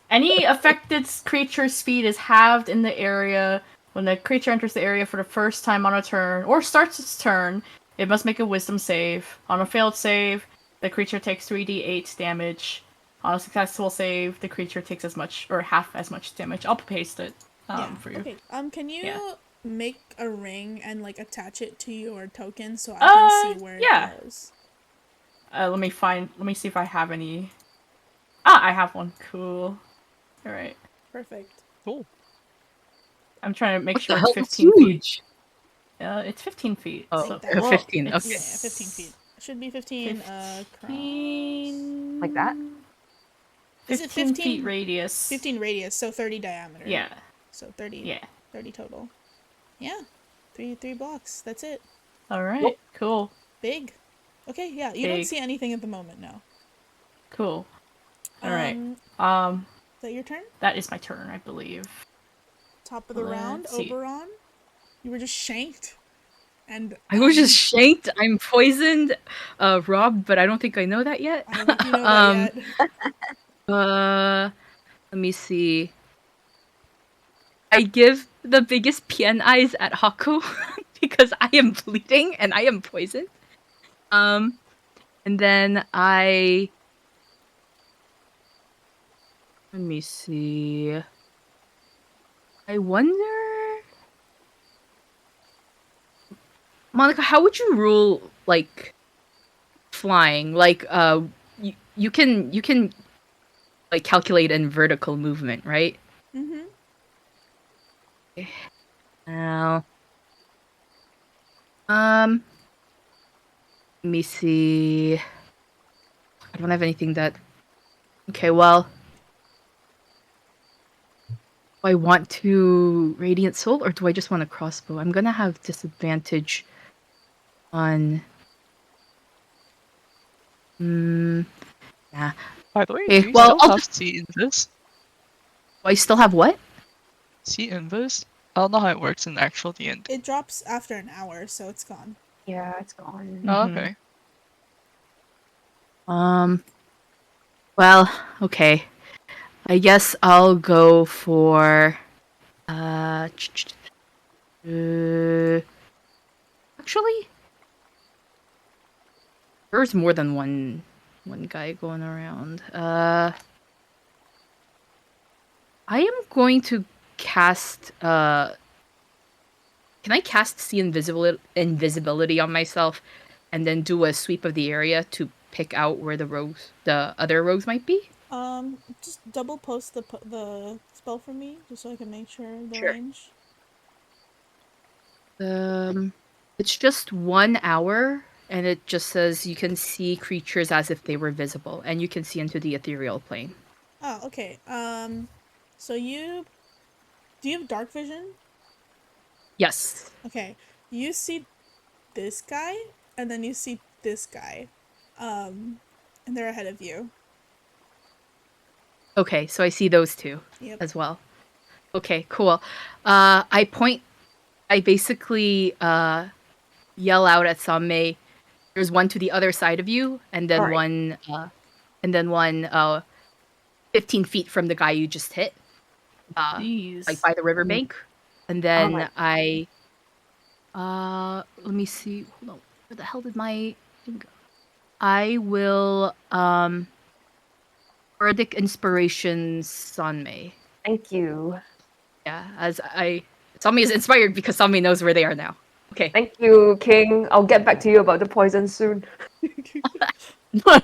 Any affected creature's speed is halved in the area when the creature enters the area for the first time on a turn or starts its turn. It must make a wisdom save. On a failed save, the creature takes 3d8 damage. On a successful save, the creature takes as much or half as much damage. I'll paste it for you. Okay. Can you Yeah. make a ring and like attach it to your token so I can see where yeah. it goes? Let me see if I have any. I have one. Cool. Alright. Perfect. Cool. I'm trying to make What sure the it's hell? 15 feet. Huge. It's 15 feet. Oh, So, that. 15. Yeah, Okay. 15 feet. It should be 15 across. 15... Like that? Is it 15 feet 15? radius. 15 radius, so 30 diameter. Yeah. So 30. Yeah. 30 total. Yeah. Three blocks. That's it. Alright, cool. Big. Okay, yeah. You don't Big. see anything at the moment now. Cool. Alright. Is that your turn? That is my turn, I believe. Top of the round, Let's see. Oberon. You were just shanked. And I was just shanked. I'm poisoned, robbed, but I don't think I know that yet. I don't think you know that yet. Let me see. I give the biggest PN eyes at Haku because I am bleeding and I am poisoned. And then let me see. I wonder, Monica, how would you rule like flying? Like, you can like calculate in vertical movement, right? Mm-hmm. Now, let me see. I don't have anything that. Okay, well, do I want to Radiant Soul or do I just want a crossbow? I'm gonna have disadvantage on. Nah. By the way, Okay, do you well, still have see invis? Do I still have what? See invis? I don't know how it works in actual D&D. It drops after an hour, so it's gone. Yeah, it's gone. Oh, Mhm. okay. Well, okay. I guess I'll go for actually there's more than one guy going around. I am going to cast can I cast see invisibility on myself and then do a sweep of the area to pick out where the other rogues might be? Just double post the spell for me, just so I can make sure the Sure. range. It's just 1 hour, and it just says you can see creatures as if they were visible, and you can see into the ethereal plane. Oh, okay. So do you have dark vision? Yes. Okay. You see this guy, and then you see this guy. And they're ahead of you. Okay, so I see those two Yep. as well. Okay, cool. I basically yell out at Samme. There's one to the other side of you, and then Alright. one 15 feet from the guy you just hit, like Jeez. by the riverbank. And then Alright. let me see. Hold on. Where the hell did my thing go? I will Bardic Inspiration Sanmei. Thank you. Yeah, Sanmei is inspired because Sanmei knows where they are now. Okay. Thank you, King. I'll get back to you about the poison soon. All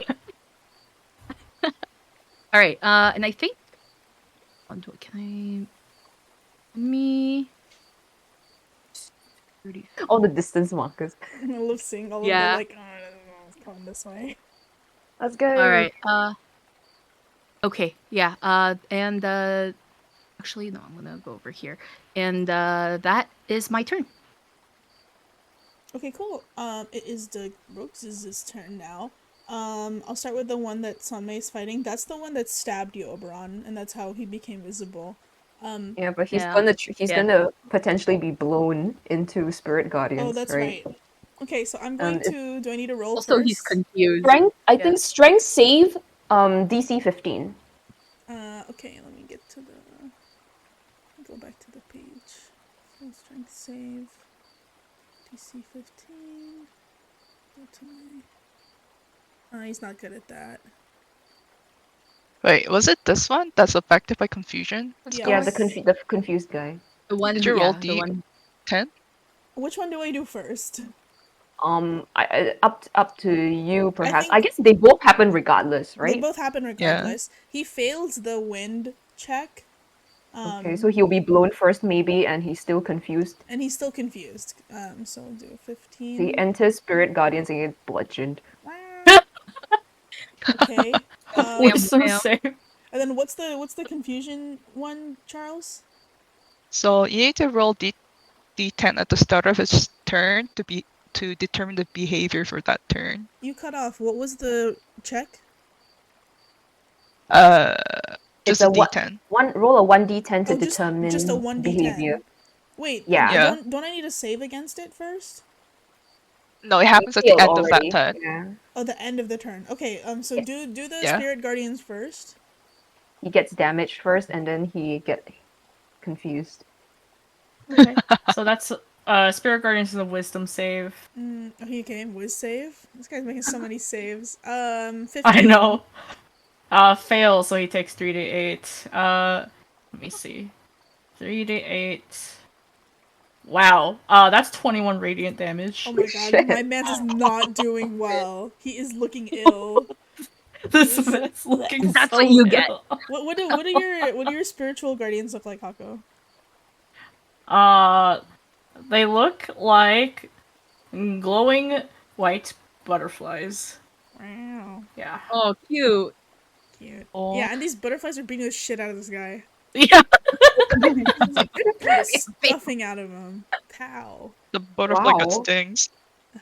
right. And I think can me 30. All the distance markers. I love seeing all Yeah. of the like. Oh, I don't know. It's going this way. Let's go. All right. Okay. Yeah. And actually, no. I'm gonna go over here, and that is my turn. Okay, cool. It is the Rogues' turn now. I'll start with the one that Sanmei is fighting. That's the one that stabbed you, Oberon, and that's how he became visible. Yeah, but he's Yeah. gonna potentially be blown into spirit guardians. Oh, that's right. Okay, so I'm going to. Do I need to roll Also, first? he's confused. Strength. I Yeah. think strength save. DC 15. Okay, let me get to the. Go back to the page. So strength save. DC 15. Go to my. He's not good at that. Wait, was it this one that's affected by confusion? Yeah. Yeah, Yes. the confused guy. The one. Did you roll the one. D10? Which one do I do first? Up to you perhaps. think- I guess they both happen regardless, They right? both happen regardless. He fails the wind check. Okay, so he'll be blown first maybe, and he's still confused. And he's still confused. So we'll do a 15. So he enters spirit guardians and gets bludgeoned. Okay. Wisdom save. And then what's the confusion one, Charles? So you need to roll D10 at the start of his turn to determine the behavior for that turn. You cut off. What was the check? Just It's a a D10. Roll a 1d10 to Oh, determine just a 1d10. behavior. Wait. Yeah. Don't I need to save against it first? No, it happens at the Failed end of that already. turn. Yeah. Oh, the end of the turn. Okay. So Yes. do the Yeah. spirit guardians first. He gets damaged first, and then he get confused. Okay. So that's Spirit Guardians is a wisdom save. Okay, whiz save. This guy's making so many saves. 15. I know. Fails, so he takes 3d8. Let me see. 3d8. Wow. That's 21 radiant damage. Oh my god, Shit. my man is not doing well. He is looking ill. This man's looking That's so what you get. ill. What do your spiritual guardians look like, Hako? They look like glowing white butterflies. Wow. Yeah. Oh, cute. Cute. Oh. Yeah, and these butterflies are beating the shit out of this guy. Yeah. Stuffing out of him. Pow. The butterfly got Wow. stings.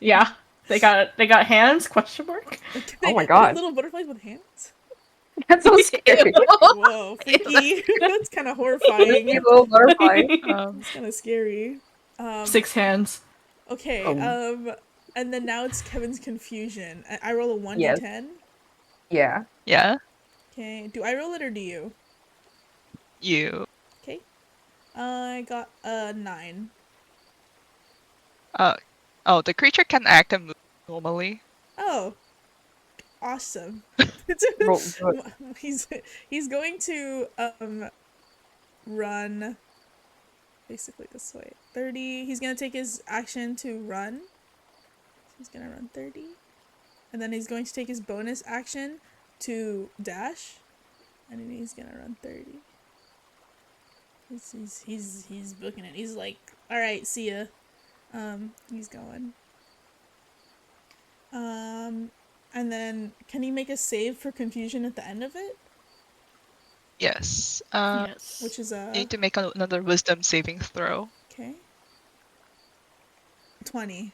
Yeah. They got hands? Question mark. Oh my They god. little butterflies with hands? That's so scary. Whoa, freaky. That's kind of horrifying. Freaky little butterfly. It's kind of scary. 6 hands. Okay, and then now it's Kevin's confusion. I roll a 1d10. Yes. Yeah. Yeah, Okay, do I roll it or do you? you. Okay. I got a 9. Oh, the creature can act and move normally. Oh, awesome. Roll- He's going to run basically this way. 30. He's gonna take his action to run. He's gonna run 30, and then he's going to take his bonus action to dash, and then he's gonna run 30. He's booking it. He's like, all right, see ya. He's going. And then can he make a save for confusion at the end of it? Yes. Yes. Which is You need to make another wisdom saving throw. okay. 20.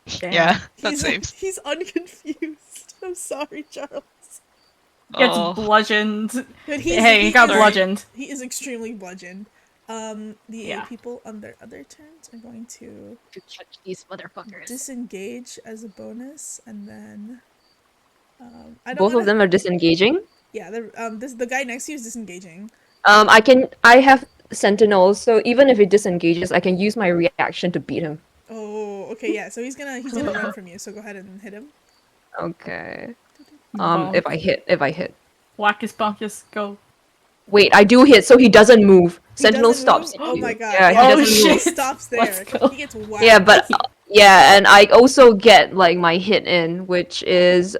Damn. Yeah, that saves. He's unconfused. I'm sorry, Charles. Gets Oh, bludgeoned. But Hey, he got Sorry. bludgeoned. He is extremely bludgeoned. The Yeah. people on their other turns are going to To catch these motherfuckers. disengage as a bonus, and then I don't Both wanna, of them are disengaging. Yeah, the guy next to you is disengaging. I have sentinels, so even if he disengages, I can use my reaction to beat him. Oh, okay, yeah. So he's gonna run from you. So go ahead and hit him. Okay. Bonk. If I hit. Wackus bonkus, go. Wait, I do hit, so he doesn't move. He Sentinel doesn't stops. move? Oh my god. Yeah, he Oh, doesn't he move. shit. stops there. Let's go. He gets whacked. Yeah, but yeah, and I also get like my hit in, which is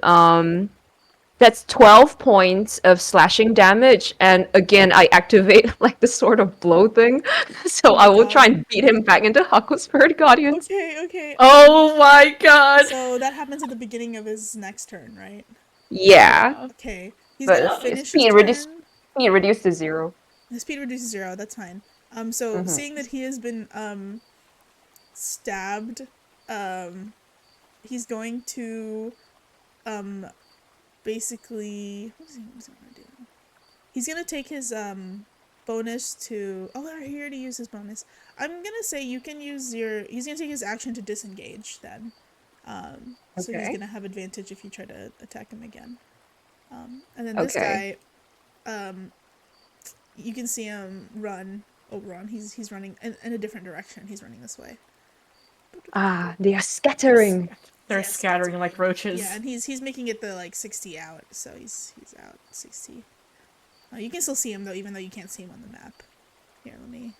that's 12 points of slashing damage, and again I activate like the sort of blow thing. So Oh my I will try God. and beat him back into Hako's Spirit Guardians. Okay. Oh my god. So that happens at the beginning of his next turn, right? Yeah. Okay. He's But gonna finish his speed turn. reduced to 0. His speed reduces 0. That's fine. So seeing that he has been stabbed, he's going to basically what's he gonna do? He's gonna take his bonus to. Oh, he already used his bonus. I'm gonna say you can use your. He's gonna take his action to disengage then. So he's Okay. gonna have advantage if you try to attack him again. And then this Okay. guy, you can see him run. Oh, run! He's running in a different direction. He's running this way. Ah, they are scattering. They're Yeah, scattering like roaches. Yeah, and he's making it the like 60 out, so he's out 60. You can still see him though, even though you can't see him on the map. Here, let me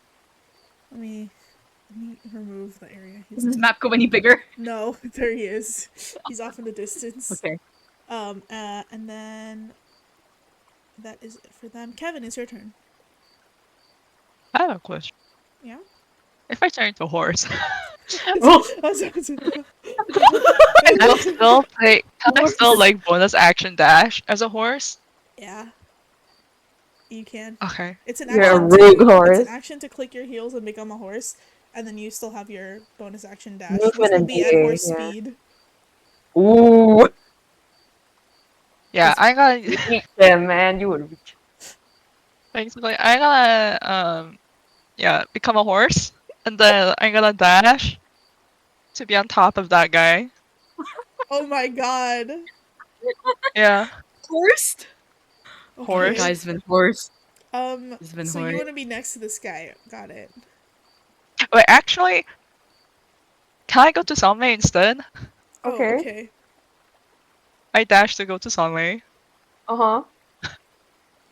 remove the area he's Does this in. map go any bigger? No, there he is. He's off in the distance. Okay. And then that is it for them. Kevin, it's your turn. I have a question. Yeah. If I turn into a horse, can I still like bonus action dash as a horse? Yeah. You can. Okay. It's an You're a action rogue to, horse. It's an action to click your heels and become a horse, and then you still have your bonus action dash, Movement which will and be at DA, horse yeah. speed. Ooh. Yeah, I gotta Reach them, man. You would reach. basically I gotta become a horse, and then I'm gonna dash to be on top of that guy. Oh my god. Yeah, Forced? horse. Guy's been forced. He's been So you horrid. want to be next to this guy. Got it. Wait, actually, can I go to Salme instead? Oh, Okay. okay. I dash to go to Salme. Uh-huh.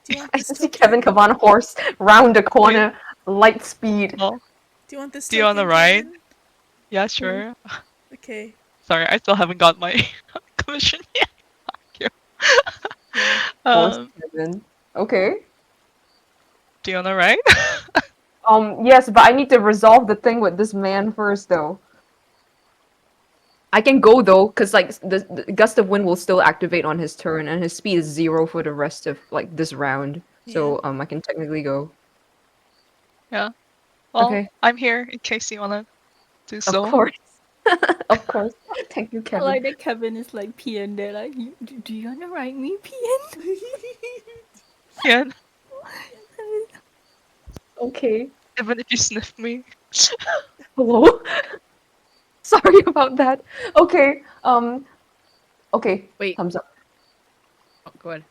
Do you want I this just see token? Kevin come on a horse, round the corner, light speed. Well, Do you want this do you wanna token, ride? Kevin? yeah, sure. Okay. Sorry, I still haven't got my commission yet. Fuck you. Horse Kevin. Okay. Do you wanna ride? Yes, but I need to resolve the thing with this man first, though. I can go though, cause like the gust of wind will still activate on his turn, and his speed is 0 for the rest of like this round. So I can technically go. Yeah. Well, Okay. I'm here in case you wanna do so. Of course. Of course. Thank you, I Kevin. like that Kevin is like peeing there, like, do you wanna ride me, peeing? Yeah. Okay. Even if you sniff me. Hello. Sorry about that. Okay. Okay. Wait. Thumbs up. Oh, go ahead.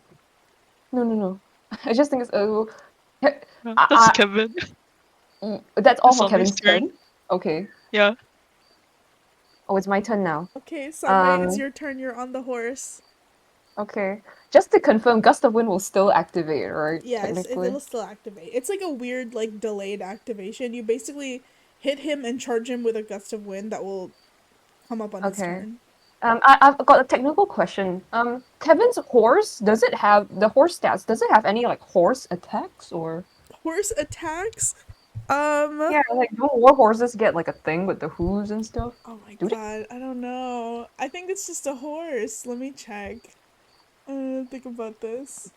No. I just think it's That's Kevin. that's all It's for on Kevin's his turn. turn. Okay. Yeah. Oh, it's my turn now. Okay, Sunday, it's Um, your turn. You're on the horse. Okay. Just to confirm, gust of wind will still activate, right? Yeah, Technically. it'll still activate. It's like a weird, like, delayed activation. You basically hit him and charge him with a gust of wind that will come up on his Okay. turn. I've got a technical question. Kevin's horse, does it have the horse stats? Does it have any like horse attacks or? Horse attacks? Yeah, like don't war horses get like a thing with the hooves and stuff? Oh my Do they? god, I don't know. I think it's just a horse. Let me check. Think about this.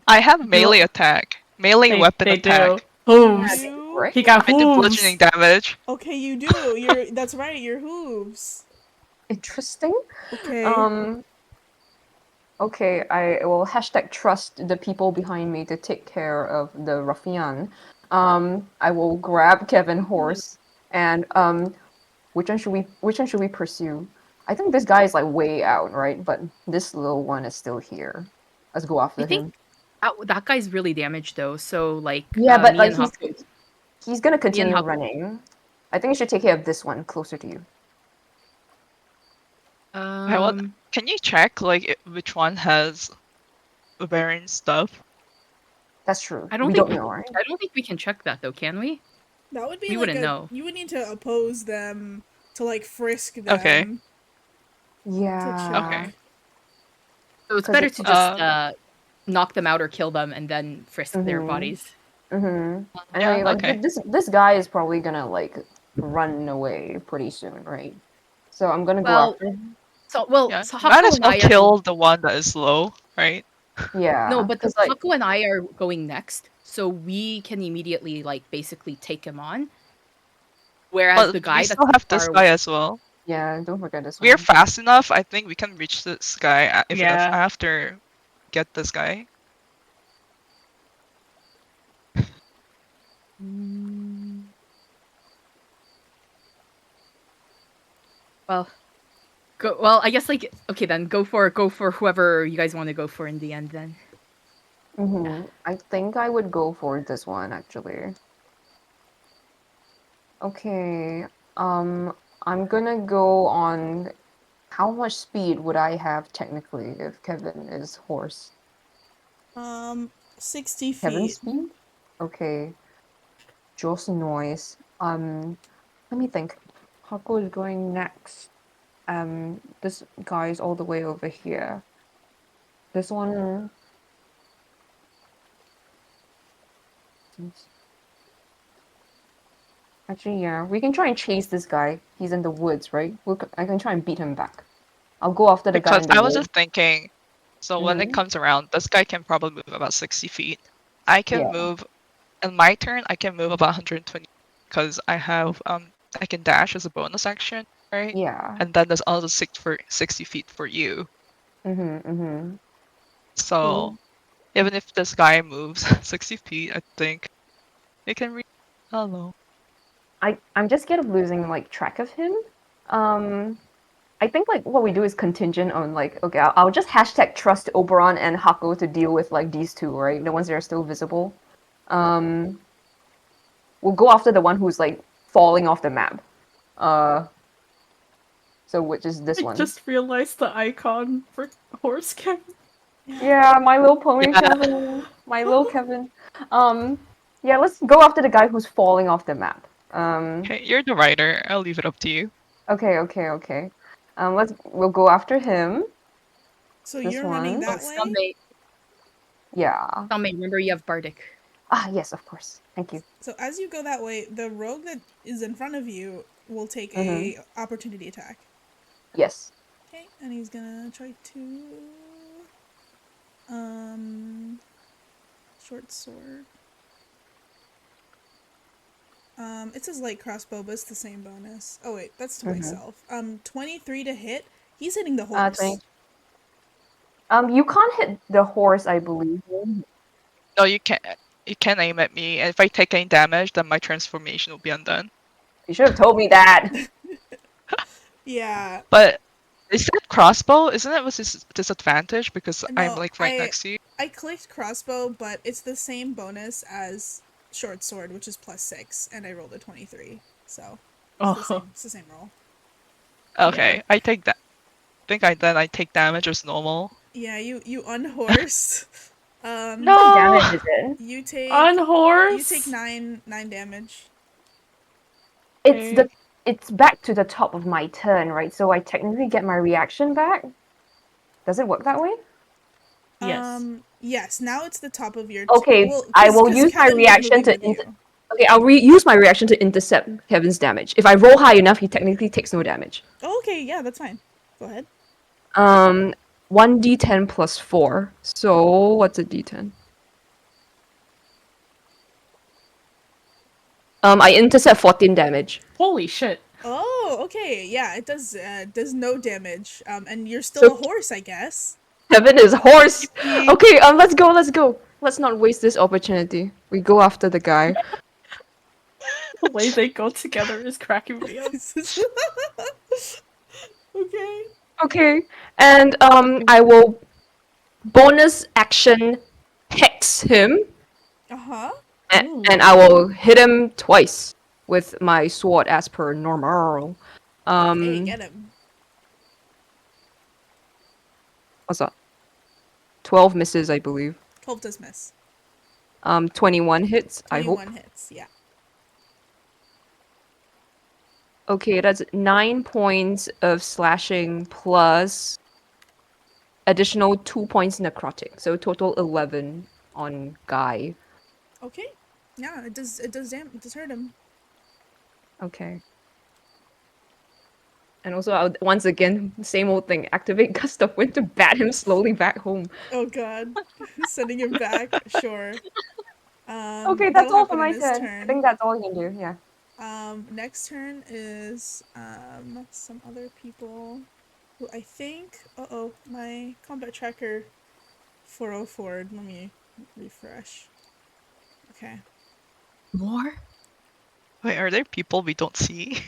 I have melee attack. Melee weapon they attack. do. Hooves. You? Right? He got I do bludgeoning hooves. damage. Okay, you do. That's right, your hooves. Interesting. Okay. Okay, I will hashtag trust the people behind me to take care of the ruffian. I will grab Kevin horse and which one should we pursue? I think this guy is like way out, right? But this little one is still here. Let's go after I think him. that guy's really damaged though. So like Yeah, but me like and Haku, he's gonna me and continue Haku. running. I think you should take care of this one closer to you. Can you check like which one has barbarian stuff? That's true. I don't We think don't know, right? I don't think we can check that though, can we? That would be We like wouldn't know. you would need to oppose them to like frisk them Okay. Yeah. check. Okay. So it's 'Cause better it's- to just knock them out or kill them and then frisk their Mhm. bodies. Mm-hmm. Yeah, Anyway, like okay. this guy is probably gonna like run away pretty soon, right? So I'm gonna go Well, after him. Yeah. So You might Haku as and well I are kill the one that is low, right? Yeah. no, but 'cause, like Haku and I are going next, so we can immediately like basically take him on. Whereas But the we guy that's still have this far guy away, as well. yeah, don't forget this We're one. fast enough. I think we can reach this guy even if Yeah. after get this guy. well, I guess like okay then go for whoever you guys want to go for in the end then. Mm-hmm. I think I would go for this one actually. Okay. I'm gonna go on. How much speed would I have technically if Kevin is horse? 60 Kevin feet. speed? Okay. Just noise. Let me think. Haku is going next. This guy is all the way over here. This one. Actually, yeah, we can try and chase this guy. He's in the woods, right? I can try and beat him back. I'll go after the guy Because in the I was woods. just thinking, so when it Mhm. comes around, this guy can probably move about 60 feet. I can Yeah. move, in my turn, I can move about 120 because I have, I can dash as a bonus action, right? Yeah. And then there's also 60 feet for you. Mm-hmm. So even if this guy moves 60 feet, I think it can reach. Hello. I'm just scared of losing like track of him. I think like what we do is contingent on like okay, I'll just hashtag trust Oberon and Hako to deal with like these two, right? The ones that are still visible. We'll go after the one who's like falling off the map. So which is this I one? just realized the icon for horse Kevin. Yeah, My Little Pony Yeah. Kevin. My little Kevin. Yeah, let's go after the guy who's falling off the map. Okay, you're the writer. I'll leave it up to you. Okay. We'll go after him. So This you're running one. that Some way? may Yeah. remember you have Bardic. Ah, yes, of course. Thank you. So as you go that way, the rogue that is in front of you will take Mm-hmm. a opportunity attack. Yes. Okay, and he's gonna try to short sword. It says light crossbow, but it's the same bonus. Oh wait, that's to myself. 23 to hit. He's hitting the horse. 20. You can't hit the horse, I believe. No, you can't. You can aim at me, and if I take any damage, then my transformation will be undone. You should have told me that. Yeah. But is that crossbow? Isn't it with disadvantage because I'm No, like right next to you? I clicked crossbow, but it's the same bonus as short sword, which is +6, and I rolled a 23. So it's the same roll. Okay, I take that. I take damage as normal. Yeah, you unhorse. No. What damage is it? You take Unhorse. you take 9 damage. It's back to the top of my turn, right? So I technically get my reaction back. Does it work that way? Yes. Yes. Now it's the top of your. Okay, well, I will 'cause use my Kevin was reaction moving to with you. Okay, I'll use my reaction to intercept Kevin's damage. If I roll high enough, he technically takes no damage. Oh, okay, yeah, that's fine. Go ahead. 1d10 plus 4. So what's a d10? I intercept 14 damage. Holy shit. Oh, okay, yeah, it does no damage. And you're still So- a horse, I guess. Kevin is horse. Yippee. Okay, let's go, let's go. Let's not waste this opportunity. We go after the guy. The way they go together is cracking me up. Okay. Okay, and I will bonus action hex him, Uh-huh. and I will hit him twice with my sword as per normal. Hey, get him. What's that? 12 misses, I believe. 12 does miss. 21 hits, I hope. 21 hits, yeah. Okay, that's 9 points of slashing plus additional 2 points necrotic. So total 11 on Guy. Okay. Yeah, it does hurt him. Okay. And also, I'll, once again, same old thing. Activate Gust of Wind to bat him slowly back home. Oh god. Sending him back. Sure. Okay, that's that'll all for happen my in his turn. I think that's all I can do, yeah. Next turn is some other people who I think my combat tracker 404. Let me refresh. Okay. More? Wait, are there people we don't see?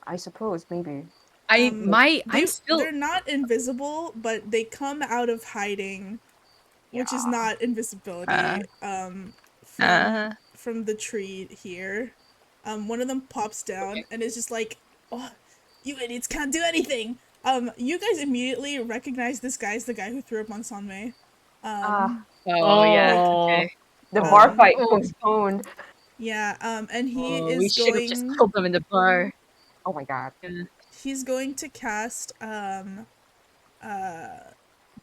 I suppose, maybe. I'm still. They're not invisible, but they come out of hiding, which is not invisibility. From the tree here. One of them pops down and is just like, "Oh, you idiots can't do anything." You guys immediately recognize this guy as the guy who threw up on Sanmei. Oh yeah. Okay. The bar fight Oh. postponed. Yeah, and he We is should have just going. killed them in the bar. Oh my god. Yeah. He's going to cast The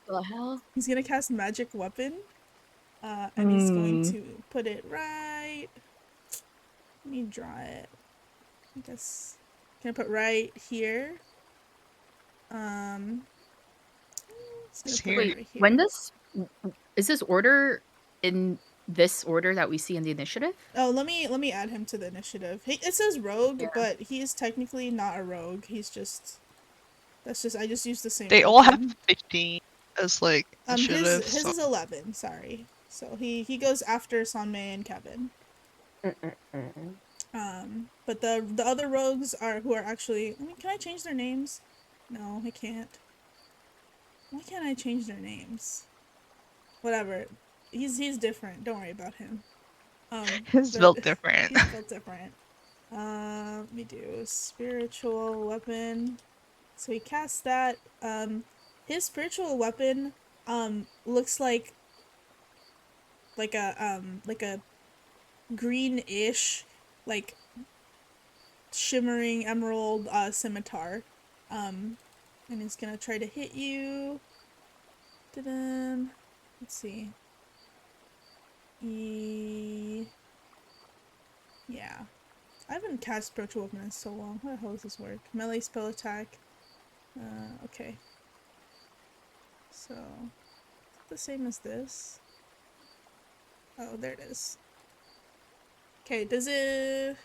hell? he's gonna cast magic weapon. And he's going to put it right. Let me draw it. I guess can I put right here? Just gonna put it Wait, right here. when is this order in this order that we see in the initiative? Oh, let me add him to the initiative. It says rogue, but he is technically not a rogue. He's just I just used the same. They all have token. 15 as like initiative. His so is 11. Sorry. So he goes after Sanmei and Kevin. But the other rogues who are actually. I mean, can I change their names? No, I can't. Why can't I change their names? Whatever. He's different. Don't worry about him. It's built different. He's built different. Let me do spiritual weapon. So he casts that. His spiritual weapon looks like a greenish, like shimmering emerald scimitar. And he's gonna try to hit you. Ta-da. Let's see. Yeah. I haven't cast spiritual weapon in so long. How the hell does this work? Melee spell attack. Okay. So, the same as this. Oh, there it is. Okay, does it...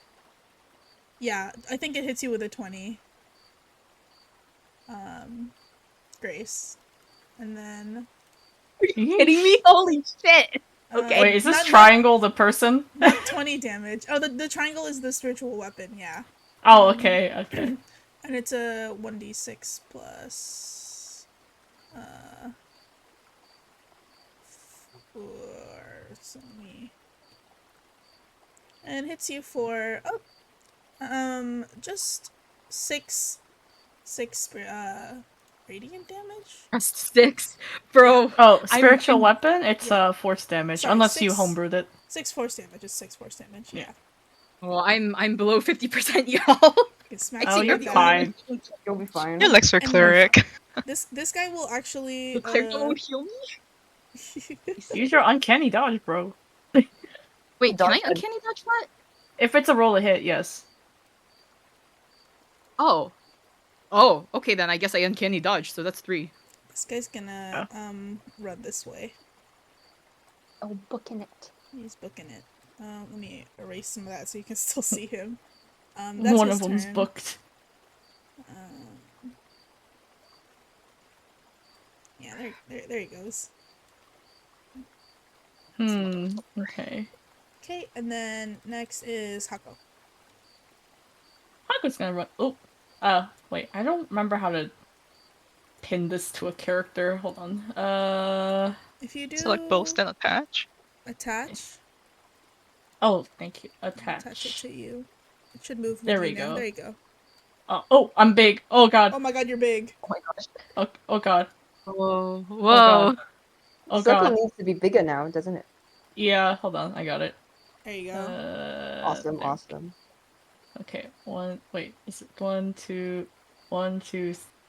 Yeah, I think it hits you with a 20. Grace. And then... Are you kidding me? Holy shit! Okay. Wait, is this triangle the person? Not 20 damage. Oh, the triangle is the spiritual weapon, yeah. Oh, okay, okay. And it's a 1d6 plus... 4... So and hits you for... Oh! Just 6 radiant damage? That's 6. Bro. Oh, spiritual weapon? It's force damage, Sorry, unless you 6 homebrewed it. 6 force damage. It's 6 force damage, yeah. Well, I'm below 50%, y'all. Oh, you're fine. You'll be fine. You're like Sir Cleric. This guy will actually... The cleric will heal me? Use your uncanny dodge, bro. Wait, can I uncanny dodge that? If it's a roll to hit, yes. Oh, okay then. I guess I uncanny dodge, so that's 3. This guy's gonna run this way. Oh, booking it. He's booking it. Let me erase some of that so you can still see him. That's One his of them's turn. booked. Yeah. Yeah, there he goes. Okay. Okay, and then next is Hako. Haku's gonna run. Oh. Wait. I don't remember how to pin this to a character. Hold on. If you do Select boast and attach. attach, Oh, thank you. attach it Attach. to you. It should move with There you we now. go. There you go. Oh, I'm big. Oh god. Oh my god, you're big. Oh my gosh. Oh god. Whoa. Oh Whoa. god. The Oh circle god. needs to be bigger now, doesn't it? Yeah. Hold on. I got it. There you go. Awesome, There. awesome. Okay. Wait. Is it 1, 2,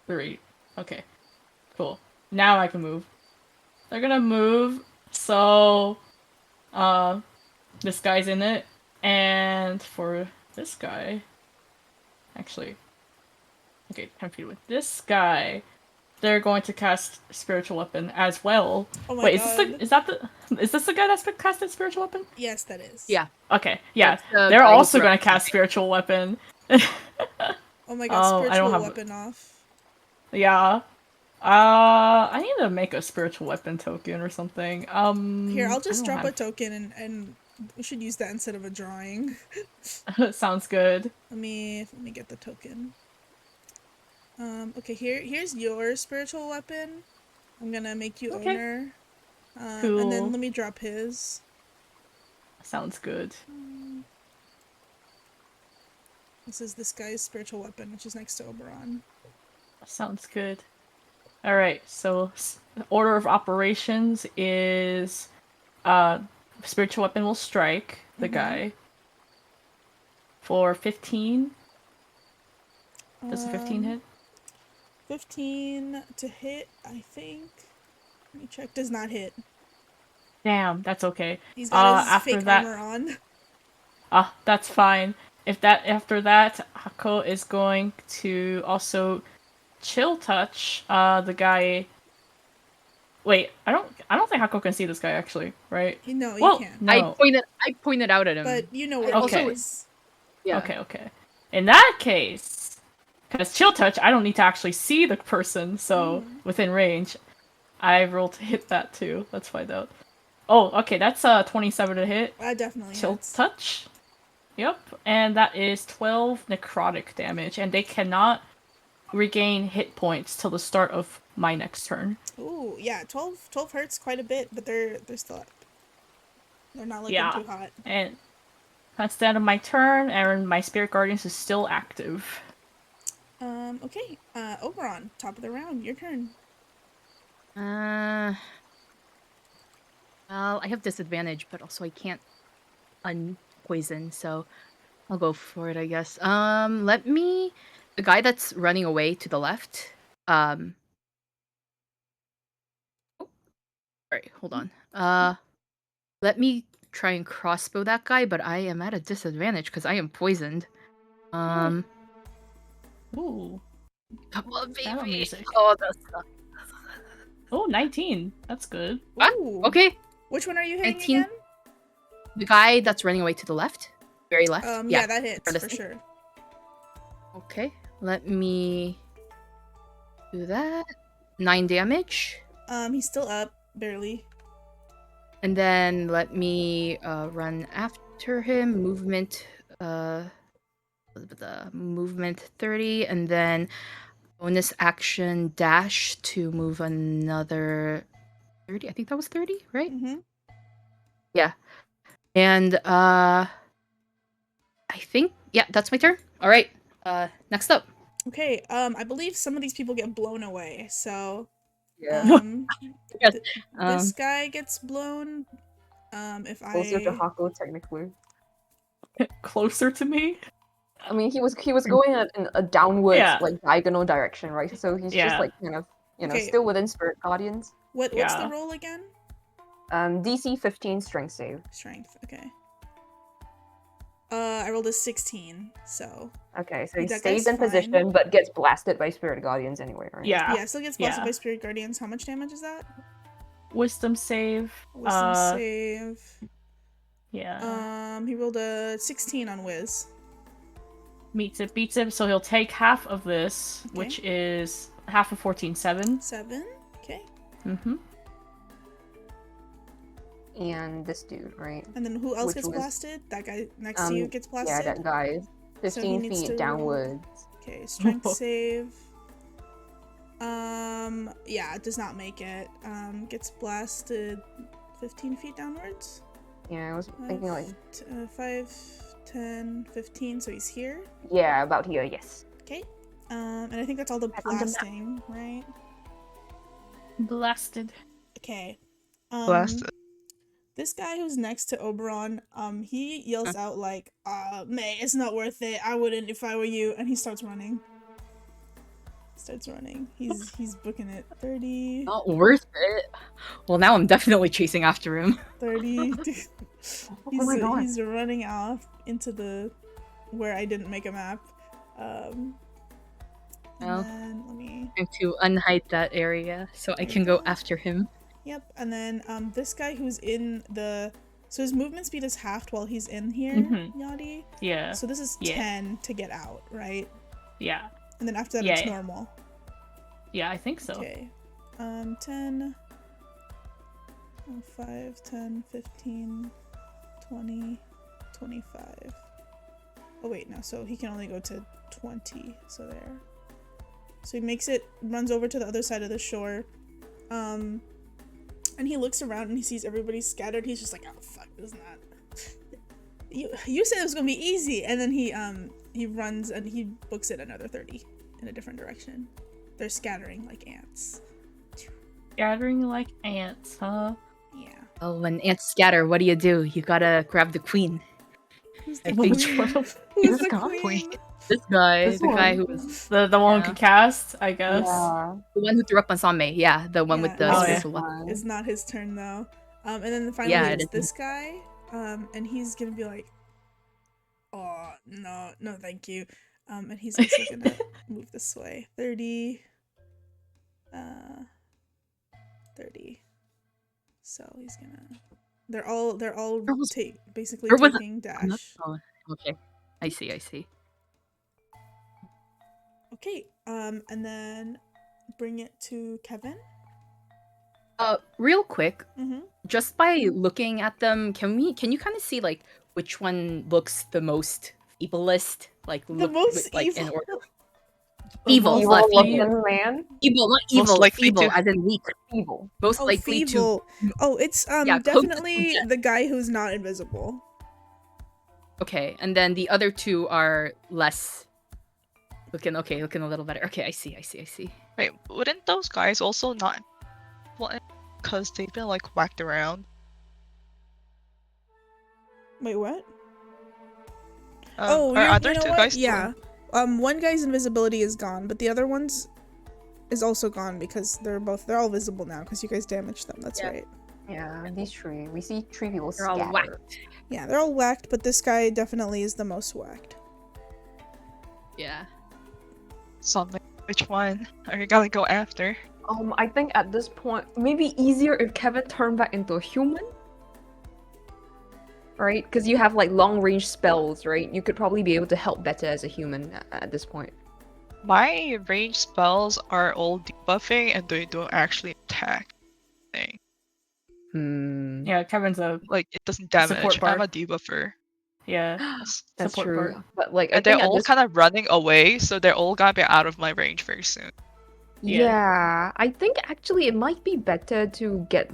3? Okay. Cool. Now I can move. They're gonna move. So, this guy's in it, and for this guy, actually, okay, 10 feet with this guy, they're going to cast spiritual weapon as well. Oh my Wait, god. is this the guy that's been casted spiritual weapon? Yes, that is. Yeah. Okay, yeah, That's the they're guy who also threw gonna up cast spiritual weapon. Oh my god, Oh, I spiritual don't have- weapon off. Yeah. I need to make a spiritual weapon token or something. Here, I'll I just don't drop a token and we should use that instead of a drawing. have... Sounds good. Let me get the token. Okay, here's your spiritual weapon. I'm gonna make you Okay. owner. And Cool. then let me drop his. Sounds good. This is this guy's spiritual weapon, which is next to Oberon. Sounds good. Alright, so the order of operations is spiritual weapon will strike the guy for 15. Does a 15 hit? 15 to hit, I think. Let me check. Does not hit. Damn, that's okay. He's got his after fake that, armor on. that's fine. After that, Hako is going to also chill touch the guy. Wait, I don't think Hako can see this guy actually, right? No, you Well, can't. no. I pointed out at him. But you know where Okay. he is. Yeah. Okay. In that case, because chill touch, I don't need to actually see the person, so within range, I rolled to hit that too. Let's find out. Oh, okay, that's 27 to hit. I definitely Chill hits. touch. Yep, and that is 12 necrotic damage, and they cannot regain hit points till the start of my next turn. Ooh, yeah, 12 hurts quite a bit, but they're still up. They're not looking Yeah. too hot. And that's the end of my turn, and my Spirit Guardians is still active. Okay, Oberon, top of the round, your turn. Well, I have disadvantage, but also I can't unpoison, so I'll go for it, I guess. The guy that's running away to the left. Alright, hold on. Let me try and crossbow that guy, but I am at a disadvantage because I am poisoned. Ooh. Come on, Piano baby. music. Oh, that's Oh, 19. That's good. Ooh. okay. Which one are you hitting 19. again? The guy that's running away to the left, very left. Yeah, that hits for realistic. sure. Okay, let me do that. 9 damage. He's still up, barely. And then let me run after him. Movement movement 30, and then bonus action dash to move another 30. I think that was 30, right? Mm-hmm. Yeah. And I think that's my turn. All right. Next up. Okay, I believe some of these people get blown away, so Yeah. Yes. this guy gets blown. If Closer to I Hako, technically. Closer to me? I mean, he was going in a downwards, Yeah. like diagonal direction, right? So he's Yeah. just like kind of, Okay. still within Spirit Guardians. what's Yeah. the roll again? DC 15 strength save. Strength. Okay. I rolled a 16, so Okay, so he That stays guy's in position, but gets blasted by Spirit Guardians anyway, right? Yeah. yeah, still gets blasted Yeah. by Spirit Guardians. How much damage is that? Wisdom save. Wisdom save. Yeah. He rolled a 16 on Wiz. Beats it, so he'll take half of this, Okay. which is half of 14, 7. 7. Okay. Mm-hmm. And this dude, right? And then who else Which gets was- blasted? That guy next to you gets blasted? Yeah, that guy. So he 15 needs feet to roll- downwards. Okay, strength save. Yeah, it does not make it. Gets blasted 15 feet downwards. Yeah, I was thinking like 5, 10, 15, so he's here. yeah, about here. Yes. Okay. And I think that's all the On the map. blasting, right? Blasted. Okay. Blasted. This guy who's next to Oberon, he yells out like, May, it's not worth it. I wouldn't if I were you. And he starts running. He's booking it. 30, Not worth it. Well, now I'm definitely chasing after him. 30. Oh my God. He's running off into the where I didn't make a map. And Well. then let me. Trying to unhide that area so I can go after him. Yep. And then this guy who's in the. So his movement speed is halved while he's in here, Mhm. Yadi. Yeah. So this is Yeah. 10 to get out, right? Yeah. And then after that, Yeah, it's yeah. normal. Yeah, I think so. Okay. 10. 5, 10, 15, 20, 25. Oh, wait, no. So he can only go to 20. So there. So he makes it, runs over to the other side of the shore. And he looks around and he sees everybody scattered. He's just like, oh, fuck, this is not. You said it was gonna be easy. And then he runs and he books it another 30 in a different direction. They're scattering like ants. Gathering like ants, huh? Yeah. Oh, when ants scatter, what do? You gotta grab the queen. Who's I the think- queen? Who's the Queen? queen? This guy, This the guy who one. was The one who Yeah. can cast, I guess. Yeah. the one who threw up on Sanmei. Yeah, the one with the Yeah. Oh, yeah. spiritual weapon. It's not his turn though. And then finally Yeah, it's it this guy. And he's gonna be like, oh no, thank you. And he's also gonna move this way. 30. 30. So he's gonna. They're all There was- basically there was a- taking I'm not- dash. oh, okay. I see. Okay. And then bring it to Kevin. Real quick, Mm-hmm. just by looking at them, can you kind of see like which one looks the most evilest? Like The look most like evil. in order. Evil, Evil not looking evil. man. Evil, not Most evil. likely Evil, to- as in weak. Evil. Most Oh, likely to. feeble. Oh, it's Yeah, closest to definitely death. the guy who's not invisible. Okay, and then the other two are less. Looking a little better. Okay, I see. Wait, wouldn't those guys also not? Well, because they've been like whacked around. Wait, what? Are you other know two what? guys? Yeah. One guy's invisibility is gone, but the other one's is also gone because they're all visible now because you guys damaged them. That's Yeah. right. Yeah, these three. We see three people They're all scatter. whacked. Yeah, they're all whacked, but this guy definitely is the most whacked. Yeah. Something. Which one are you gonna go after? I think at this point, maybe easier if Kevin turned back into a human. Right? Because you have like long range spells, right? You could probably be able to help better as a human at this point. My range spells are all debuffing and they don't actually attack. Thing. Yeah, Kevin's a Like it doesn't Support damage. I'm bar. a debuffer. yeah. That's Support true. part. But like, I And they're think at all this kind of running away, so they're all gonna be out of my range very soon. Yeah. Yeah, I think actually it might be better to get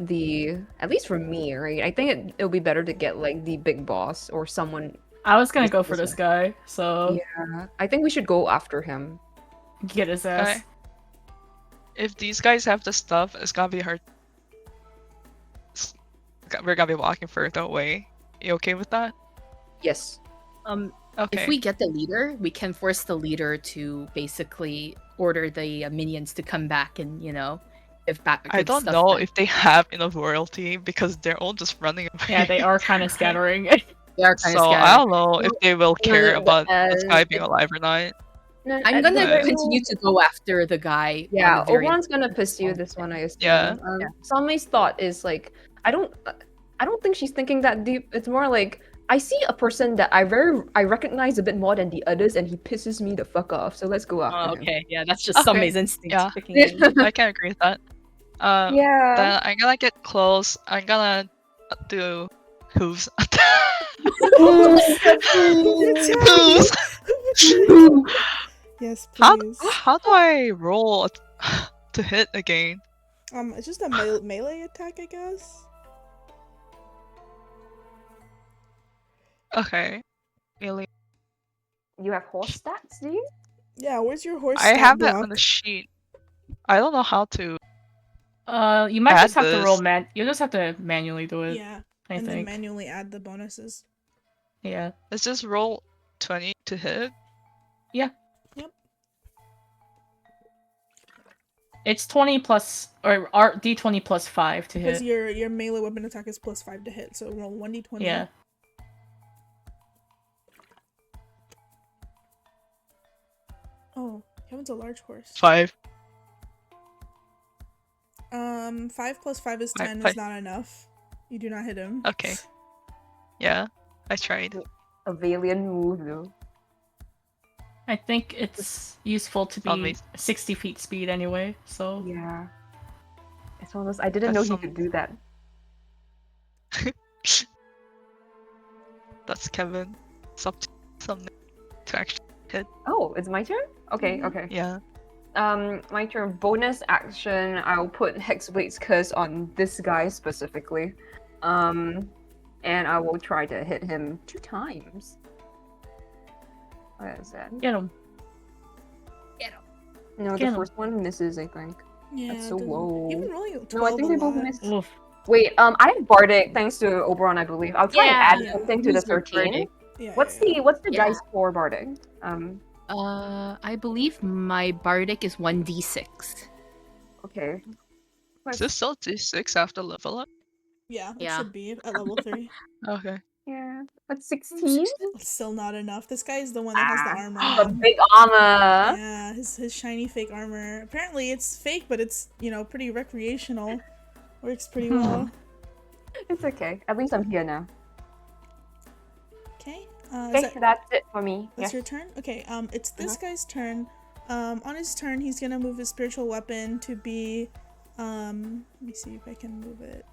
at least for me, right? I think it'll be better to get like the big boss or someone. I was gonna This- go for this this guy, so Yeah, I think we should go after him. get his ass. Okay. If these guys have the stuff, it's gonna be hard. We're gonna be walking further away. You okay with that? Yes. Okay. If we get the leader, we can force the leader to basically order the minions to come back and give back. I give don't stuff know back. if they have enough royalty because they're all just running away. Yeah, they are kind of scattering. They are kind So of I scattered. don't know if they will care about this guy being it- alive or not. No, I'm at gonna the- continue to go after the guy. on Yeah, the very- Oberon's gonna pursue this one, I assume. Yeah. Sanmei's thought is like, I don't think she's thinking that deep. It's more like I see a person that I recognize a bit more than the others, and he pisses me the fuck off. So let's go after Oh, him. okay, yeah, that's just Okay, Sanmei's instinct yeah. kicking in. I can agree with that. Yeah. Then I'm gonna get close. I'm gonna do hooves. Hooves. Yes, How please. how do I roll to hit again? It's just a melee attack, I guess. Okay. Really? You have horse stats, do you? Yeah, where's your horse I stat have block? that on the sheet. I don't know how to. You might just Add have to roll this. you just have to manually do it. Yeah, I and then think. manually add the bonuses. Yeah. Let's just roll 20 to hit. Yeah. Yep. It's 20 plus or D20 plus 5 to Because hit. your melee weapon attack is +5 to hit, so roll 1d20. Yeah. Oh, Kevin's a large horse. 5. 5 plus 5 is 10 Five. is not enough. You do not hit him. Okay. Yeah, I tried. A valiant move, though. I think it's useful to be Amazing. 60 feet speed anyway, so Yeah. It's one of those. I didn't know That's he could do that. That's Kevin. It's up to something to actually hit. Oh, it's my turn? Okay, okay. Yeah. My turn. Bonus action. I'll put Hexblade's Curse on this guy specifically. And I will try to hit him 2 times. What is that? get him. No, Get the 'em. first one misses, I think. Yeah, That's so it doesn't- low. You've been rolling 12 No, I think they a both lot. missed. Oof. Wait, I have Bardic thanks to Oberon, I believe. I'll try and add Yeah, something to the use your 13. Bardic. Yeah, What's yeah, the Yeah. dice for Bardic? I believe my bardic is 1d6. Okay. Is this still D6 after level up? Yeah, it Yeah. should be at level 3. Okay. Yeah. What's 16? It's still not enough. This guy is the one that has the armor The on. big armor. Yeah, his shiny fake armor. Apparently it's fake, but it's, pretty recreational. Works pretty well. It's okay. At least I'm here now. Okay. Okay, that's it for me. That's Yes. your turn? Okay, it's this guy's turn. On his turn, he's gonna move his spiritual weapon to be, let me see if I can move it.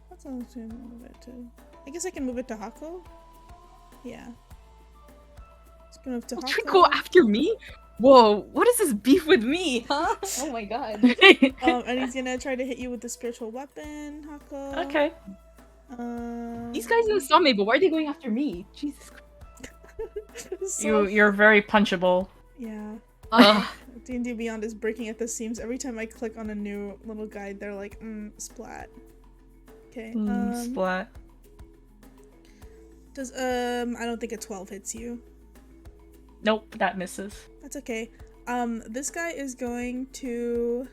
What's on to move it to? I guess I can move it to Hako? Yeah. It's gonna move to You Hako. go after me? Whoa, what is this beef with me, huh? Oh my god. And he's gonna try to hit you with the spiritual weapon, Hako. Okay. These guys saw me, but why are they going after me? Jesus Christ. You're very punchable. Yeah. Ugh. D&D Beyond is breaking at the seams. Every time I click on a new little guide, they're like, splat. Okay. Splat. Does I don't think a 12 hits you. Nope, that misses. That's okay. This guy is going to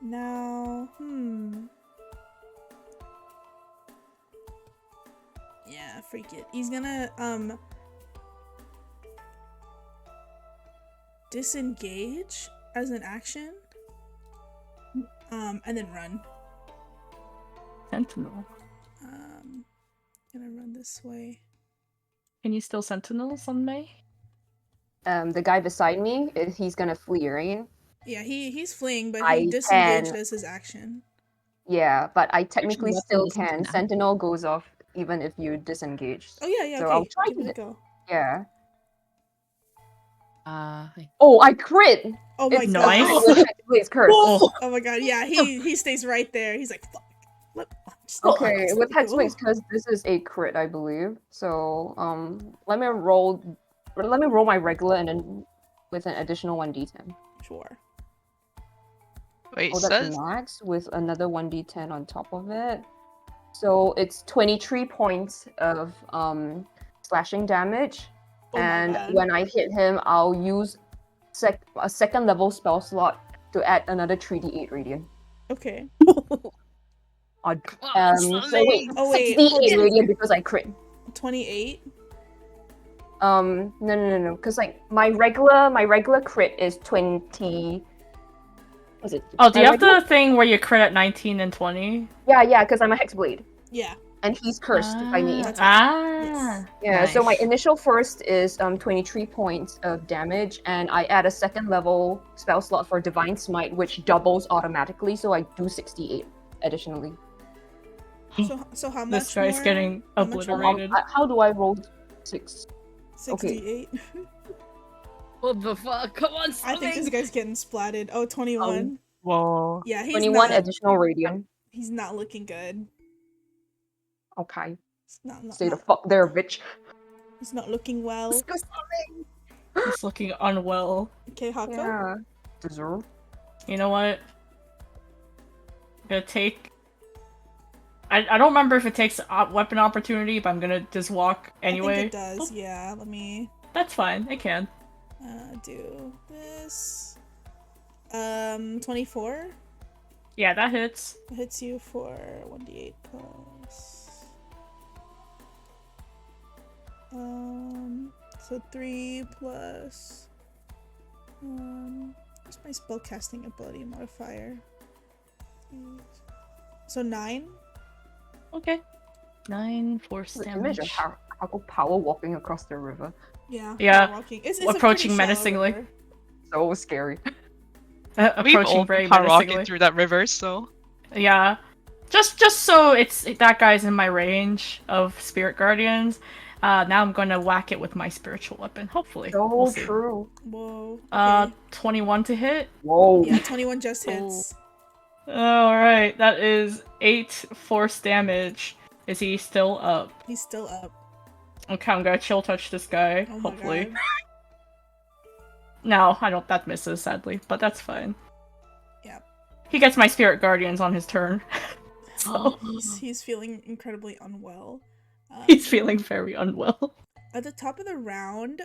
now. Yeah, freak it. He's gonna disengage as an action. And then run. Sentinel. Gonna run this way. Can you still sentinels on May? The guy beside me, he's gonna flee, right? Yeah, he's fleeing, but I he disengaged can- as his action. Yeah, but I technically weapon still doesn't do can. that. Sentinel goes off even if you disengage. Oh yeah, So okay. I'll try Give it to- a go. Yeah. Oh, I crit! Oh my It's Nice. god. Hexblade's Curse. Oh my god, yeah, he stays right there. He's like, fuck. Okay, with Hexblade's Curse, this is a crit, I believe. So, let me roll my regular and then with an additional 1d10. Sure. Wait, Oh, says that's max with another 1d10 on top of it. So it's 23 points of slashing damage. Oh my And God. when I hit him, I'll use a second level spell slot to add another 3d8 radiant. Okay. Odd. So wait, Oh, wait, 68 radiant because I crit. 28. No, because like my regular crit is 20. Was it? Oh, do my you have regular- the thing where you crit at 19 and 20? Yeah, because I'm a Hexblade. Yeah. and he's cursed by me. That's right. Ah. Yeah, so my Nice. initial first is 23 points of damage, and I add a second level spell slot for Divine Smite, which doubles automatically, so I do 68 additionally. So how much This guy's more? getting How much more? obliterated. How do I roll 6? 68. What the fuck? Come on, I think this something! guy's getting splatted. Oh, 21. Whoa. Yeah, he's 21 not. additional radiant. He's not looking good. Okay. It's not. Stay the fuck there, bitch. He's not looking well. He's looking unwell. Okay, Hako. Yeah. Deserve. You know what? I'm gonna take. I don't remember if it takes weapon opportunity, but I'm gonna just walk anyway. I think it does. Yeah. Let me That's fine. It can. do this. 24 Yeah, that hits. hits you for 1d8 plus. So 3 plus. What's my spellcasting ability modifier? So 9. Okay. 9 force The image of damage. Hako power walking across the river. Yeah. Yeah, power walking. It's approaching a pretty shallow menacingly. river. So scary. We've Approaching all very power walking menacingly. through that river, so Yeah. Just so it's that guy's in my range of spirit guardians. Now I'm gonna whack it with my spiritual weapon. Hopefully. So We'll see. true. Whoa. Okay. 21 to hit. Whoa. Yeah, 21 just hits. Alright, that is 8 force damage. Is he still up? He's still up. Okay, I'm gonna chill touch this guy, Oh my hopefully. god. No, I don't. That misses, sadly, but that's fine. Yep. He gets my spirit guardians on his turn. So He's feeling incredibly unwell. he's feeling very unwell. At the top of the round,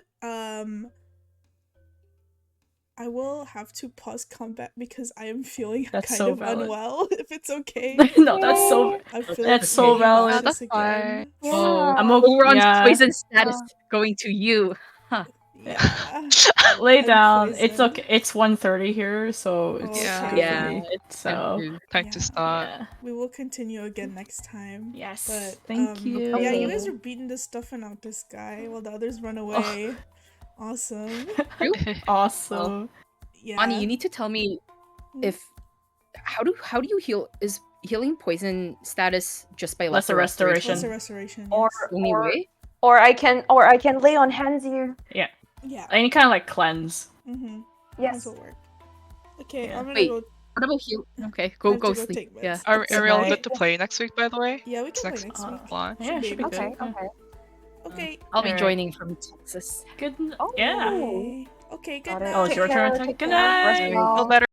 I will have to pause combat because I am feeling That's kind so of valid. unwell. If it's okay. No, that's so. I feel That's so really valid. nauseous That's fine. again. Yeah. I'm Overon's yeah. poison status going to you. Huh. Yeah. Lay I'm down. It's poisoned. okay. It's 1:30 here, so it's Okay. good Yeah. for me. So time Yeah. to stop. yeah. We will continue again next time. Yes. But Thank you. Yeah, you Okay. guys are beating the stuffing out this guy while the others run away. Awesome. Awesome. Yeah. Ani, you need to tell me if how do you heal? Is healing poison status just by Lesser lesser restoration. Lesser restoration. Or Yes. Only way? or I can lay on hands here. Yeah. Any kind of like cleanse. Mm-hmm. Yes. This will work. Okay, Yeah. I'm gonna Wait. go. What about heal? Okay, I go have to go sleep. take meds. Yeah. Are Good we all night. good to play next week, by the way? Yeah, we It's can play next next week. launch. Yeah, should be Okay. good. Okay. Okay. I'll be Alright. joining from Texas. Good. Oh. Yeah. Okay. Okay. Good Got it. night. Oh, it's your turn. Take Good care. Rest night. well. Feel better.